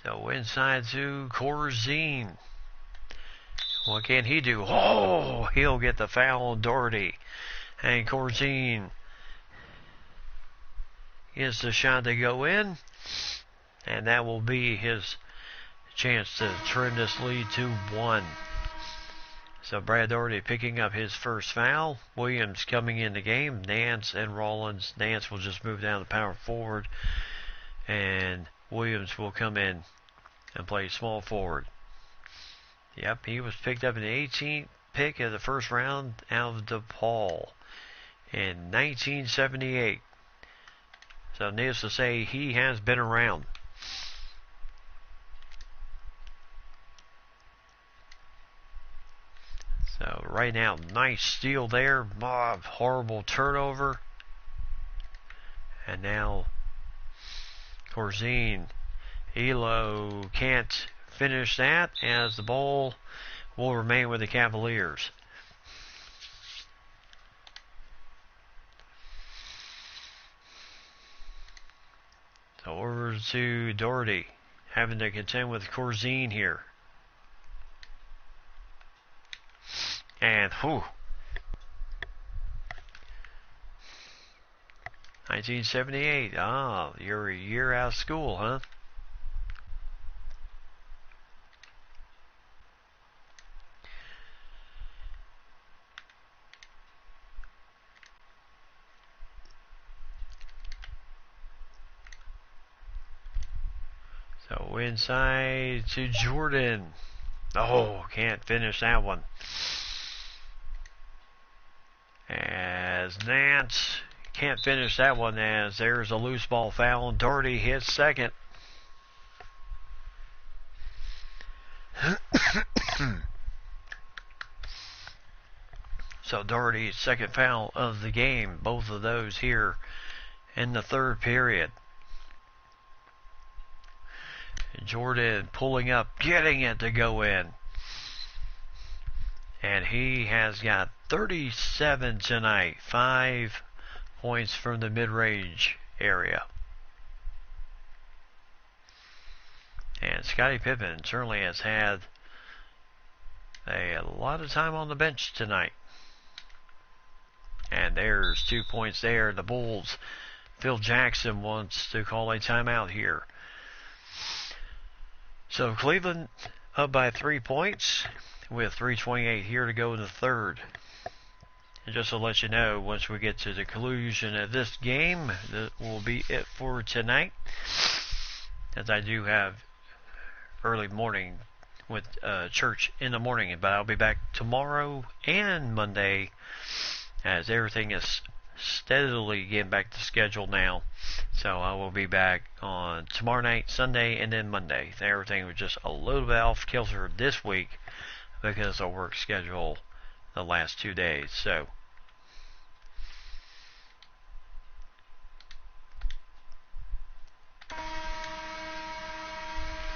Speaker 1: So inside to Corzine. What can he do? Oh, he'll get the foul on Doherty. And Corzine gets the shot to go in. And that will be his chance to trim this lead to 1. So Brad Doherty picking up his first foul. Williams coming in the game. Nance and Rollins. Nance will just move down to power forward. And Williams will come in and play small forward. Yep, he was picked up in the 18th pick of the first round out of DePaul in 1978. So needless to say, he has been around. So right now, nice steal there. Horrible turnover. And now Corzine. Elo can't finish that as the ball will remain with the Cavaliers. So over to Doherty, having to contend with Corzine here. And 1978. Ah, you're a year out of school, huh? So inside to Jordan. Oh, can't finish that one. As Nance can't finish that one, as there's a loose ball foul. Doherty hits second. So Doherty's second foul of the game. Both of those here in the third period. Jordan pulling up, getting it to go in. And he has got 37 tonight. 5 points from the mid-range area. And Scottie Pippen certainly has had a lot of time on the bench tonight. And there's 2 points there. The Bulls, Phil Jackson wants to call a timeout here. So Cleveland up by 3 points with 3:28 here to go in the third. And just to let you know, once we get to the conclusion of this game, that will be it for tonight. As I do have early morning with church in the morning, but I'll be back tomorrow and Monday as everything is steadily getting back to schedule now. So I will be back on tomorrow night, Sunday, and then Monday. Everything was just a little bit off kilter this week because of work schedule the last 2 days. So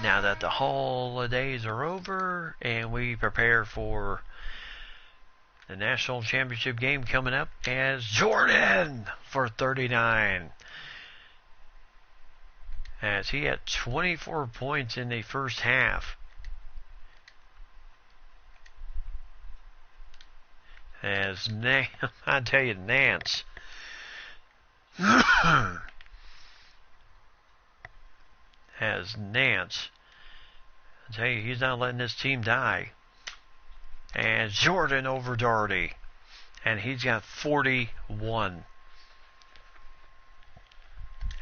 Speaker 1: now that the holidays are over and we prepare for the national championship game coming up, as Jordan for 39. As he had 24 points in the first half. As I tell you, Nance as Nance, I tell you, he's not letting this team die. And Jordan over Doherty, and he's got 41.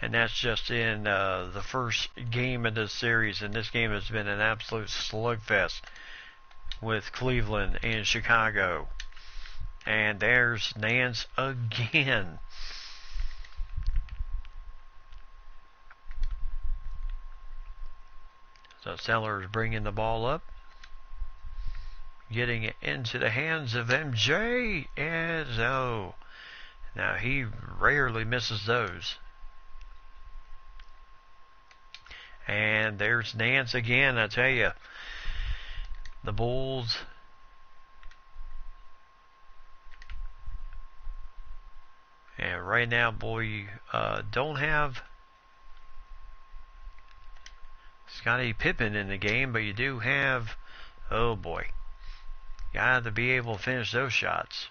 Speaker 1: And that's just in the first game of this series, and this game has been an absolute slugfest with Cleveland and Chicago. And there's Nance again. So Sellers bringing the ball up, getting it into the hands of MJ, and now he rarely misses those. And there's Nance again. I tell you, the Bulls Right now, boy, don't have Scottie Pippen in the game, but you do have, oh boy, got to be able to finish those shots.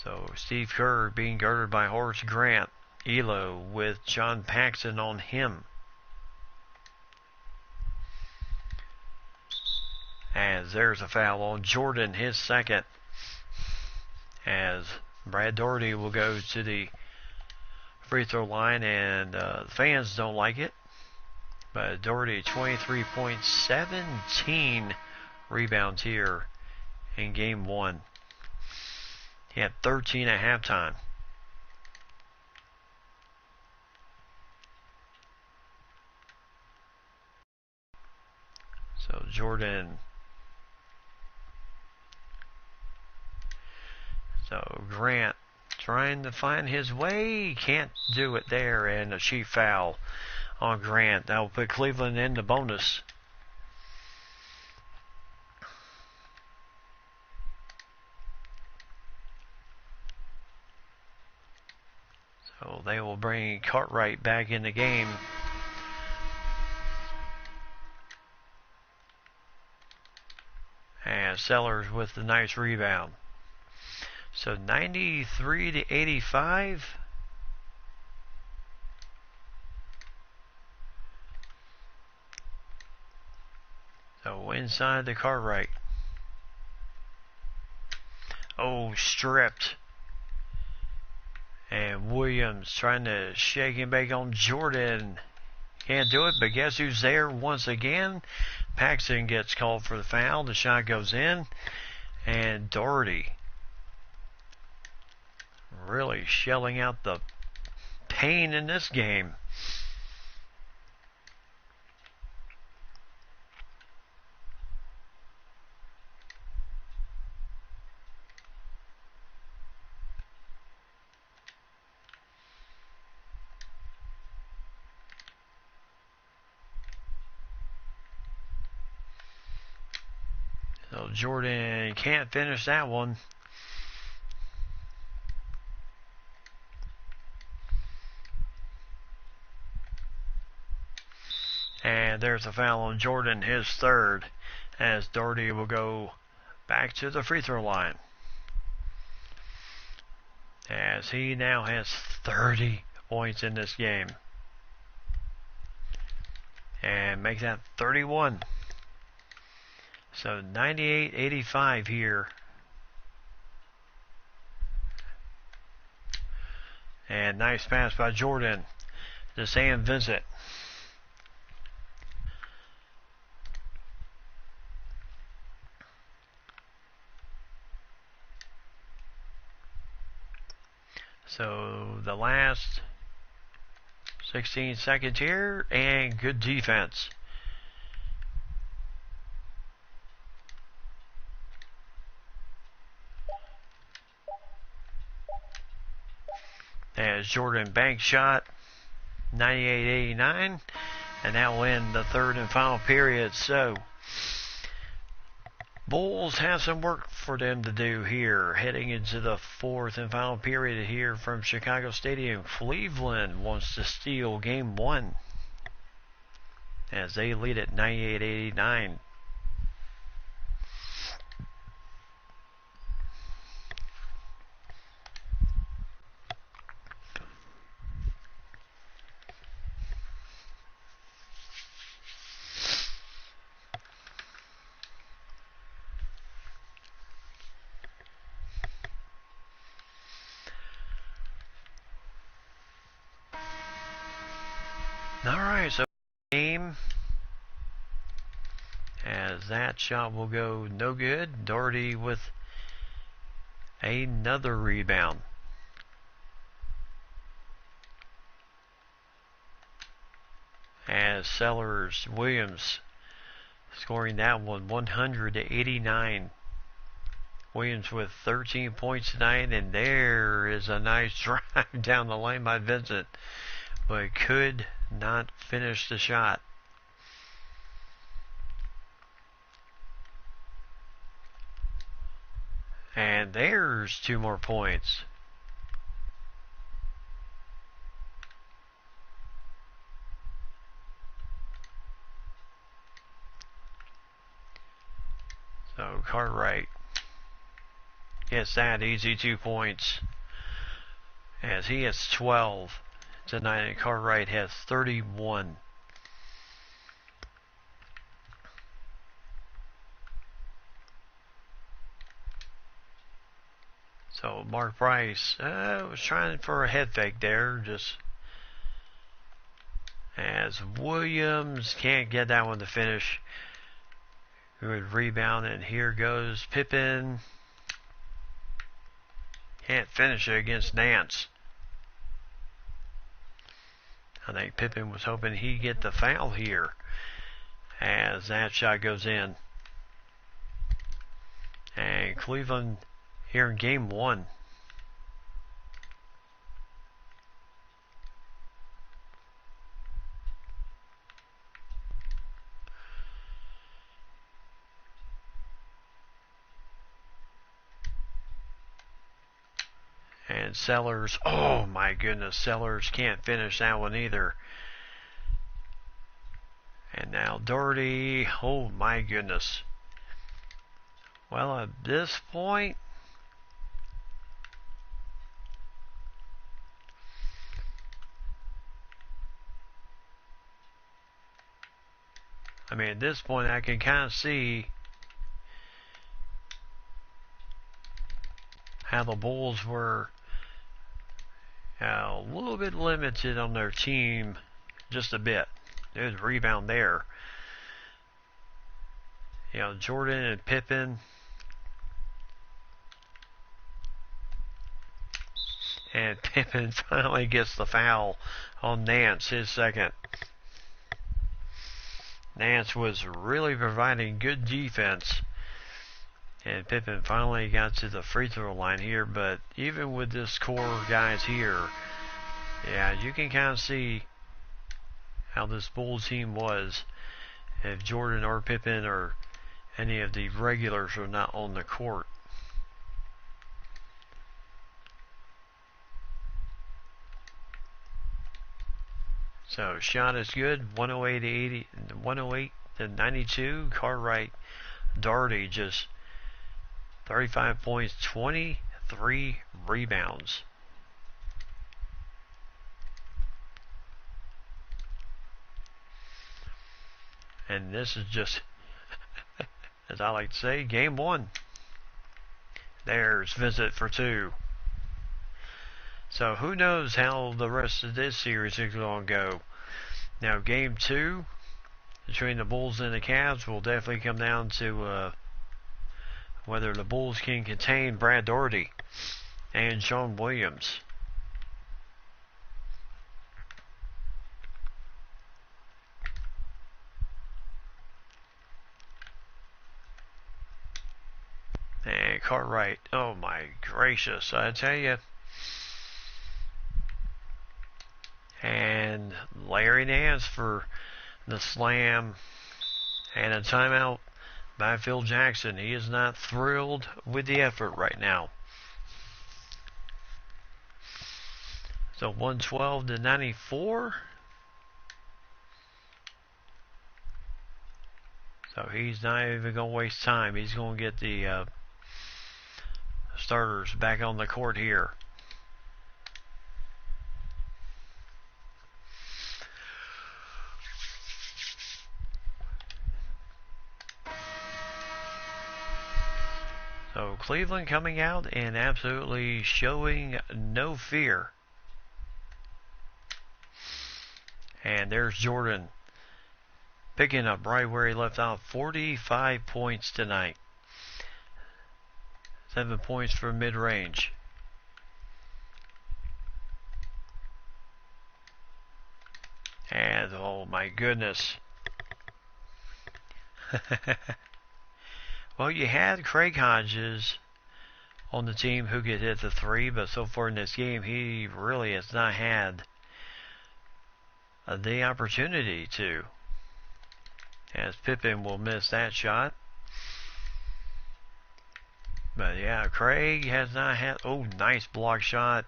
Speaker 1: So Steve Kerr being guarded by Horace Grant. Elo with John Paxson on him. As there's a foul on Jordan, his second. As Brad Daugherty will go to the free throw line, and the fans don't like it. But Daugherty, 23.17 rebounds here in game one. He had 13 at halftime. So Jordan. So Grant trying to find his way. Can't do it there. And a cheap foul on Grant. That will put Cleveland in the bonus. So they will bring Cartwright back in the game. And Sellers with the nice rebound. So 93 to 85. So inside the Cartwright. Oh, stripped. And Williams trying to shake and bake on Jordan. Can't do it, but guess who's there once again? Paxson gets called for the foul. The shot goes in. And Daugherty really shelling out the pain in this game. So Jordan can't finish that one. And there's a foul on Jordan, his third, as Daugherty will go back to the free throw line. As he now has 30 points in this game. And make that 31. So 98-85 here. And nice pass by Jordan to Sam Vincent. So the last 16 seconds here, and good defense. As Jordan bank shot, 98-89, and that will end the third and final period. So Bulls have some work for them to do here, heading into the fourth and final period here from Chicago Stadium. Cleveland wants to steal game one as they lead at 98-89. Alright, so game, as that shot will go no good. Daugherty with another rebound. As Sellers Williams scoring that one, 100-89. Williams with 13 points tonight, and there is a nice drive down the lane by Vincent, but could not finish the shot. And there's 2 more points. So Cartwright gets that easy 2 points, as he has 12 tonight, and Cartwright has 31. So Mark Price was trying for a head fake there, just as Williams can't get that one to finish. Good rebound, and here goes Pippen. Can't finish it against Nance. I think Pippen was hoping he'd get the foul here, as that shot goes in. And Cleveland here in game 1. And Sellers, oh my goodness, Sellers can't finish that one either. And now Doherty, oh my goodness. Well, at this point, I can kind of see how the Bulls were a little bit limited on their team, just a bit. There's a rebound there. Jordan and Pippen. And Pippen finally gets the foul on Nance, his second. Nance was really providing good defense, and Pippen finally got to the free throw line here. But even with this core guys here, yeah, you can kind of see how this Bulls team was if Jordan or Pippen or any of the regulars are not on the court. So shot is good, 108 to 92. Cartwright, Doherty just 35 points, 23 rebounds. And this is just, as I like to say, game 1. There's Visit for 2. So who knows how the rest of this series is going to go. Now game 2 between the Bulls and the Cavs will definitely come down to whether the Bulls can contain Brad Doherty and Sean Williams. And Cartwright, oh my gracious, I tell you. And Larry Nance for the slam, and a timeout by Phil Jackson. He is not thrilled with the effort right now. So 112 to 94. So he's not even going to waste time. He's going to get the starters back on the court here. So Cleveland coming out and absolutely showing no fear. And there's Jordan picking up right where he left off. 45 points tonight. 7 points from mid-range. And oh my goodness. Well, you had Craig Hodges on the team who could hit the 3, but so far in this game, he really has not had the opportunity to. As Pippen will miss that shot. But yeah, Craig has not had. Oh, nice block shot.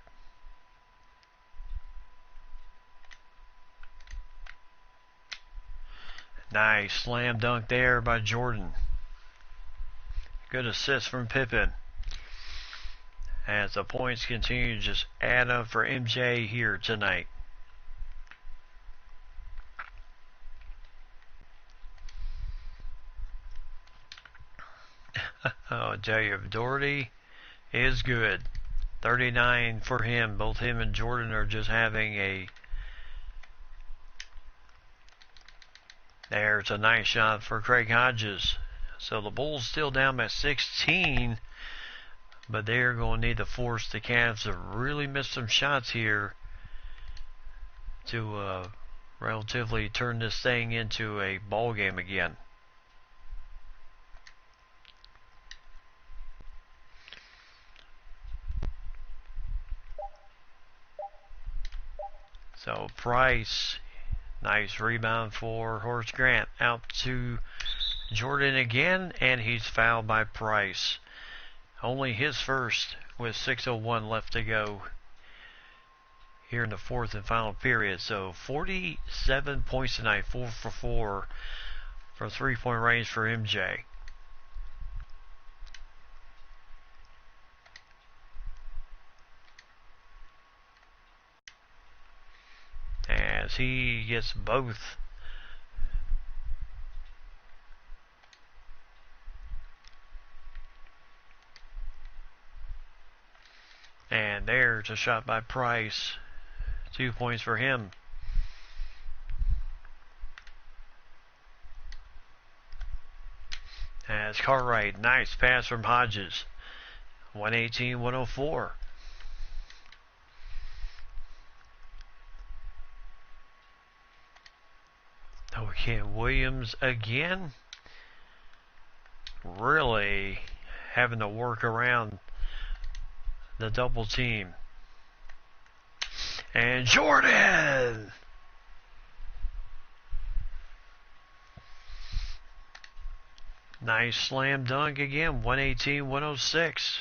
Speaker 1: Nice slam dunk there by Jordan. Good assist from Pippen. As the points continue to just add up for MJ here tonight. I'll tell you, Doherty is good. 39 for him. Both him and Jordan are just having a... There's a nice shot for Craig Hodges. So the Bulls still down by 16, but they're going to need to force the Cavs to really miss some shots here to relatively turn this thing into a ball game again. So Price, nice rebound for Horace Grant. Out to Jordan again, and he's fouled by Price. Only his first with 6:01 left to go here in the fourth and final period. So 47 points tonight, 4 for 4 for 3-point range for MJ. As he gets both. And there's a shot by Price. 2 points for him. As Cartwright, nice pass from Hodges. 118-104. Okay, Williams again. Really having to work around the double team. And Jordan! Nice slam dunk again, 118-106.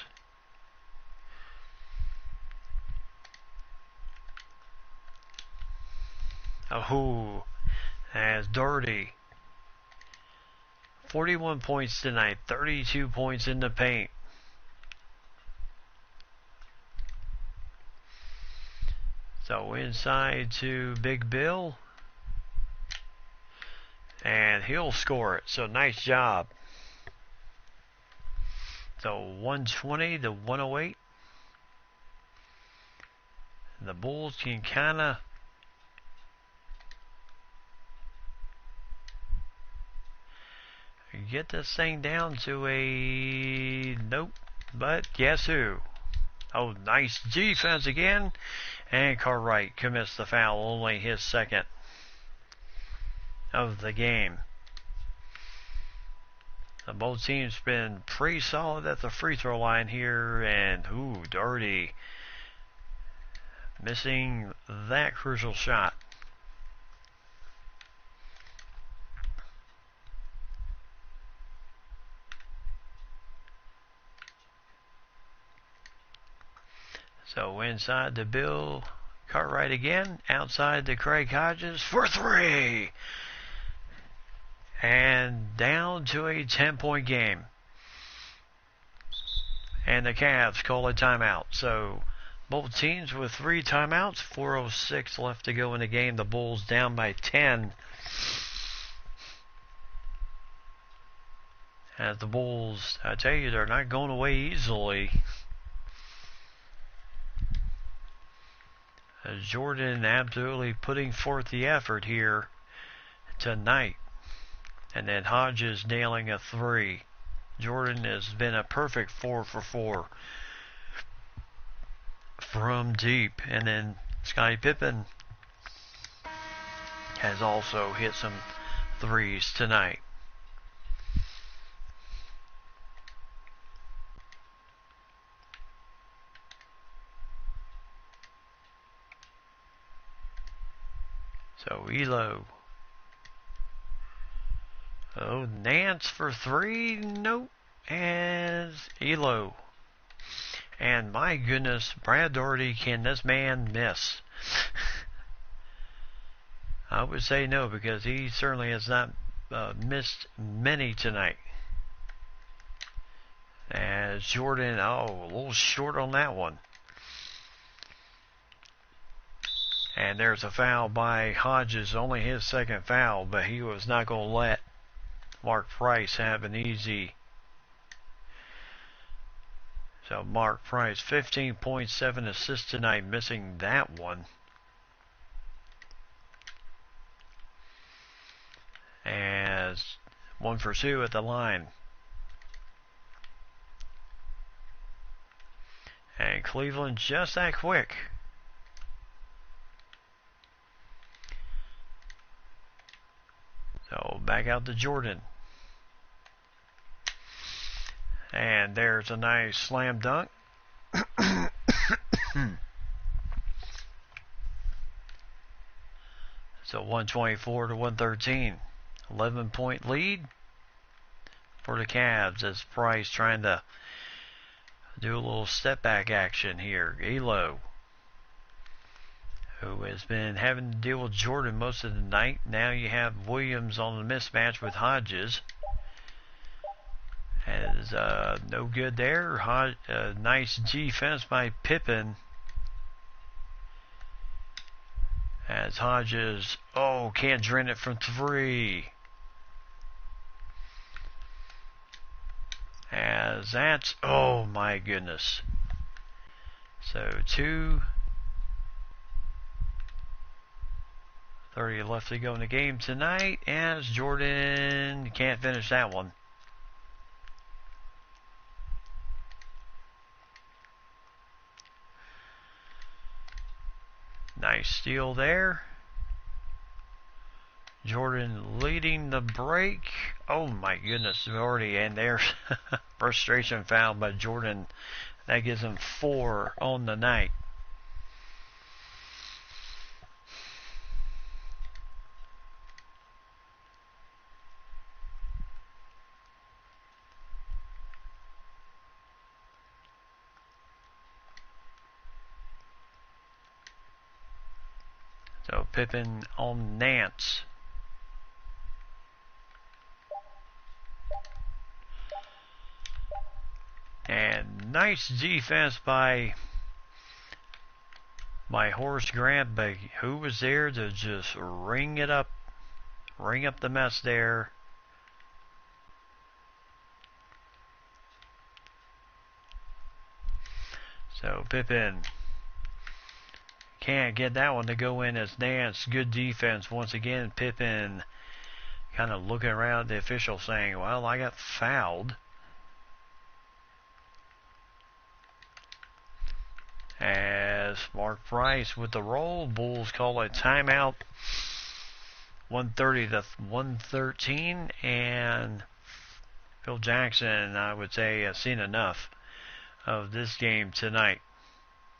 Speaker 1: Oh, as Doherty. 41 points tonight, 32 points in the paint. So inside to Big Bill. And he'll score it. So nice job. So 120-108. The Bulls can kind of get this thing down to a nope. But guess who? Oh, nice defense again. And Cartwright commits the foul, only his second of the game. Both teams been pretty solid at the free throw line here, and ooh, Doherty missing that crucial shot. So inside to Bill Cartwright again, outside to Craig Hodges for 3. And down to a 10-point game. And the Cavs call a timeout. So both teams with 3 timeouts, 4:06 left to go in the game. The Bulls down by 10. As the Bulls, I tell you, they're not going away easily. As Jordan absolutely putting forth the effort here tonight. And then Hodges nailing a 3. Jordan has been a perfect 4 for 4 from deep. And then Scottie Pippen has also hit some 3s tonight. So Elo. Oh, Nance for 3? Nope. as Elo. And my goodness, Brad Daugherty, can this man miss? I would say no, because he certainly has not missed many tonight. As Jordan, a little short on that one. And there's a foul by Hodges, only his second foul, but he was not going to let Mark Price have an easy. So Mark Price, 15.7 assists tonight, missing that one. As 1 for 2 at the line. And Cleveland just that quick. So back out to Jordan. And there's a nice slam dunk. So 124 to 113. 11-point lead for the Cavs as Price trying to do a little step back action here. Elo, who has been having to deal with Jordan most of the night. Now you have Williams on the mismatch with Hodges. As no good there. Nice defense by Pippen. As Hodges, can't drain it from 3. As that's, oh my goodness. So 2:30 left to go in the game tonight, as Jordan can't finish that one. Nice steal there. Jordan leading the break. Oh my goodness, already, and there's frustration foul by Jordan. That gives him 4 on the night. So Pippen on Nance. And nice defense by Horace Grant, but who was there to just ring up the mess there. So Pippen can't get that one to go in as Nance. Good defense once again. Pippen kind of looking around at the official saying, well, I got fouled. As Mark Price with the roll, Bulls call a timeout. 130 to 113, and Phil Jackson, I would say, has seen enough of this game tonight.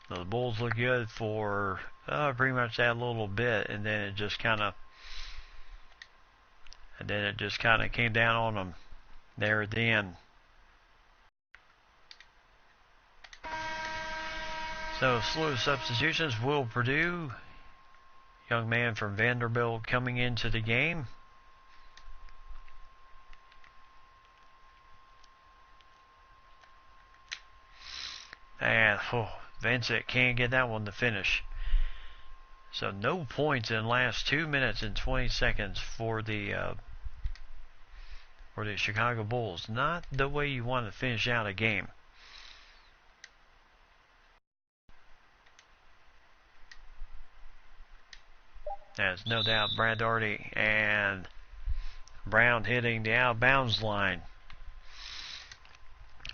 Speaker 1: So the Bulls look good for pretty much that little bit, and then it just kind of came down on them there at the end. So, slew of substitutions. Will Purdue, young man from Vanderbilt, coming into the game. And Vincent can't get that one to finish. So no points in the last 2 minutes and 20 seconds for the Chicago Bulls. Not the way you want to finish out a game. There's no doubt Brad Daugherty and Brown hitting the out-of-bounds line.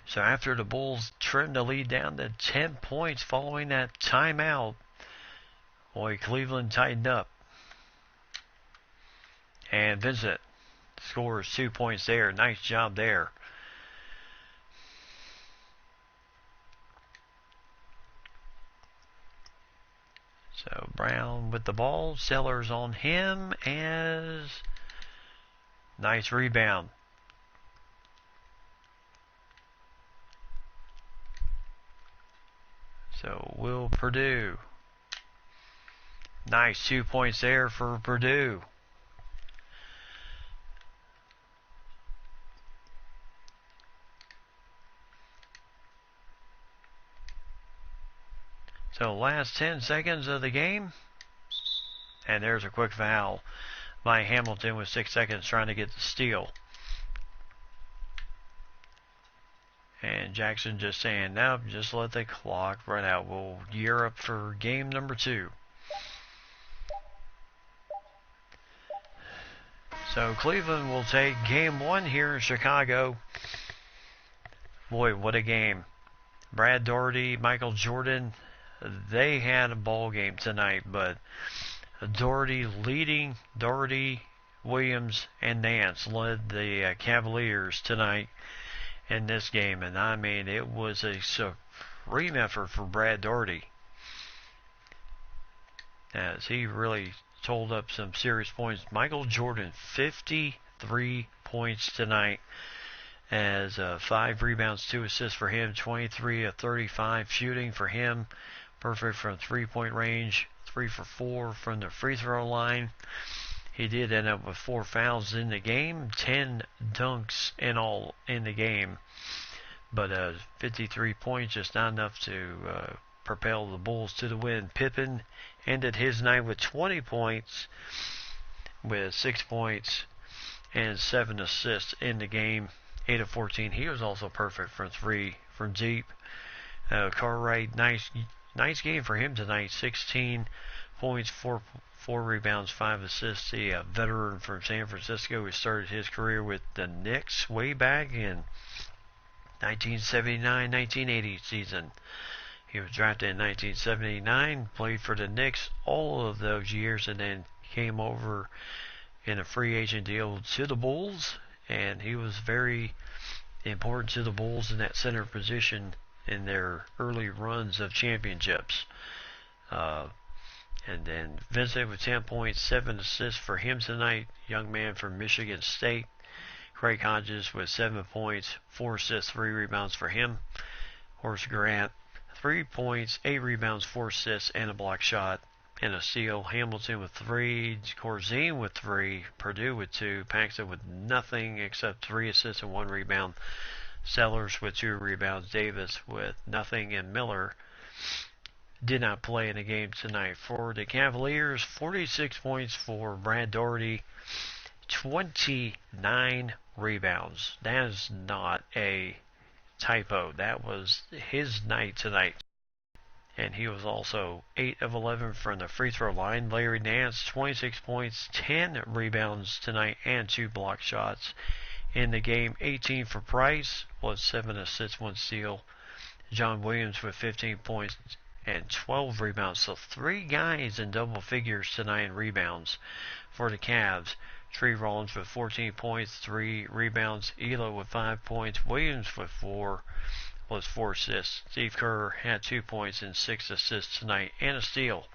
Speaker 1: So after the Bulls trimmed the lead down to 10 points following that timeout, boy, Cleveland tightened up. And Vincent scores 2 points there. Nice job there. So Brown with the ball. Sellers on him as nice rebound. So will Purdue. Nice 2 points there for Purdue. So last 10 seconds of the game. And there's a quick foul by Hamilton with 6 seconds trying to get the steal. And Jackson just saying, nope, just let the clock run out. We'll gear up for game number 2. So Cleveland will take game 1 here in Chicago. Boy, what a game. Brad Daugherty, Michael Jordan, they had a ball game tonight, but Daugherty, Williams, and Nance led the Cavaliers tonight in this game. And I mean, it was a supreme effort for Brad Daugherty, as he really told up some serious points. Michael Jordan, 53 points tonight, as 5 rebounds, 2 assists for him, 23 of 35 shooting for him, perfect from 3-point range, 3 for 4 from the free throw line. He did end up with 4 fouls in the game, 10 dunks in all in the game, but 53 points, just not enough to propel the Bulls to the win. Pippen ended his night with 20 points, with 6 points and 7 assists in the game, 8 of 14. He was also perfect from 3 from deep. Cartwright, nice game for him tonight. 16 points, 4 rebounds, 5 assists. The veteran from San Francisco who started his career with the Knicks way back in 1979-1980 season. He was drafted in 1979, played for the Knicks all of those years, and then came over in a free agent deal to the Bulls. And he was very important to the Bulls in that center position in their early runs of championships. And then Vincent with 10 points, 7 assists for him tonight. Young man from Michigan State. Craig Hodges with 7 points, 4 assists, 3 rebounds for him. Horace Grant, 3 points, 8 rebounds, 4 assists, and a block shot and a steal. Hamilton with 3, Corzine with 3, Purdue with 2, Paxton with nothing except 3 assists and 1 rebound. Sellers with 2 rebounds, Davis with nothing, and Miller did not play in the game tonight. For the Cavaliers, 46 points for Brad Daugherty, 29 rebounds. That is not a typo. That was his night tonight. And he was also 8 of 11 from the free throw line. Larry Nance, 26 points, 10 rebounds tonight, and 2 block shots in the game. 18 for Price, was 7 assists, 1 steal. John Williams with 15 points and 12 rebounds. So 3 guys in double figures tonight in rebounds for the Cavs. Tree Rollins with 14 points, 3 rebounds. Elo with 5 points. Williams with 4 assists. Steve Kerr had 2 points and 6 assists tonight and a steal.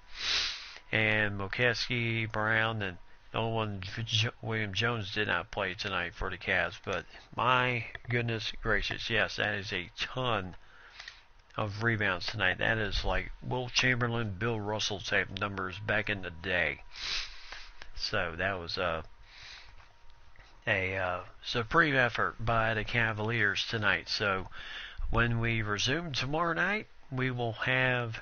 Speaker 1: And Mokeski, Brown, and no one, William Jones did not play tonight for the Cavs. But my goodness gracious, yes, that is a ton of rebounds tonight. That is like Will Chamberlain, Bill Russell type numbers back in the day. So that was a supreme effort by the Cavaliers tonight. So when we resume tomorrow night, we will have,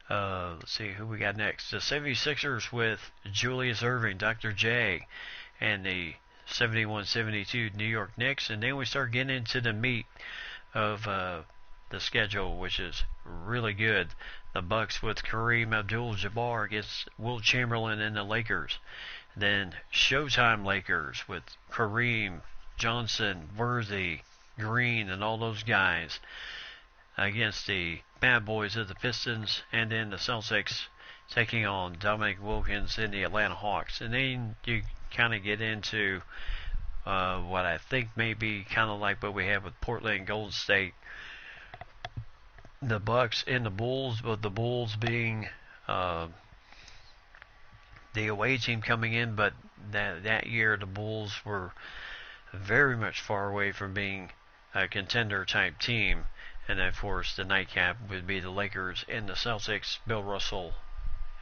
Speaker 1: let's see who we got next. The 76ers with Julius Erving, Dr. J, and the 71-72 New York Knicks. And then we start getting into the meat of the schedule, which is really good. The Bucks with Kareem Abdul-Jabbar against Wilt Chamberlain and the Lakers. Then Showtime Lakers with Kareem, Johnson, Worthy, Green, and all those guys against the bad boys of the Pistons. And then the Celtics taking on Dominic Wilkins and the Atlanta Hawks. And then you kind of get into what I think may be kind of like what we have with Portland and Golden State. The Bucks and the Bulls, but the Bulls being the away team coming in, but that year the Bulls were very much far away from being a contender type team. And then, of course, the nightcap would be the Lakers and the Celtics. Bill Russell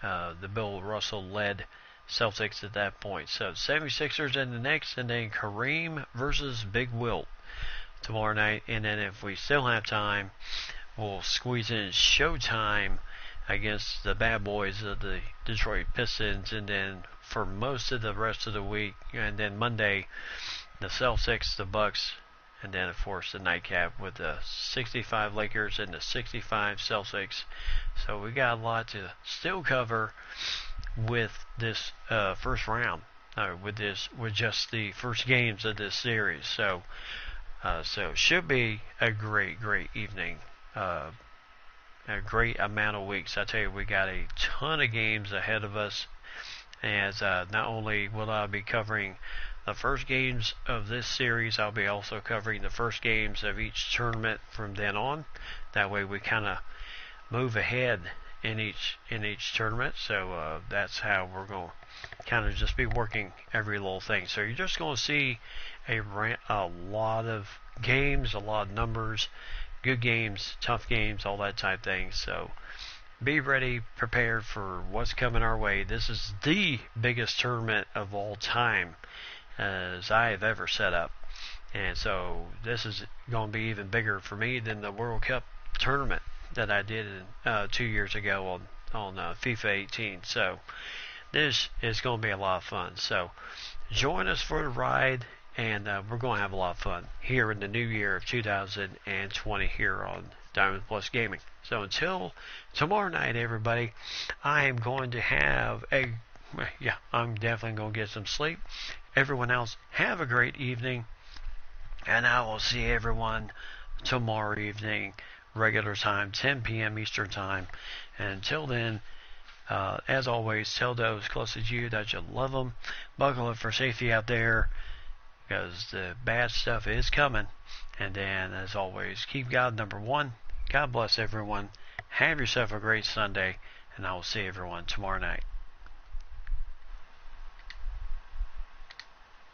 Speaker 1: led Celtics at that point. So 76ers and the Knicks, and then Kareem versus Big Wilt tomorrow night. And then if we still have time, we'll squeeze in Showtime against the bad boys of the Detroit Pistons. And then for most of the rest of the week, and then Monday, the Celtics, the Bucks, and then, of course, the nightcap with the 65 Lakers and the 65 Celtics. So we got a lot to still cover with this first round, with just the first games of this series. So should be a great evening. A great amount of weeks. I tell you, we got a ton of games ahead of us. As not only will I be covering the first games of this series, I'll be also covering the first games of each tournament from then on. That way we kind of move ahead in each tournament. So that's how we're going to kind of just be working every little thing. So you're just going to see a lot of games, a lot of numbers, good games, tough games, all that type thing. So be ready, prepared for what's coming our way. This is the biggest tournament of all time as I have ever set up. And so this is going to be even bigger for me than the World Cup tournament that I did 2 years ago on FIFA 18. So this is going to be a lot of fun. So join us for the ride, and we're going to have a lot of fun here in the new year of 2020 here on Diamond Plus Gaming. So until tomorrow night, everybody, I am going to have I'm definitely going to get some sleep. Everyone else, have a great evening, and I will see everyone tomorrow evening, regular time, 10 p.m. Eastern time. And until then, as always, tell those closest to you that you love them. Buckle up for safety out there, because the bad stuff is coming. And then, as always, keep God number one. God bless everyone. Have yourself a great Sunday, and I will see everyone tomorrow night.